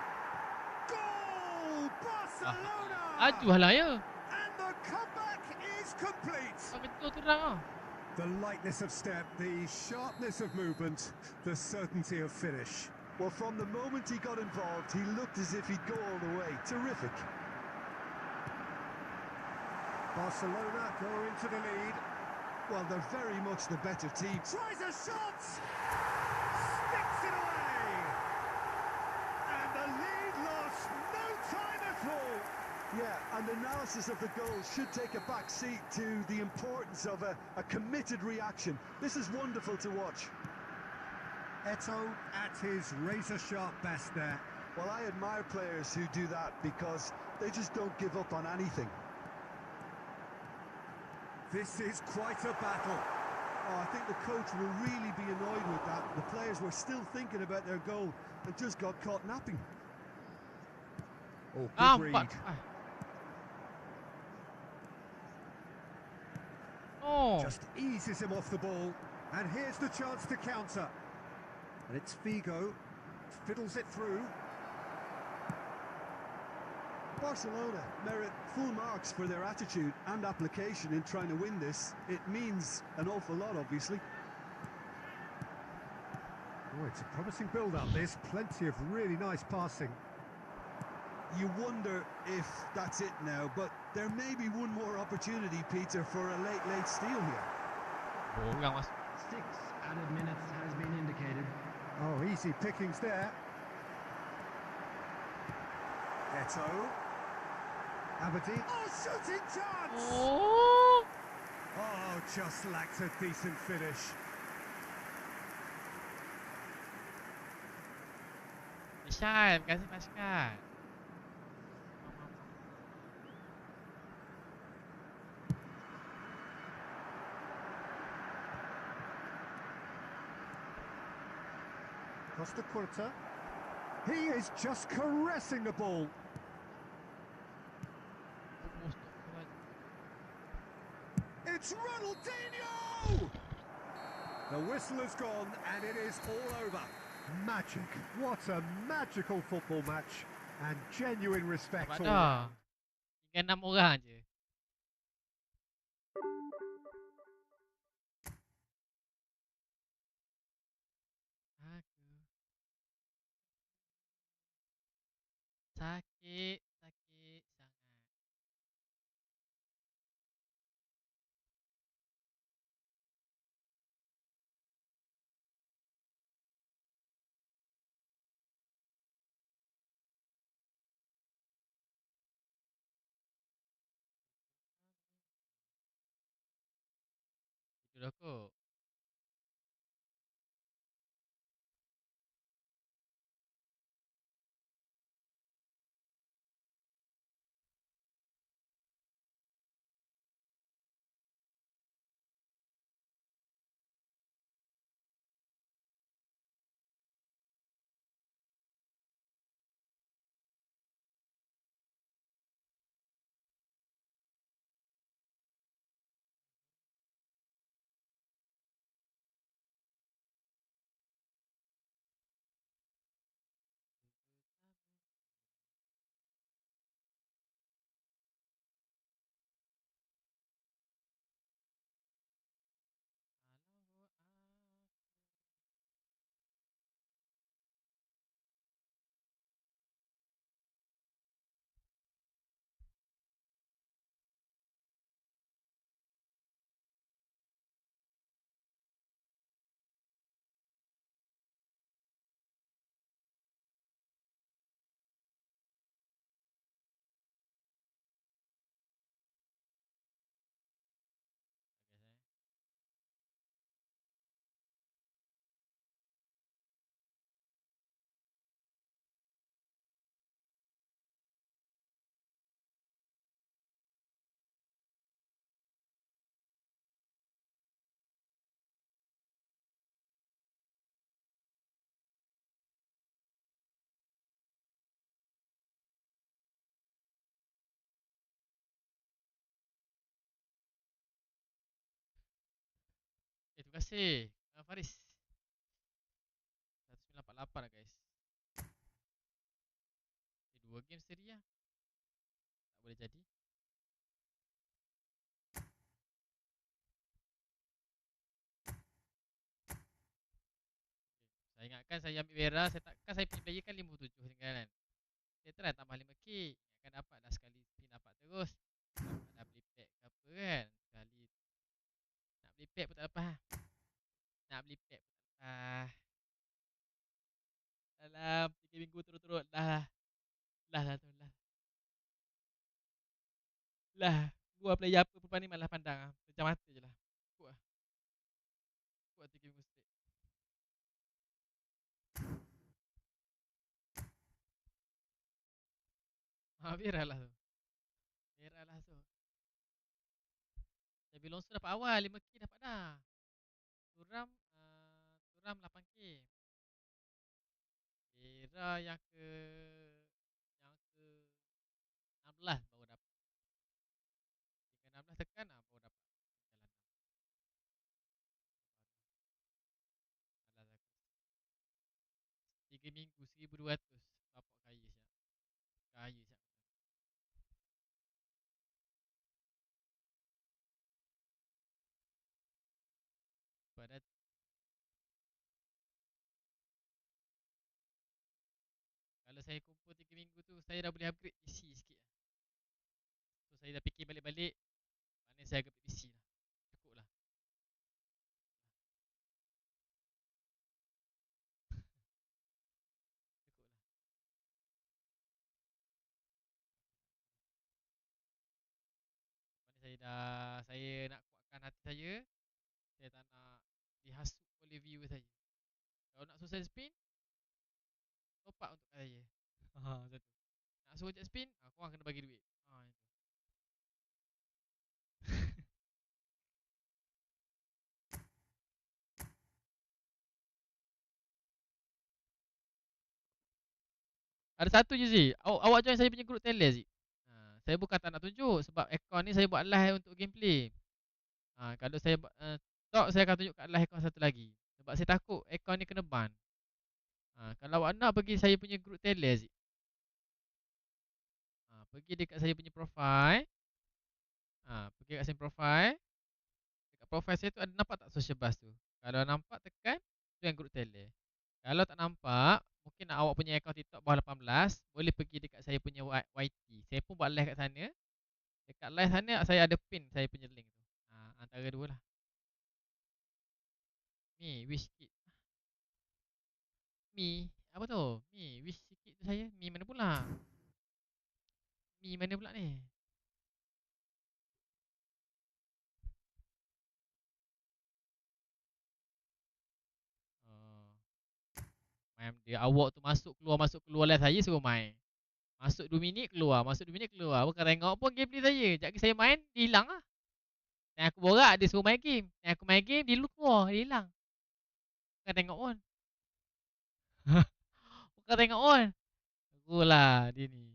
Goal! Barcelona! Aduh lah ya. And the comeback is complete. Betul terang ah. The lightness of step, the sharpness of movement, the certainty of finish. Well, from the moment he got involved, he looked as if he'd go all the way. Terrific. Barcelona go into the lead. Well, they're very much the better team. Tries a shot! Sticks it away! And the lead lost no time at all. Yeah, and analysis of the goal should take a back seat to the importance of a committed reaction. This is wonderful to watch. Eto at his razor-sharp best there. Well, I admire players who do that because they just don't give up on anything. This is quite a battle. Oh, I think the coach will really be annoyed with that. The players were still thinking about their goal and just got caught napping. Oh, good Nampak. read. Oh. Just eases him off the ball. And here's the chance to counter. And it's Figo. Fiddles it through. Barcelona merit full marks for their attitude and application in trying to win this. It means an awful lot, obviously. Oh, it's a promising build-up. There's plenty of really nice passing. You wonder if that's it now, but there may be one more opportunity, Peter, for a late steal here. Orang masuk. 6 added minutes has been indicated. Oh, easy pickings there. Eto. Aberdeen. Oh, shooting chance! Oh. Oh, just lacked a decent finish. Pascal, terima kasih Pascal. Costa Curta. He is just caressing the ball. It's Ronaldinho! The whistle has gone and it is all over. Magic. What a magical football match. And genuine respect Nampak all dah. round. Tinggal 6 orang je. Aku sakit sangat. Tidur aku. Terima kasih Faris. 1948 lah guys. Dua game seri lah. Tak boleh jadi. Saya ingatkan saya ambil merah, saya takkan saya pilih player kan 57 kan. Saya try tambah 5k. Ingatkan dapat dah sekali spin dapat terus. Dapat dah beli pack ke apa kan. Sekali nak beli pack pun tak dapat. Nak beli pack pun tak dapat. Dalam 3 minggu turut-turut dah. Lah tu lah. Lah. Gua player apa pun ni malah pandang. Macam mata je lah. Kuat lah. Kuat 3 minggu straight. Merah lah tu. Merah lah tu. Saya bilang dapat awal 5k dapat dah. Turam 8k. Merah yang ke 16 baru dapat. Hingga 16 tekan baru dapat. Jalan 6. Malas aku. 3 minggu 1200. Bapak kaya siap. Kaya siap. Pada kalau saya kumpul 3 minggu tu saya dah boleh upgrade PC sikit lah. So saya dah fikir balik-balik mana saya upgrade PC lah. Cukup lah. Cukup lah. Lepas ni saya nak kuatkan hati saya. Saya tak nak dihasut oleh viewer saya. Kalau nak susah spin, top up untuk saya. Satu. Nak suruh jet spin, korang kena bagi duit. Itu. Ada satu je Zee. Awak join saya punya group Telegram Zee. Saya bukan tak nak tunjuk sebab account ni saya buat live untuk gameplay. Kalau saya talk saya akan tunjuk kat live account satu lagi. Sebab saya takut account ni kena ban. Kalau awak nak pergi saya punya group Telegram Zee. Pergi dekat saya punya profile. Pergi kat saya profile. Dekat profile saya tu ada nampak tak social bus tu? Kalau nampak tekan tu yang group Telegram. Kalau tak nampak, mungkin awak punya akaun TikTok bawah 18, boleh pergi dekat saya punya YT. Saya pun buat live kat sana. Dekat live sana saya ada pin saya punya link tu. Antara dua lah. Mi, wish kit. Mi, apa tu? Mi, wish kit tu saya. Mi mana pula? Mi mana pula ni? Oh. Main dia awak tu masuk keluar live saya suruh main. Masuk 2 minit keluar, masuk 2 minit keluar. Bukan tengok pun gameplay saya. Sekejap lagi saya main, dia hilang lah. Dan aku borak, dia suruh main game. Dan aku main game, dia keluar, dia hilang. Bukan tengok pun. Bukan tengok pun. Akulah dia ni.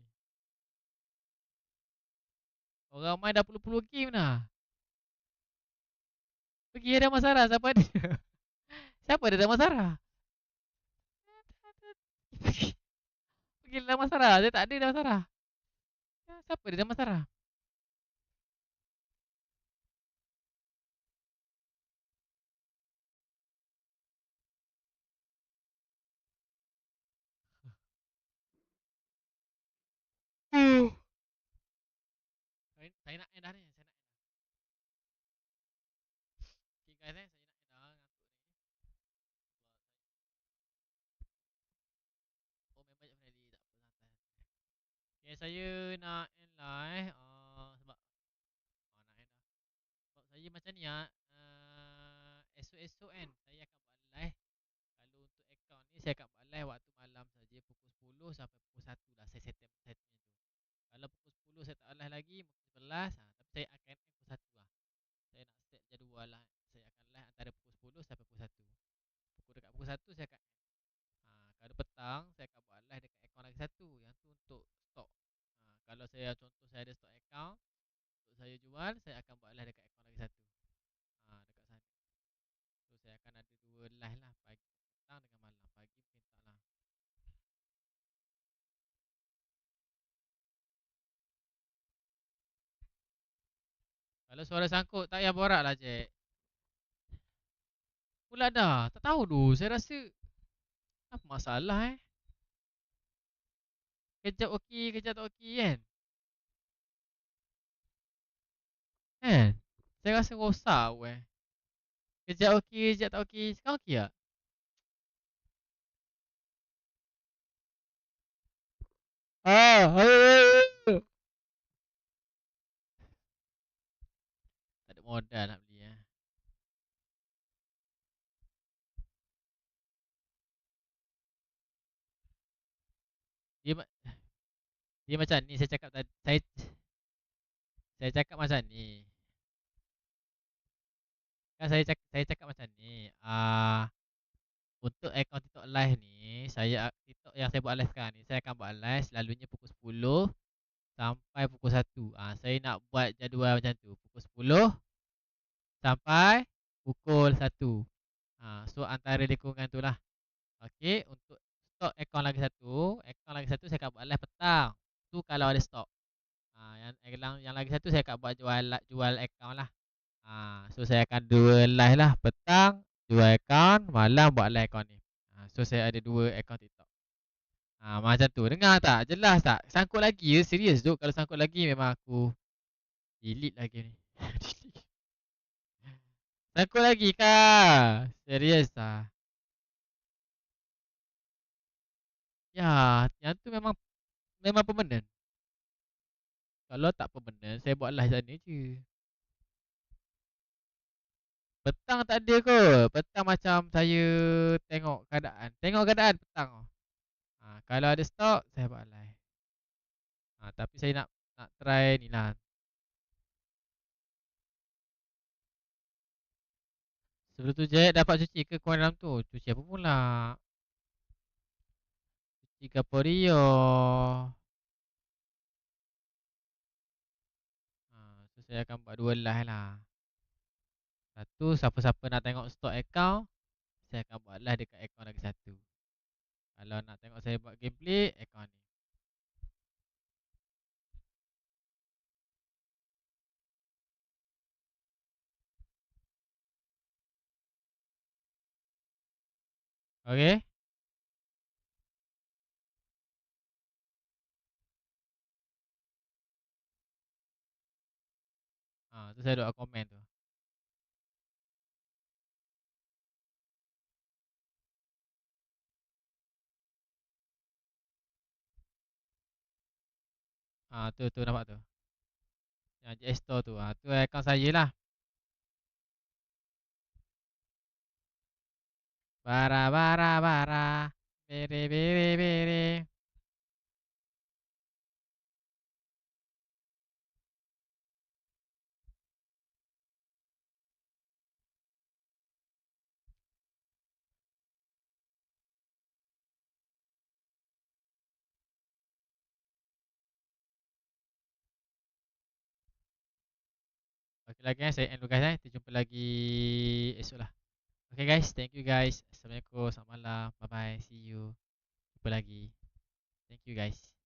Orang main dah puluh-puluh game dah. Pergi ada masalah siapa dia? Siapa dia ada masalah? Pergi ada masalah. Dia tak ada dah masalah. Siapa dia ada masalah? Saya nak end dah ni. Saya nak end dah. Okay guys saya nak end dah. Ngantuk ni. Oh memang banyak friendly. Tak apa santai. Okay saya nak end live. Sebab nak end dah. Sebab saya macam ni esok-esok kan saya akan buat live. Kalau untuk account ni saya akan buat live waktu malam saja pukul 10 sampai pukul 1 lah saya set macam tu. Kalau pukul 10 saya tak live lagi, mungkin 11 tapi saya akan end pukul 1 lah. Saya nak set jadual lah. Saya akan live antara pukul 10 sampai pukul 1. Dekat pukul 1 saya akan end. Kalau petang saya akan buat live dekat account lagi satu. Yang tu untuk stok. Kalau saya contoh saya ada stok account untuk saya jual, saya akan buat live dekat account lagi satu. Dekat sana. So akan ada 2 live lah, pagi petang dengan malam. Pagi mungkin tak lah. Kalau suara sangkut tak payah borak lah Jack. Pula dah, tak tahu tu. Saya rasa apa masalah Kejap okey, kejap tak okey kan. Kan? Saya rasa rosak weh. Kejap okey, kejap tak okey. Sekarang okey tak? Ah. Tak ada modal nak beli Dia dia macam ni saya cakap tadi. Saya cakap macam ni. Kan saya cakap macam ni. Untuk akaun TikTok live ni, TikTok yang saya buat live sekarang ni, saya akan buat live selalunya pukul 10 sampai pukul 1. Saya nak buat jadual macam tu. Pukul 10 sampai pukul 1. So antara lingkungan tu lah. Okey, untuk stok akaun lagi satu saya akan buat live petang. Tu kalau ada stok. Yang lagi satu saya akan buat jual akaun lah. So saya akan dua live lah, petang jual akaun, malam buat live akaun ni. So saya ada 2 akaun TikTok. Macam tu. Dengar tak? Jelas tak? Sangkut lagi ya? Serius tu. Kalau sangkut lagi memang aku delete lagi ni. Delete. Sangkut lagi kah? Serius tak? Ya, yang tu memang permanent. Kalau tak permanent, saya buat live sana je. Petang tak ada kot. Petang macam saya tengok keadaan. Tengok keadaan petang. Kalau ada stok, saya buat live. Tapi saya nak try ni lah. Sebelum tu Jack dapat cuci ke kuah dalam tu? Cuci apa pula? Cuci Gaporio. So saya akan buat 2 live lah. Satu, siapa-siapa nak tengok stok account, saya akan buat live dekat account lagi satu. Kalau nak tengok saya buat gameplay, account ni. Okay? Tu saya duk komen tu. Tu nampak tu. Yang JS Store tu. Tu account saya lah. Bara bara bara. Bere bere bere. Okay lah guys, saya end dulu guys. Kita jumpa lagi esok lah. Okay guys, thank you guys. Assalamualaikum, selamat malam. Bye bye, see you. Jumpa lagi. Thank you guys.